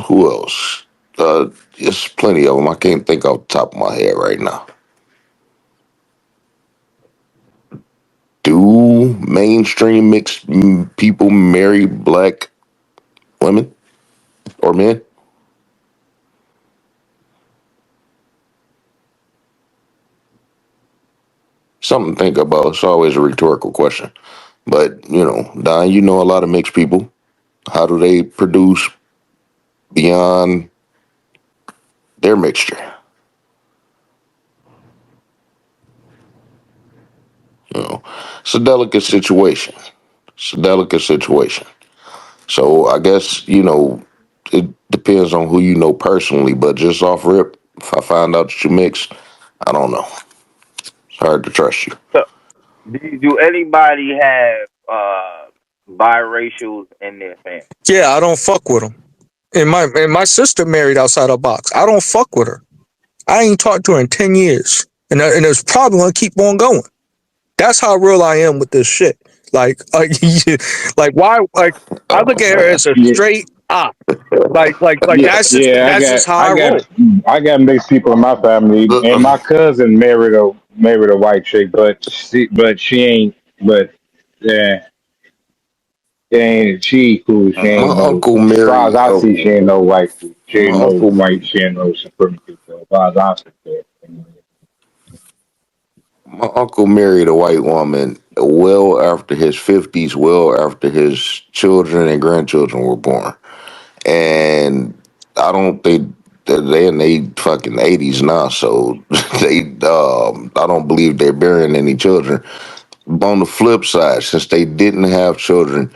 who else? There's plenty of them. I can't think off the top of my head right now. Do mainstream mixed people marry Black women or men? Something to think about. It's always a rhetorical question. But, Don, you know a lot of mixed people. How do they produce beyond their mixture? It's a delicate situation. It's a delicate situation. So I guess, it depends on who you know personally, but just off rip, if I find out that you mix, I don't know. It's hard to trust you. So, do anybody have biracials in their family? Yeah, I don't fuck with them. And my sister married outside her box. I don't fuck with her. I ain't talked to her in 10 years. And it's probably gonna keep on going. That's how real I am with this shit. Like why? Like I look at her as a Yeah, straight op. Like yeah, that's just yeah. that's just how I I got, roll. I got mixed people in my family, and my cousin married a white chick, but she ain't. But yeah, she cool. She My ain't no. uncle As far married as I a see, she ain't no white. She my ain't no uncle white. She ain't no supremacy. So as far as I see, my uncle married a white woman well after his 50s, well after his children and grandchildren were born. And I don't think that they in their fucking 80s now, so I don't believe they're bearing any children. On the flip side, since they didn't have children,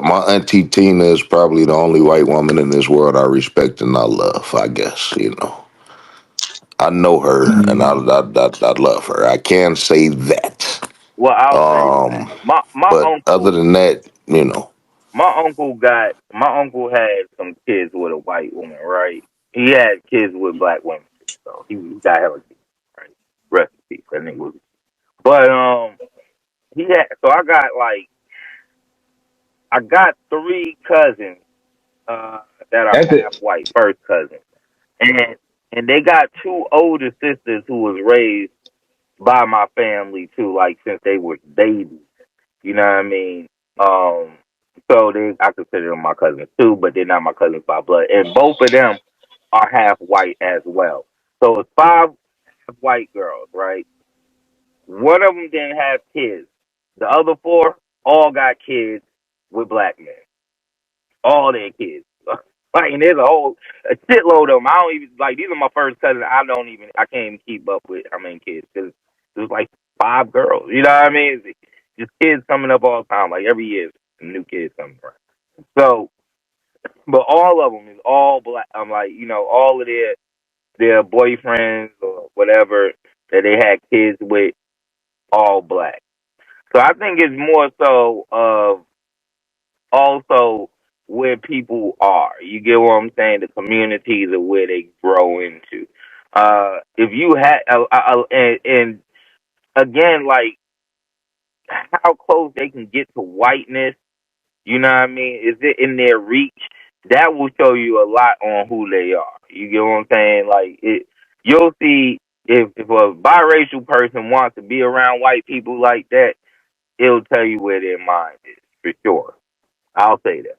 my auntie Tina is probably the only white woman in this world I respect and I love. I guess I know her and I love her. I can say that. Well, I'll say this. My But other uncle than that, my uncle had some kids with a white woman, right? He had kids with black women, so he got hella kids, right? Rest in peace, that nigga was. But he had. So I got three cousins that are that's half it. white, first cousins, and they got two older sisters who was raised by my family too, like since they were babies. You know what I mean? Um, I consider them my cousins too, but they're not my cousins by blood. And both of them are half white as well. So it's five half white girls, right? One of them didn't have kids. The other four all got kids with black men. All their kids. Like, and there's a shitload of them. I don't even like. These are my first cousins. I can't even keep up with how many kids because there's like five girls. You know what I mean? Just kids coming up all the time, like every year. new kids coming around. So, but all of them is all black. I'm like, all of their boyfriends or whatever that they had kids with, all black. So I think it's more so of also where people are. You get what I'm saying? The communities of where they grow into. If you had, and again, like how close they can get to whiteness, you know what I mean? Is it in their reach? That will show you a lot on who they are. You get what I'm saying? Like you'll see if a biracial person wants to be around white people like that, it'll tell you where their mind is for sure. I'll say that.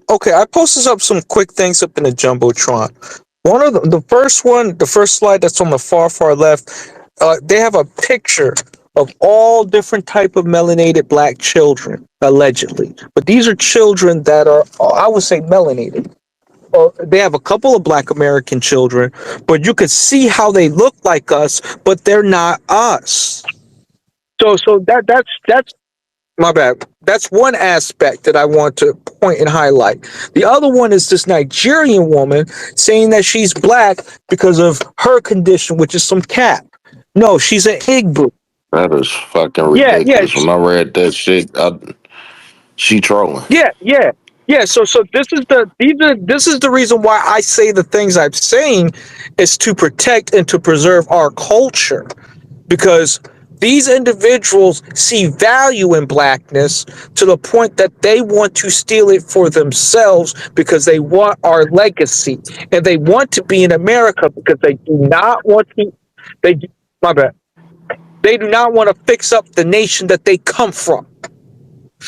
Okay, I posted up some quick things up in the Jumbotron. One of the first slide that's on the far left, they have a picture of all different type of melanated black children, allegedly. But these are children that are, I would say, melanated. They have a couple of black American children, but you could see how they look like us, but they're not us. So that's my bad. That's one aspect that I want to point and highlight. The other one is this Nigerian woman saying that she's black because of her condition, which is some cap. No, she's an Igbo. That is fucking Yeah, ridiculous. When I read that shit, she trolling. yeah. So this is the reason why I say the things I'm saying is to protect and to preserve our culture, because these individuals see value in blackness to the point that they want to steal it for themselves because they want our legacy and they want to be in America because they do not want to. My bad. They do not want to fix up the nation that they come from.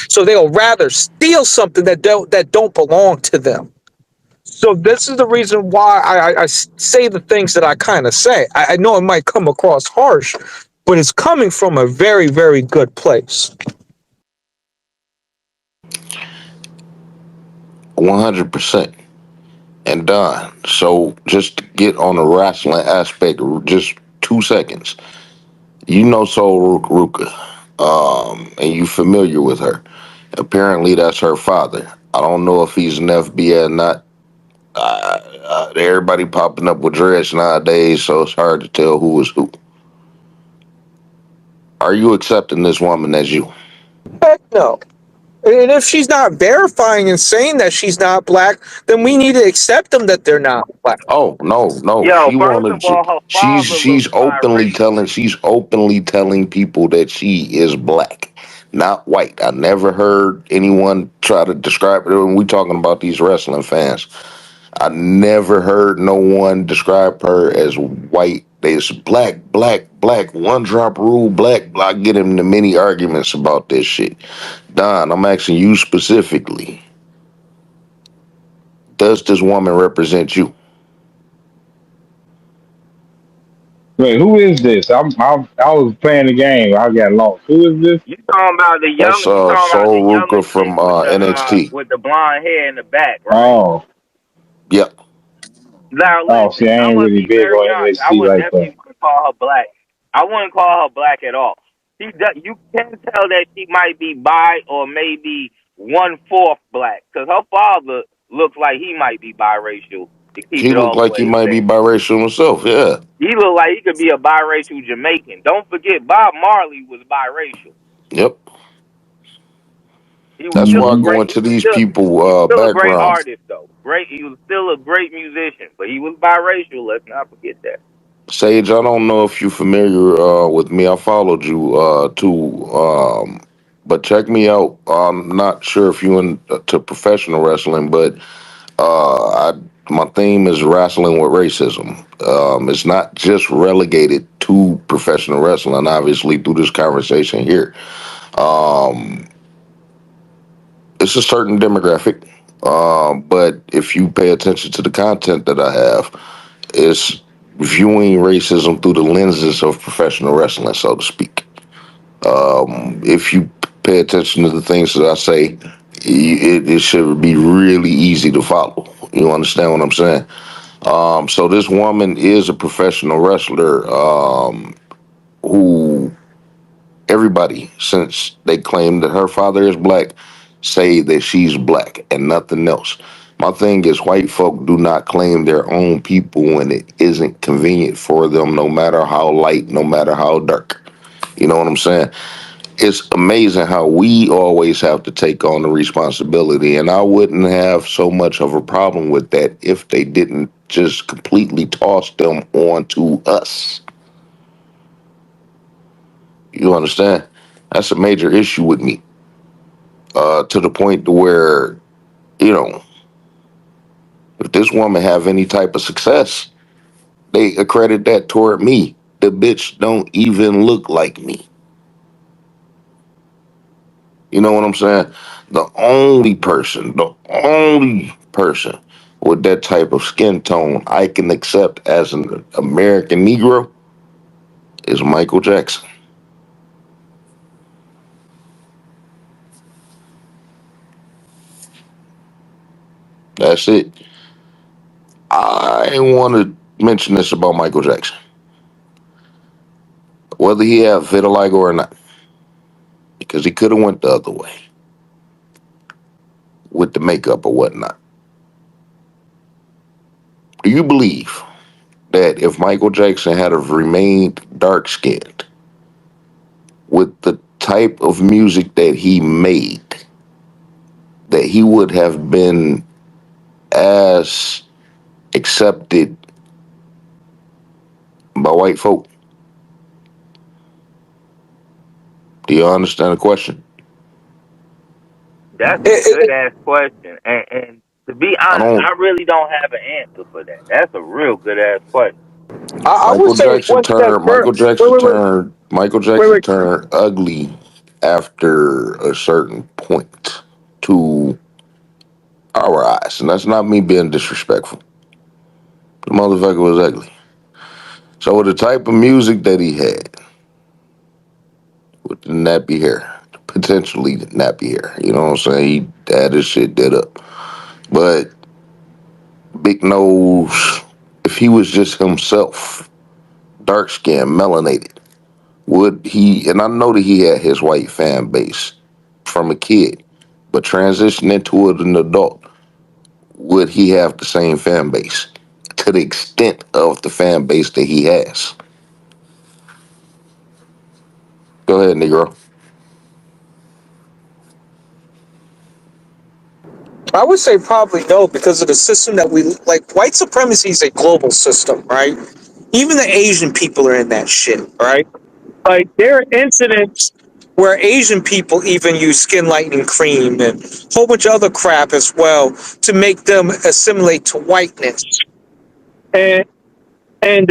So they'll rather steal something that don't belong to them. So this is the reason why I say the things that I kind of say. I know it might come across harsh, but it's coming from a very, very good place. 100%. And done. So just to get on the wrestling aspect, just 2 seconds. You know Soul Ruka, and you familiar with her. Apparently that's her father. I don't know if he's an FBA or not. Everybody popping up with dreads nowadays, so it's hard to tell who is who. Are you accepting this woman as you? Heck no. And if she's not verifying and saying that she's not black, then we need to accept them that they're not black. Oh no. Yo, She first of wanted to. all, her father looks biracial. She's openly telling people that she is black, not white. I never heard anyone try to describe it when we talking about these wrestling fans. I never heard no one describe her as white. It's black, one drop rule, black. I get into many arguments about this shit. Don, I'm asking you specifically. Does this woman represent you? Wait, who is this? I was playing the game. I got lost. Who is this? You talking about the That's young? You talking about the Soul younger Ruka chick from NXT. with the blonde hair in the back, right? Oh, Yep. Now oh, see, listen, I I'm ain't gonna really be big very on honest. I NXT would like that. definitely call her black. I wouldn't call her black at all. You can tell that she might be bi or maybe 1/4 black, because her father looks like he might be biracial. To keep He it looked all the like he way a might be thing, biracial himself. Yeah. he looked like he could be a biracial Jamaican. Don't forget, Bob Marley was biracial. Yep. He was That's still why a I go great. into these people Still a great background. artist though. Great. He was still a great musician, but he was biracial. Let's not forget that. Sage, I don't know if you're familiar with me. I followed you too. But check me out. I'm not sure if you're into professional wrestling, but my theme is wrestling with racism. It's not just relegated to professional wrestling, obviously, through this conversation here. Um, it's a certain demographic, but if you pay attention to the content that I have, it's viewing racism through the lenses of professional wrestling, so to speak. If you pay attention to the things that I say, it should be really easy to follow. You understand what I'm saying? So this woman is a professional wrestler who everybody, since they claim that her father is black, say that she's black and nothing else. My thing is, white folk do not claim their own people when it isn't convenient for them, no matter how light, no matter how dark. You know what I'm saying? It's amazing how we always have to take on the responsibility, and I wouldn't have so much of a problem with that if they didn't just completely toss them onto us. You understand? That's a major issue with me. To the point to where, you know, if this woman have any type of success, they accredit that toward me. The bitch don't even look like me. You know what I'm saying? The only person with that type of skin tone I can accept as an American Negro is Michael Jackson. That's it. I want to mention this about Michael Jackson. Whether he had vitiligo or not, because he could have went the other way with the makeup or whatnot. Do you believe that if Michael Jackson had have remained dark-skinned with the type of music that he made, that he would have been as accepted by white folk? Do you understand the question? That's a good ass question, and to be honest, I really don't have an answer for that. That's a real good ass question. I would say one step further. Michael Jackson turned ugly after a certain point to our eyes, and that's not me being disrespectful. The motherfucker was ugly. So with the type of music that he had, with the nappy hair, potentially nappy hair, you know what I'm saying? He had his shit did up. But big nose, if he was just himself, dark skin, melanated, would he, and I know that he had his white fan base from a kid, but transition into it an adult, would he have the same fan base to the extent of the fan base that he has? Go ahead, Negro. I would say probably no, because of the system that we like. White supremacy is a global system, right? Even the Asian people are in that shit, right? Like there are incidents where Asian people even use skin lightening cream and a whole bunch of other crap as well to make them assimilate to whiteness. And I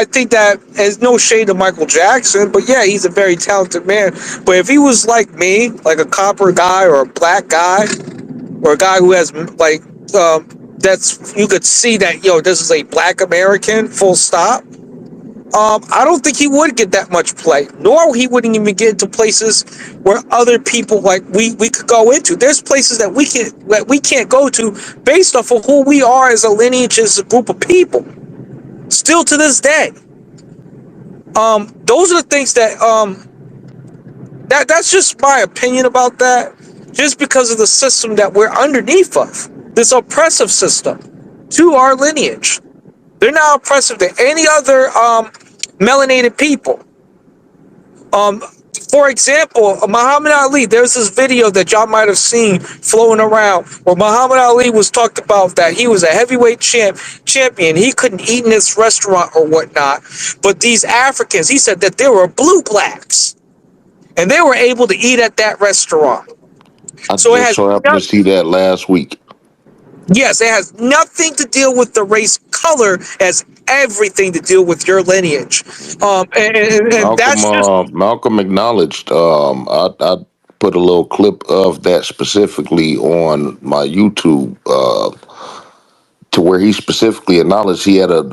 think that there's no shade to Michael Jackson, but yeah, he's a very talented man. But if he was like me, like a copper guy or a black guy, or a guy who has like that's, you could see that, this is a black American, full stop. I don't think he would get that much play, nor he wouldn't even get into places where other people like we could go into. There's places that we can't go to based off of who we are as a lineage, as a group of people. Still to this day. Those are the things that that's just my opinion about that. Just because of the system that we're underneath of, this oppressive system to our lineage. They're not oppressive to any other melanated people. For example, Muhammad Ali, there's this video that y'all might have seen flowing around where Muhammad Ali was talked about that he was a heavyweight champion. He couldn't eat in this restaurant or whatnot. But these Africans, he said that there were blue blacks and they were able to eat at that restaurant. I just so happened to see that last week. Yes, it has nothing to deal with the race. Color has everything to deal with your lineage. And that's just... Malcolm acknowledged. I put a little clip of that specifically on my YouTube, to where he specifically acknowledged he had a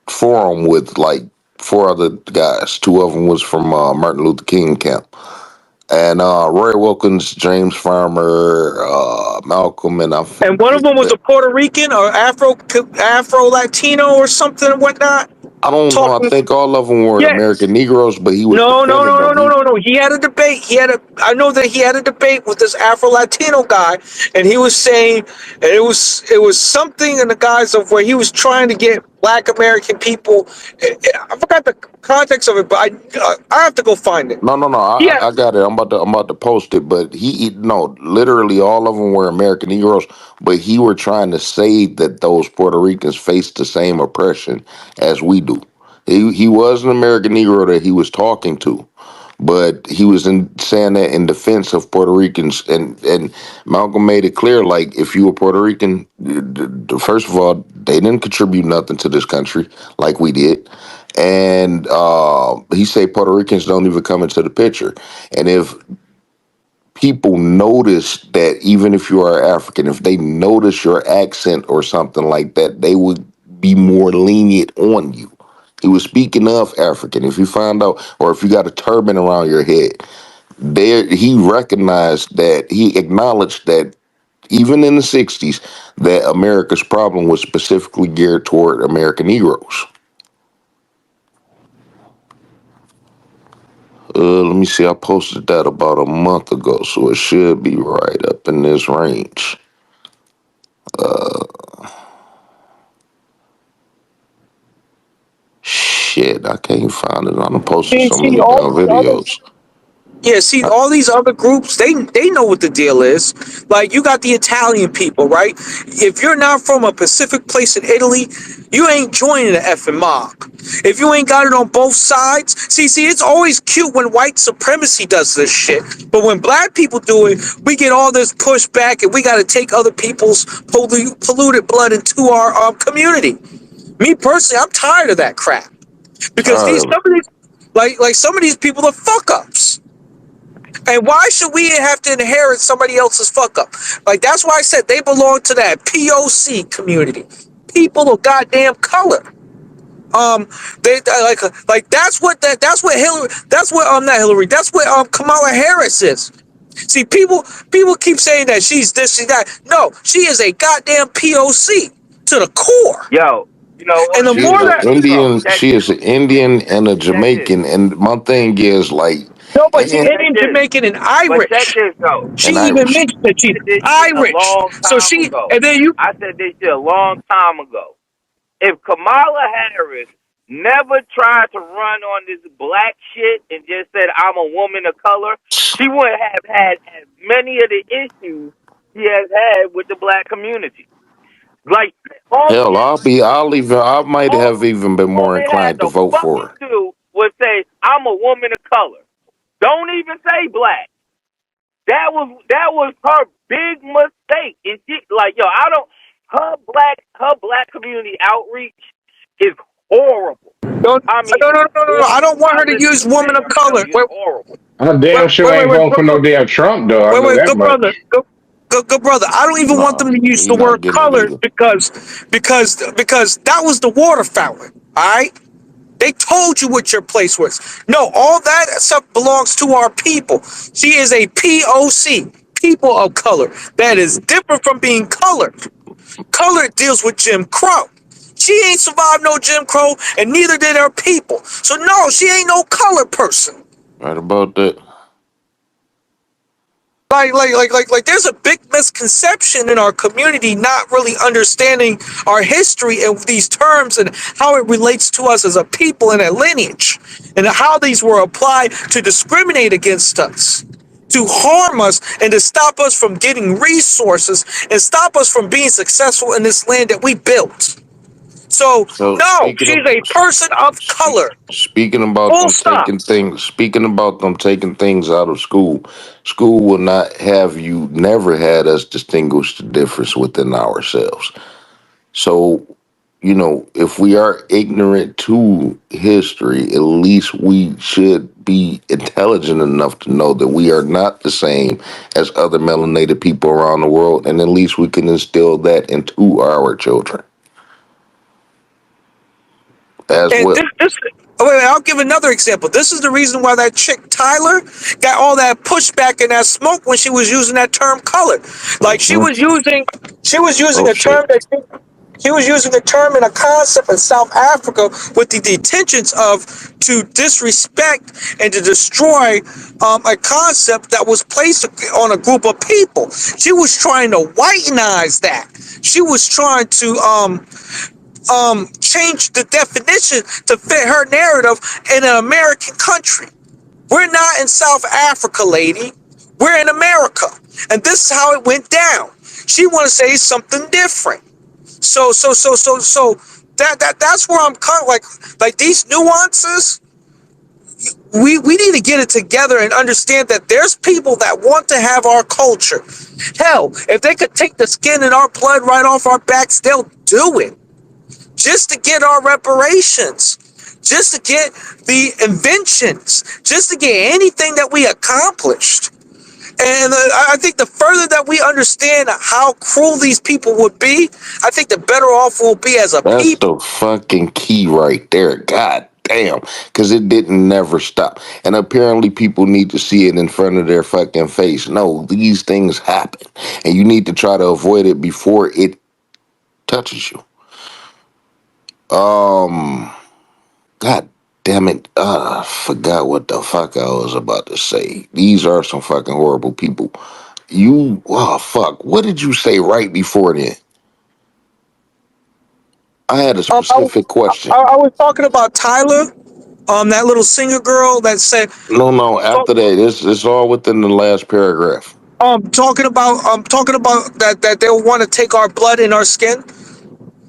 forum with like 4 other guys. 2 of them was from Martin Luther King camp. And Roy Wilkins, James Farmer, Malcolm, and one of them was a Puerto Rican or Afro Latino or something and whatnot. I don't know. I talking. think all of them were Yes. American Negroes, but he was No, no, defending no, no, them. no, no, no. He had a debate. I know that he had a debate with this Afro Latino guy, and he was saying, and it was something in the guise of where he was trying to get Black American people. I forgot the context of it, but I have to go find it. No, no, no. Yeah. I got it. I'm about to post it. But no, literally all of them were American Negroes. But he were trying to say that those Puerto Ricans faced the same oppression as we do. He was an American Negro that he was talking to, but he was saying that in defense of Puerto Ricans. And Malcolm made it clear, like, if you were Puerto Rican, first of all, they didn't contribute nothing to this country like we did. And he said Puerto Ricans don't even come into the picture. And if people notice that, even if you are African, if they notice your accent or something like that, they would be more lenient on you. He was speaking of African. If you found out, or if you got a turban around your head, there he recognized that, he acknowledged that even in the 60s, that America's problem was specifically geared toward American Negroes. Let me see. I posted that about a month ago, so it should be right up in this range. Shit, I can't find it. I'm posting so See many all damn these other. videos. Yeah, see, all these other groups, they know what the deal is. Like, you got the Italian people, right? If you're not from a Pacific place in Italy, you ain't joining the effing mob. If you ain't got it on both sides, see, it's always cute when white supremacy does this shit. But when black people do it, we get all this pushback, and we got to take other people's polluted blood into our community. Me personally, I'm tired of that crap because Tired of it. some of these, like some of these people are fuck ups. And why should we have to inherit somebody else's fuck up? Like, that's why I said they belong to that POC community. People of goddamn color. They that's what Hillary. That's what not Hillary. That's what Kamala Harris is. See, people keep saying that she's this, she's that. No, she is a goddamn POC to the core. Yo, you know And what? the She Check more is an this, that bro. Indian. Check She this. is an Indian and a Check this. Jamaican. And my thing is, like, no, but she and, Check Indian, this. Jamaican, and But check Irish. this though. She and even Irish. mentioned that she's I said this shit a Irish. long So time she, ago. and then you, I said this shit a long time ago. If Kamala Harris never tried to run on this black shit and just said I'm a woman of color, she wouldn't have had as many of the issues she has had with the black community. Like all Hell, I might have even been more woman had inclined to to vote for fucking her. do was say I'm a woman of color. Don't even say black. That was her big mistake. And she, like, yo, I don't. Her black community outreach is horrible. no, I mean, no, no, no, it's no, no. I horrible. don't want I her to listen use to woman Tay. of I'm telling color. you, it's horrible. I damn sure ain't voting for no damn Trump, though. I know that Good brother, much. good brother. I don't even want Nah, them to use he the not word getting it color either. because that was the water fountain. All right. They told you what your place was. No, all that stuff belongs to our people. She is a POC, people of color. That is different from being colored. Colored deals with Jim Crow. She ain't survived no Jim Crow, and neither did her people. So no, she ain't no colored person. Right about that. Like, there's a big misconception in our community not really understanding our history and these terms and how it relates to us as a people and a lineage, and how these were applied to discriminate against us, to harm us, and to stop us from getting resources and stop us from being successful in this land that we built. So, So no, she's a person of color. speaking about Full them stop. taking things, speaking about them taking things out of school, school will not have you. Never had us distinguish the difference within ourselves. So, if we are ignorant to history, at least we should be intelligent enough to know that we are not the same as other melanated people around the world, and at least we can instill that into our children as And well. wait, I'll give another example. This is the reason why that chick Tyler got all that pushback and that smoke when she was using that term "color." Like she Mhm. was using Oh a term shit! that He was using a term and a concept in South Africa with the intentions of to disrespect and to destroy a concept that was placed on a group of people. She was trying to whitenize that. She was trying to change the definition to fit her narrative in an American country. We're not in South Africa, lady. We're in America. And this is how it went down. She want to say something different. So that's where I'm kind of like these nuances. We need to get it together and understand that there's people that want to have our culture. Hell, if they could take the skin and our blood right off our backs, they'll do it. Just to get our reparations, just to get the inventions, just to get anything that we accomplished. And I think the further that we understand how cruel these people would be, I think the better off we'll be as a That's people. the fucking key right there. God damn. Because it didn't never stop. And apparently people need to see it in front of their fucking face. No, these things happen. And you need to try to avoid it before it touches you. God damn it. Forgot what the fuck I was about to say. These are some fucking horrible people. Fuck. What did you say right before then? I had a specific question. I was talking about Tyler, that little singer girl that said, No, after that, it's all within the last paragraph. talking about that they'll want to take our blood and our skin.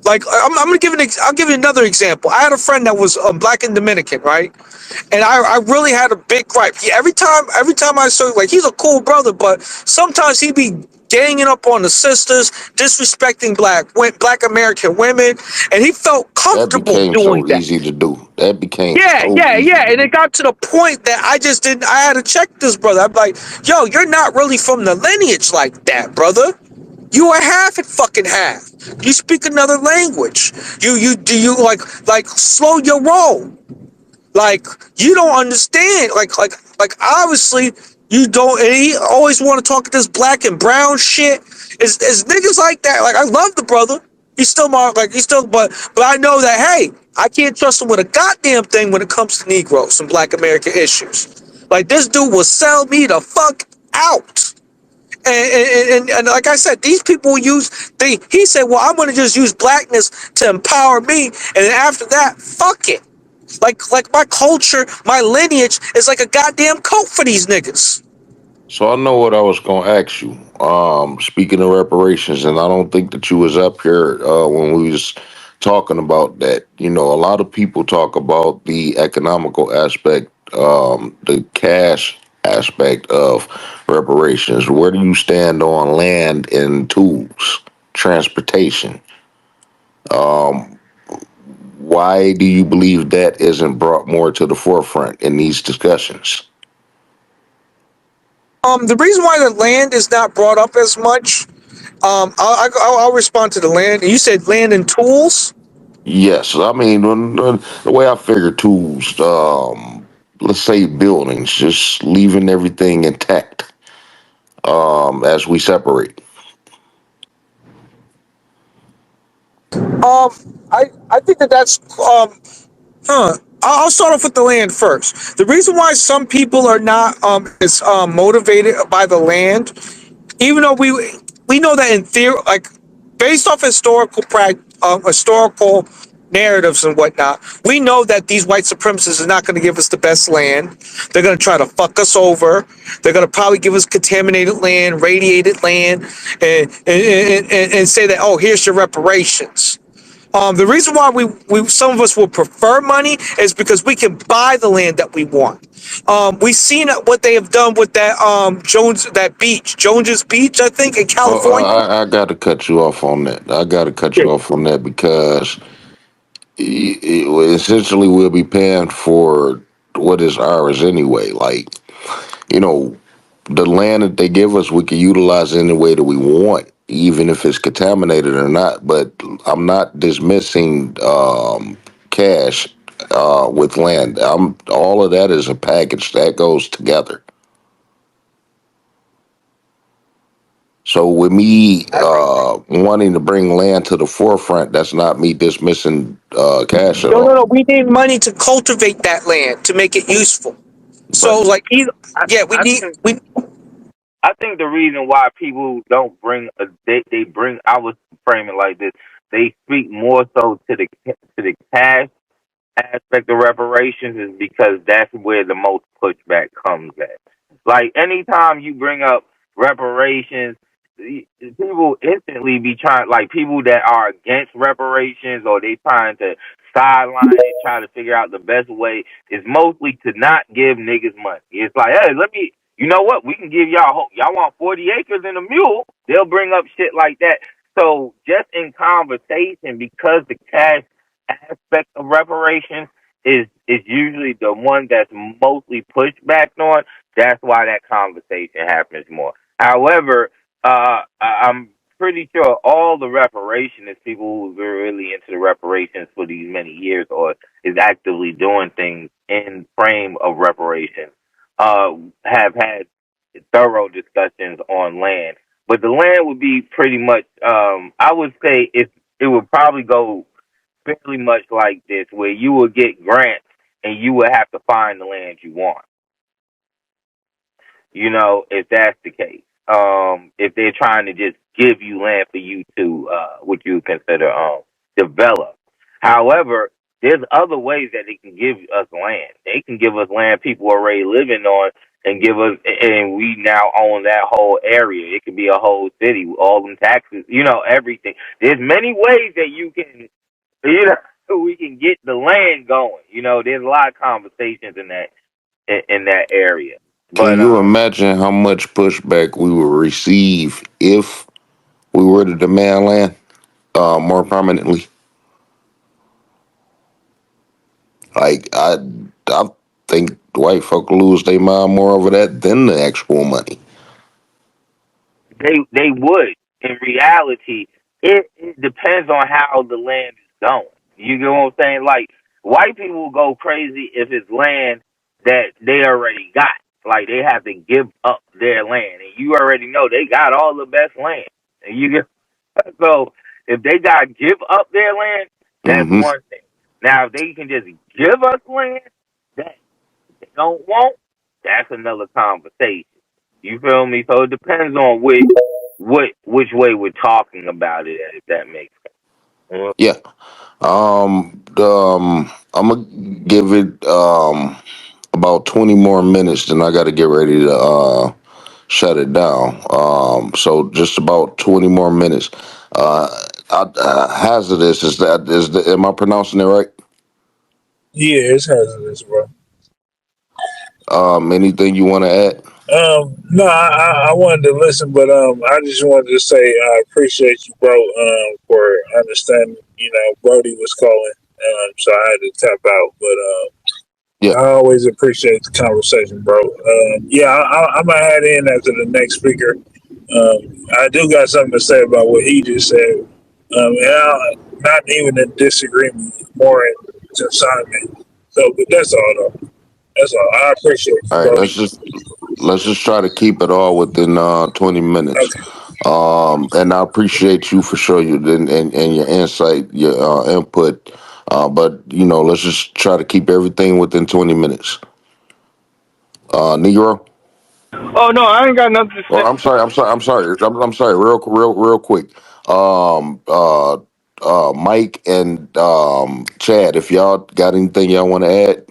Like I'm gonna give I'll give you another example. I had a friend that was black and Dominican, right? And I really had a big gripe. Every time I saw, like, he's a cool brother, but sometimes he be ganging up on the sisters, disrespecting black American women, and he felt That comfortable became doing so that. easy to do. That became Yeah, so yeah, easy yeah. to And do. it got to the point that I had to check this brother. I'm like, yo, you're not really from the lineage like that, brother. You are half and fucking half. You speak another language. You like slow your roll. Like, you don't understand. Like obviously you don't. And he always want to talk this black and brown shit. Is niggas like that? Like, I love the brother. But I know that, hey, I can't trust him with a goddamn thing when it comes to Negroes and Black American issues. Like, this dude will sell me the fuck out. And like I said, these people he said, well, I'm gonna just use blackness to empower me, and then after that, fuck it. Like my culture, my lineage is like a goddamn cult for these niggas. So I know what I was gonna ask you. Speaking of reparations, and I don't think that you was up here when we was talking about that. You know, a lot of people talk about the economical aspect, the cash aspect of reparations. Where do you stand on land and tools, transportation? Um, why do you believe that isn't brought more to the forefront in these discussions? The reason why the land is not brought up as much, I'll respond to the land. You said land and tools. Yes, I mean the way I figure tools, let's say buildings, just leaving everything intact as we separate. I think that's I'll start off with the land first. The reason why some people are not as motivated by the land, even though we know that in theory, like, based off historical narratives and whatnot, we know that these white supremacists are not going to give us the best land. They're going to try to fuck us over. They're going to probably give us contaminated land, radiated land, and say that, oh, here's your reparations. The reason why we some of us will prefer money is because we can buy the land that we want. We've seen what they have done with that Jones's Beach, I think, in California. I got to cut you off on that. I got to cut you off on that because essentially we'll be paying for what is ours anyway. Like, you know, the land that they give us, we can utilize any way that we want, even if it's contaminated or not. But I'm not dismissing cash with land. All of that is a package that goes together. So with me wanting to bring land to the forefront, that's not me dismissing cash at all. No. We need money to cultivate that land to make it useful. So, But like, either, yeah, we I need. think I think the reason why people don't bring they bring I would frame it like this. They speak more so to the cash aspect of reparations is because that's where the most pushback comes at. Like anytime you bring up reparations, people instantly be trying, like people that are against reparations or they trying to sideline it, try to figure out the best way is mostly to not give niggas money. It's like, hey, you know what? We can give y'all want 40 acres and a mule. They'll bring up shit like that. So just in conversation, because the cash aspect of reparations is usually the one that's mostly pushed back on. That's why that conversation happens more. However, I'm pretty sure all the reparationists, people who've been really into the reparations for these many years or is actively doing things in frame of reparations, have had thorough discussions on land. But the land would be pretty much, I would say it would probably go fairly much like this, where you will get grants and you will have to find the land you want. You know, if that's the case, if they're trying to just give you land for you to what you would consider develop. However, there's other ways that they can give us land. They can give us land people are already living on and give us, and we now own that whole area. It could be a whole city, all them taxes, you know, everything. There's many ways that you can, you know, we can get the land going. You know, there's a lot of conversations in that area. can But you imagine how much pushback we would receive if we were to demand land more prominently? Like I think white folk lose their mind more over that than the actual money. they would. In reality, it depends on how the land is going. You get what I'm saying? Like white people will go crazy if it's land that they already got. Like they have to give up their land, and you already know they got all the best land. And you get so if they got to give up their land, that's Mm-hmm. one thing. Now if they can just give us land that they don't want, that's another conversation. You feel me? So it depends on which way we're talking about it, if that makes sense. Yeah. I'm gonna give it about 20 more minutes, then I got to get ready to shut it down. So just about 20 more minutes. Hazardous am I pronouncing it right? Yeah, it's hazardous, bro. Anything you want to add? No, I wanted to listen, but I just wanted to say I appreciate you, bro, for understanding. You know, Brody was calling, so I had to tap out. But Yeah. I always appreciate the conversation, bro. Yeah, I'm gonna add in after the next speaker. I do got something to say about what he just said, and not even in disagreement, more in consignment. So, but that's all, though. That's all. I appreciate you, All right. Brody. Let's just try to keep it all within 20 minutes. And I appreciate you for sure, and your insight, your input. But you know, let's just try to keep everything within 20 minutes. Negro. Oh no, I ain't got nothing to Or say. I'm sorry. Real quick. Mike and Chad, if y'all got anything y'all want to add.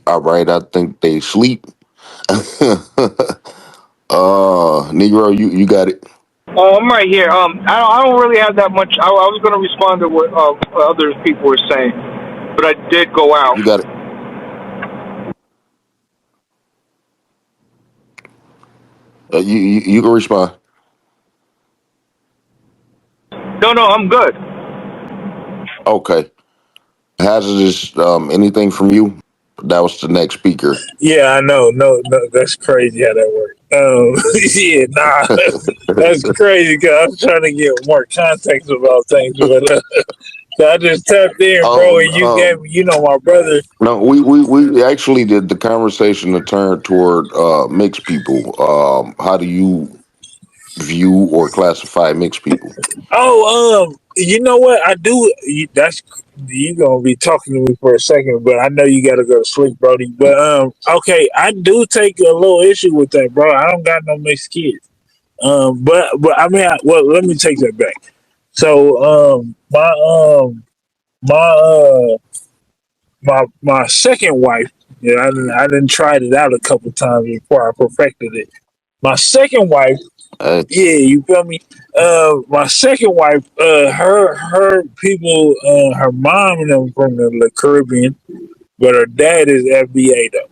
All right, I think they sleep. Negro, you got it. I'm right here. I don't really have that much. I was going to respond to what other people were saying, but I did go out. You got it. You can respond. No, I'm good. Okay. Hazardous. Anything from you? That was the next speaker. Yeah, I know. No, that's crazy how that works. Yeah, nah, that's crazy because I was trying to get more context about things, but So I just tapped in, bro, and you gave me, my brother. No, we actually did the conversation to turn toward mixed people. How do you view or classify mixed people? Oh, you know what? I do. That's you gonna be talking to me for a second, but I know you gotta go to sleep, Brody. But okay, I do take a little issue with that, bro. I don't got no mixed kids. But I mean, well, let me take that back. So, my my second wife, yeah, I didn't tried it out a couple times before I perfected it. My second wife, yeah, you feel me? My second wife, her people, her mom and them from the Caribbean, but her dad is FBA though.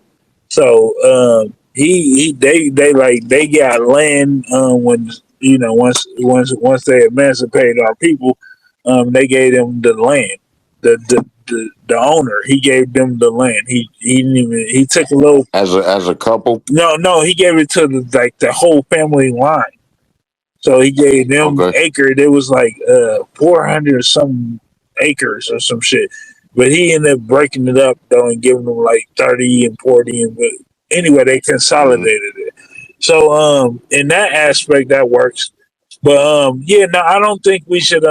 So they like they got land when once they emancipated our people, they gave them the land. The owner, he gave them the land. He didn't even, he took a little, As a couple? no, he gave it to the whole family line. So he gave them Okay. acre. It was like 400 some acres or some shit. But he ended up breaking it up though and giving them like 30 and 40 and but anyway they consolidated it. So in that aspect that works. But yeah, no, I don't think we should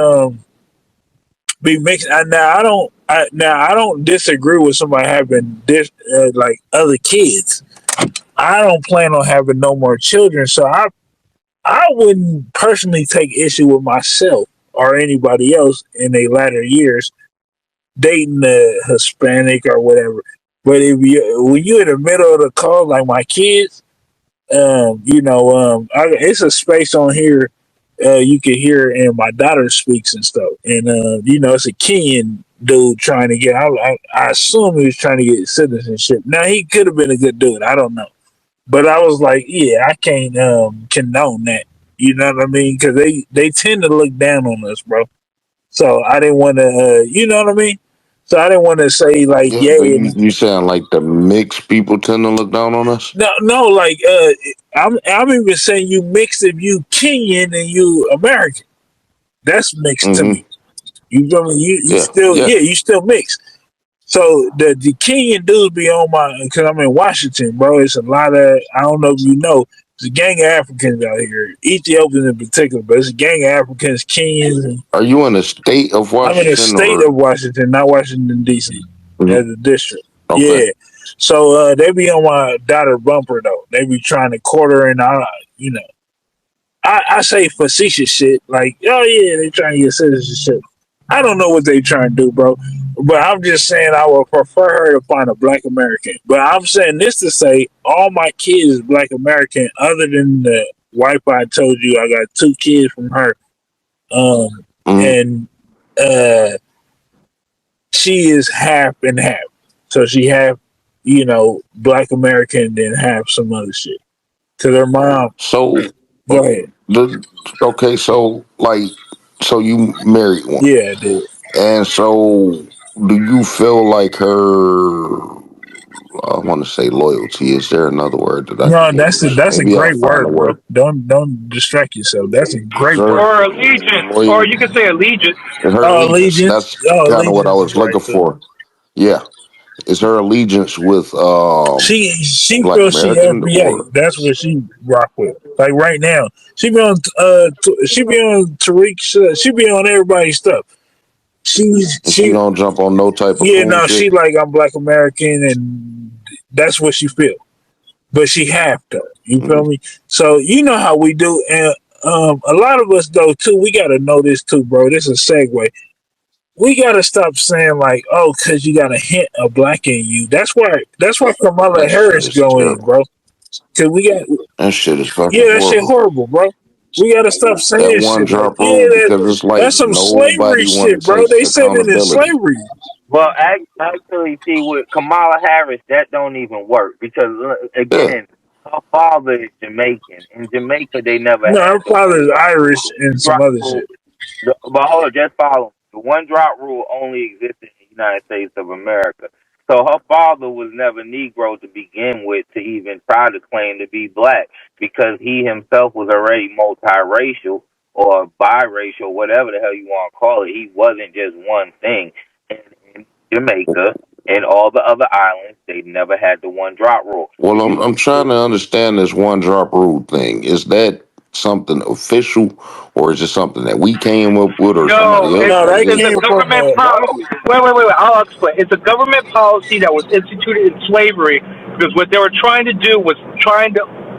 be mixed. Now I don't disagree with somebody having this like other kids. I don't plan on having no more children, so I wouldn't personally take issue with myself or anybody else in their latter years dating a Hispanic or whatever. But if you when you're in the middle of the call, like my kids, it's a space on here you can hear, and my daughter speaks and stuff. And it's a Kenyan dude trying to get. I assume he was trying to get citizenship. Now he could have been a good dude. I don't know. But I was like, yeah, I can't condone that. You know what I mean? Because they tend to look down on us, bro. So I didn't want to, you know what I mean? So I didn't want to say like, Yeah, yeah. but you sound like the mixed people tend to look down on us? No, like I'm even saying you mixed if you Kenyan and you American. That's mixed to me. You feel me? You still you still mixed. So the Kenyan dudes be on my because I'm in Washington, bro. It's a lot of I don't know if you know. It's a gang of Africans out here, Ethiopians in particular, but it's a gang of Africans, Kenyans. And Are you in the state of I'm in the Washington state or? of Washington, not Washington D.C. As a district. Okay. Yeah. So they be on my daughter bumper though. They be trying to quarter and I say facetious shit like, oh yeah, they trying to get citizenship. I don't know what they trying to do, bro. But I'm just saying I would prefer her to find a black American. But I'm saying this to say all my kids is black American, other than the wife I told you. I got 2 kids from her, and she is half and half. So she half, black American, then half some other shit. Cause her mom. So Go ahead. So you married one. Yeah, I did. And so do you feel like her I want to say loyalty. Is there another word that I No, can that's use? a Maybe I'll great find a word, bro. word. Don't distract yourself. That's a great Her word. Or allegiance, or you loyalty. can say allegiance. Her Oh, allegiance. allegiance. That's Oh, kind of what I allegiance is was right looking too. for. Yeah. Is her allegiance with She Black feels she American FBA. or That's what she rock with. Like right now, she be on she be on Tariq's. She be on everybody's stuff. she don't jump on no type of Yeah, coon no, shit? she like I'm black American, and that's what she feel. But she have to. You feel me? So you know how we do, and a lot of us though too. We got to know this too, bro. This is a segue. We got to stop saying like, oh, because you got a hint of black in you. That's why. That's why Kamala That shit Harris is go in, terrible. bro. Cause we got. That shit is fucking Yeah, that shit horrible. horrible, bro. We gotta stop That saying one shit like, drop yeah, rule because it's like that's some slavery nobody want shit, to bro. take They said it in accountability. slavery. Well, actually, see, with Kamala Harris, that don't even work because, Yeah. again, her father is Jamaican. In Jamaica, they never No, had her the father one is drop Irish rule. and some Drop other rule. shit. But hold on, just follow. The one drop rule only exists in the United States of America. So her father was never Negro to begin with to even try to claim to be black because he himself was already multiracial or biracial, whatever the hell you want to call it. He wasn't just one thing. And in Jamaica and all the other islands, they never had the one drop rule. Well, I'm trying to understand this one drop rule thing. Is that something official, or is it something that we came up with, or somebody else? They It's came a from government policy. Wait. I'll explain. It's a government policy that was instituted in slavery because what they were trying to do was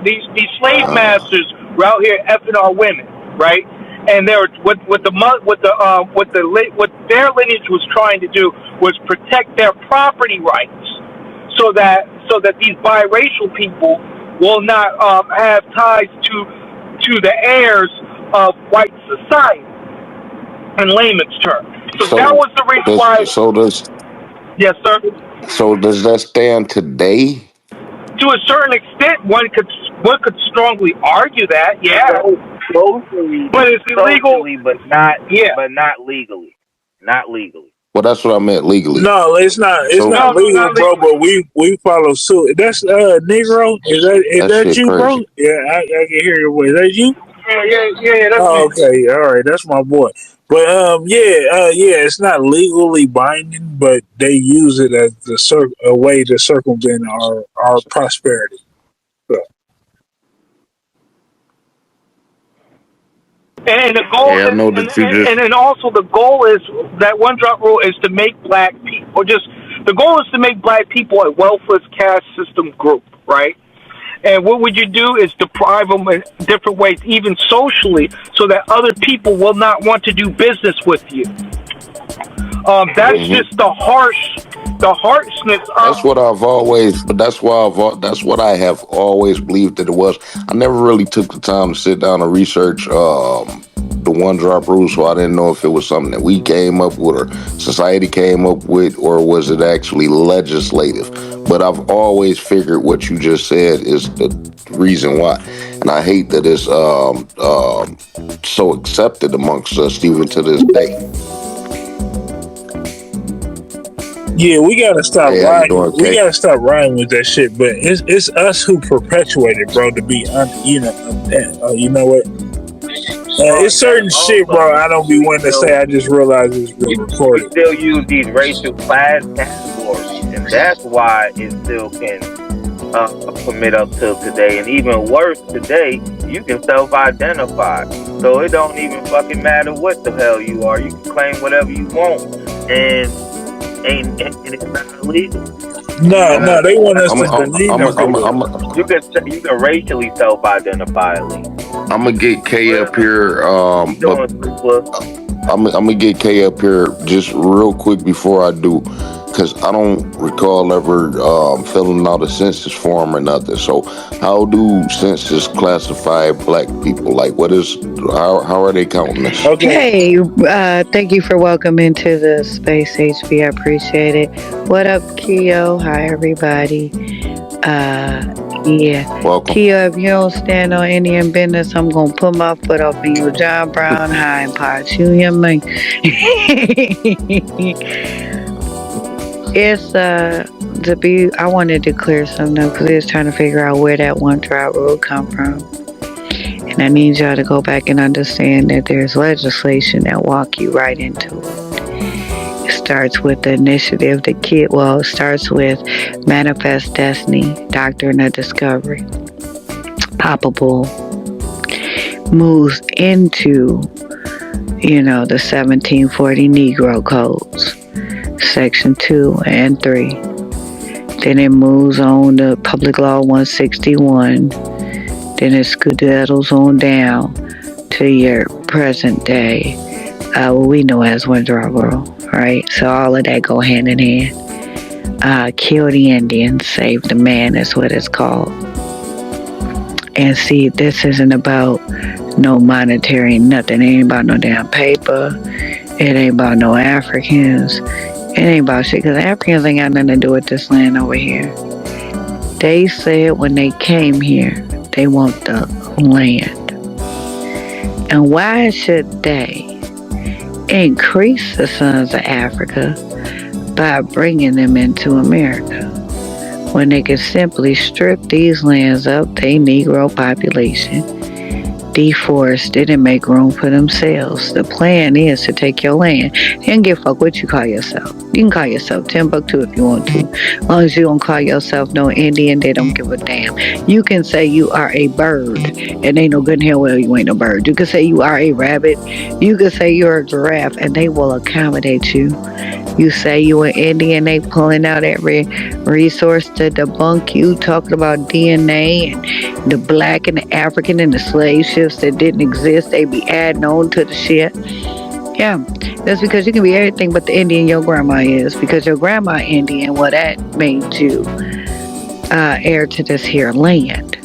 these slave masters were out here effing our women, right? And they were what their lineage was trying to do was protect their property rights, so that these biracial people will not have ties to the heirs of white society, in layman's terms. So that was the reason why. Yes, sir. So does that stand today? To a certain extent, one could strongly argue that, yeah. Socially, but it's illegal. But not legally. Not legally. Well, that's what I meant legally. No, it's not. It's not legal, bro. But we follow suit. That's Negro. Is that you, crazy. bro? Yeah, I can hear your voice. Is that you? Yeah. That's me. Okay, all right. That's my boy. But it's not legally binding, but they use it as a way to circumvent our prosperity. So. And the goal, and then also the goal is that one drop rule is to make black people, the goal is to make black people a welfare caste system group, right? And what would you do is deprive them in different ways, even socially, so that other people will not want to do business with you. That's just the harshness of. That's what I've always. But that's what I have always believed that it was. I never really took the time to sit down and research the one drop rule, so I didn't know if it was something that we came up with or society came up with, or was it actually legislative. But I've always figured what you just said is the reason why, and I hate that it's so accepted amongst us even to this day. Yeah, we gotta stop riding. We gotta stop riding with that shit. But it's us who perpetuate it, bro. To be, you know what? It's certain shit, bro. I don't be wanting to say. I just realized it's being recorded. We still use these racial class categories, and that's why it still can permit up till today. And even worse, today you can self-identify, so it don't even fucking matter what the hell you are. You can claim whatever you want, and it's not illegal. No, they want us to believe you can racially self-identify at least. I'm gonna get K up here. I'm gonna get K up here just real quick before I do, because I don't recall ever filling out a census form or nothing. So, how do census classify black people? Like, how are they counting this? Okay. Hey, thank you for welcoming to the space, HB. I appreciate it. What up, Keo? Hi, everybody. Yeah. Welcome. Keo, if you don't stand on Indian business, I'm gonna put my foot up in your John Brown high and pot you your man. It's I wanted to clear something up because I was trying to figure out where that one drop rule come from. And I need y'all to go back and understand that there's legislation that walk you right into it. It starts with the initiative, it starts with Manifest Destiny, Doctrine of Discovery. Papa Bull moves into, the 1740 Negro Codes, Section 2 and 3. Then it moves on to Public Law 161. Then it skedaddles on down to your present day, what we know as one drop rule, right? So all of that go hand in hand. Kill the Indian, save the man is what it's called. And see, this isn't about no monetary nothing. It ain't about no damn paper. It ain't about no Africans. It ain't about shit, because Africans ain't got nothing to do with this land over here. They said when they came here, they want the land. And why should they increase the sons of Africa by bringing them into America when they could simply strip these lands of their Negro population, deforest, they didn't make room for themselves. The plan is to take your land. They don't give a fuck what you call yourself. You can call yourself Timbuktu if you want to. As long as you don't call yourself no Indian, they don't give a damn. You can say you are a bird, and they know good and hell well you ain't no bird. You can say you are a rabbit. You can say you're a giraffe, and they will accommodate you. You say you an Indian, they pulling out every resource to debunk you, talking about DNA and the black and the African and the slave ships that didn't exist. They be adding on to the shit. Yeah, that's because you can be everything but the Indian your grandma is. Because your grandma Indian, well, that made you heir to this here land.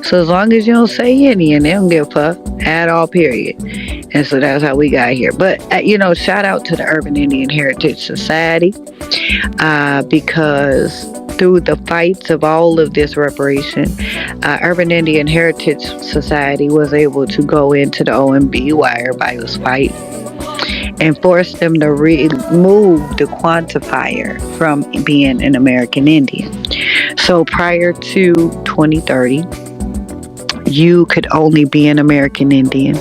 So as long as you don't say Indian, they don't give a fuck at all, period. And so that's how we got here. But, shout out to the Urban Indian Heritage Society because through the fights of all of this reparation, Urban Indian Heritage Society was able to go into the OMB while everybody was fighting and force them to remove the quantifier from being an American Indian. So prior to 2030, you could only be an American Indian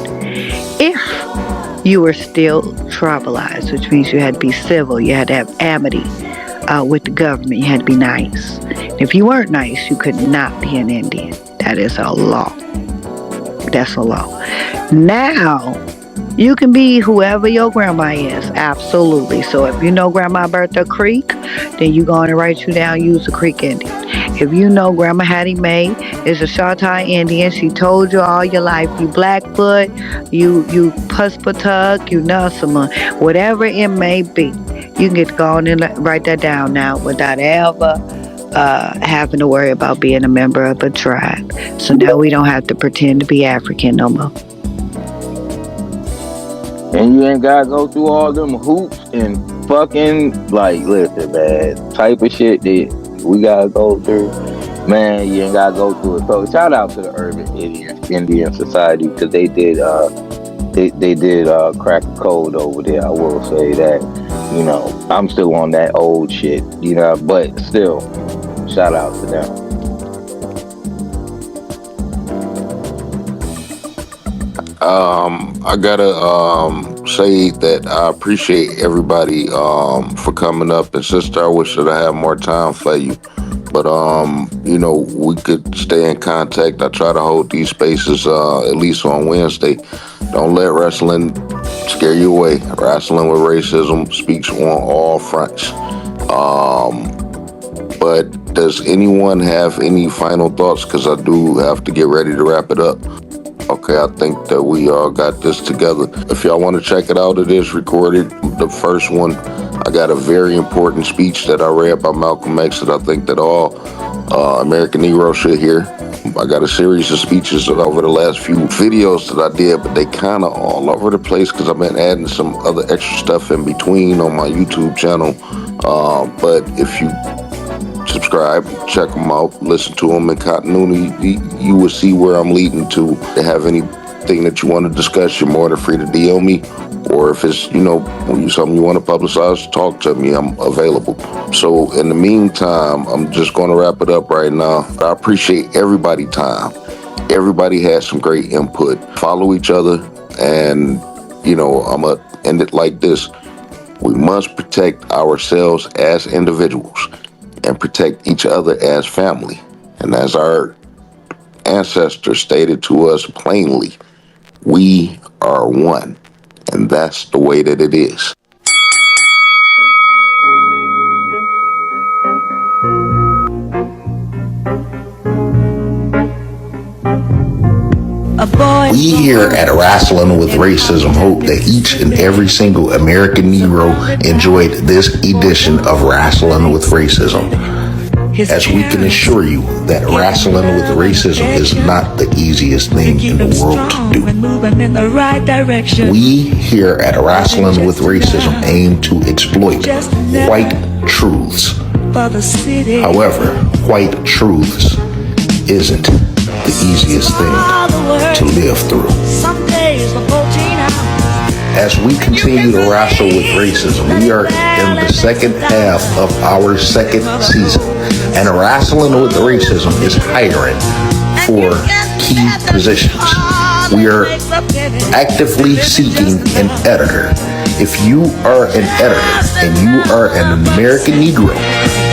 if you were still tribalized, which means you had to be civil, you had to have amity with the government, you had to be nice. If you weren't nice, you could not be an Indian. That is a law. That's a law. Now, you can be whoever your grandma is, absolutely. So if you know Grandma Bertha Creek, then you going to write you down, use the Creek Indian. If you know Grandma Hattie Mae is a Choctaw Indian, she told you all your life, you Blackfoot, you Puspatuck, you Nusselman, whatever it may be, you can get to go on and write that down now without ever having to worry about being a member of a tribe. So now we don't have to pretend to be African no more. And you ain't gotta go through all them hoops and fucking, listen, man, type of shit that we gotta go through. Man, you ain't gotta go through it. So shout out to the Urban Indian Society because they did crack a code over there. I will say that. I'm still on that old shit, but still, shout out to them. I gotta say that I appreciate everybody for coming up, and sister, I wish that I had more time for you. But we could stay in contact. I try to hold these spaces at least on Wednesday. Don't let wrestling scare you away. Rasslin With Racism speaks on all fronts. But does anyone have any final thoughts? Because I do have to get ready to wrap it up. Okay, I think that we all got this together. If y'all want to check it out, it is recorded. The first one, I got a very important speech that I read by Malcolm X that I think that all American Negroes should hear. I got a series of speeches over the last few videos that I did, but they kind of all over the place because I've been adding some other extra stuff in between on my YouTube channel. But if you subscribe, check them out, listen to them in continuity, you will see where I'm leading to. If you have anything that you want to discuss, you're more than free to DM me. Or if it's, something you want to publicize, talk to me. I'm available. So in the meantime, I'm just going to wrap it up right now. I appreciate everybody's time. Everybody had some great input. Follow each other. And, I'm going to end it like this. We must protect ourselves as individuals and protect each other as family. And as our ancestors stated to us plainly, we are one. And that's the way that it is. We here at Rasslin With Racism hope that each and every single American Negro enjoyed this edition of Rasslin With Racism, as we can assure you that wrestling with racism is not the easiest thing in the world to do. We here at Rasslin With Racism aim to exploit white truths. However, white truths isn't the easiest thing to live through. As we continue to wrestle with racism, we are in the second half of our second season, and Rasslin With Racism is hiring for key positions. We are actively seeking an editor. If you are an editor and you are an American Negro,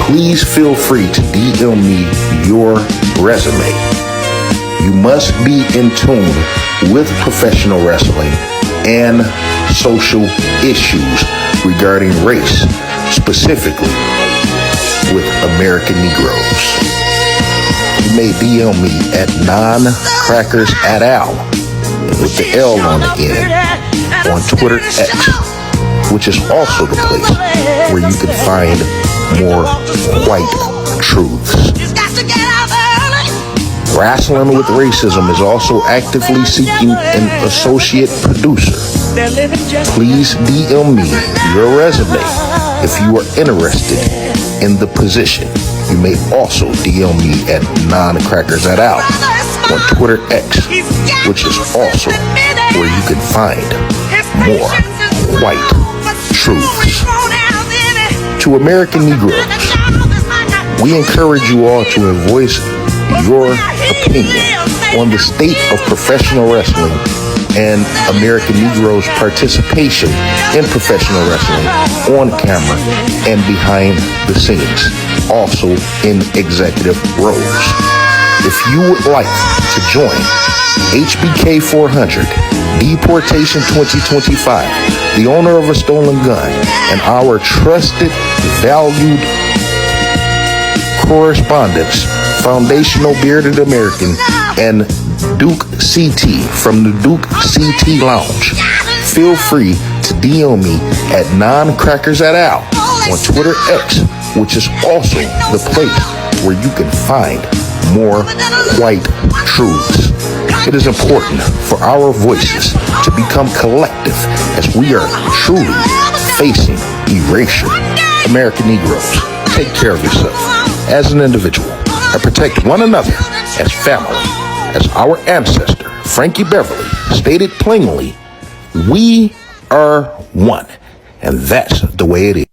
please feel free to DM me your resume. You must be in tune with professional wrestling and social issues regarding race, specifically with American Negroes. You may DM me at non-crackers@al with the L on the end on Twitter X, which is also the place where you can find more white truths. Rasslin With Racism is also actively seeking an associate producer. Please DM me your resume if you are interested in the position. You may also DM me at non-crackers@al on Twitter X, which is also where you can find more white truths. To American Negroes, we encourage you all to voice your opinion on the state of professional wrestling and American Negroes' participation in professional wrestling on camera and behind the scenes, also in executive roles. If you would like to join HBK 400, Deportation 2025, the owner of a stolen gun, and our trusted, valued correspondents, Foundational Bearded American, and Duke CT from the Duke CT Lounge, feel free to DM me at non-crackers@al on Twitter X, which is also the place where you can find more white truths. It is important for our voices to become collective as we are truly facing erasure. American Negroes, take care of yourself as an individual and protect one another as family. As our ancestor, Frankie Beverly, stated plainly, we are one. And that's the way it is.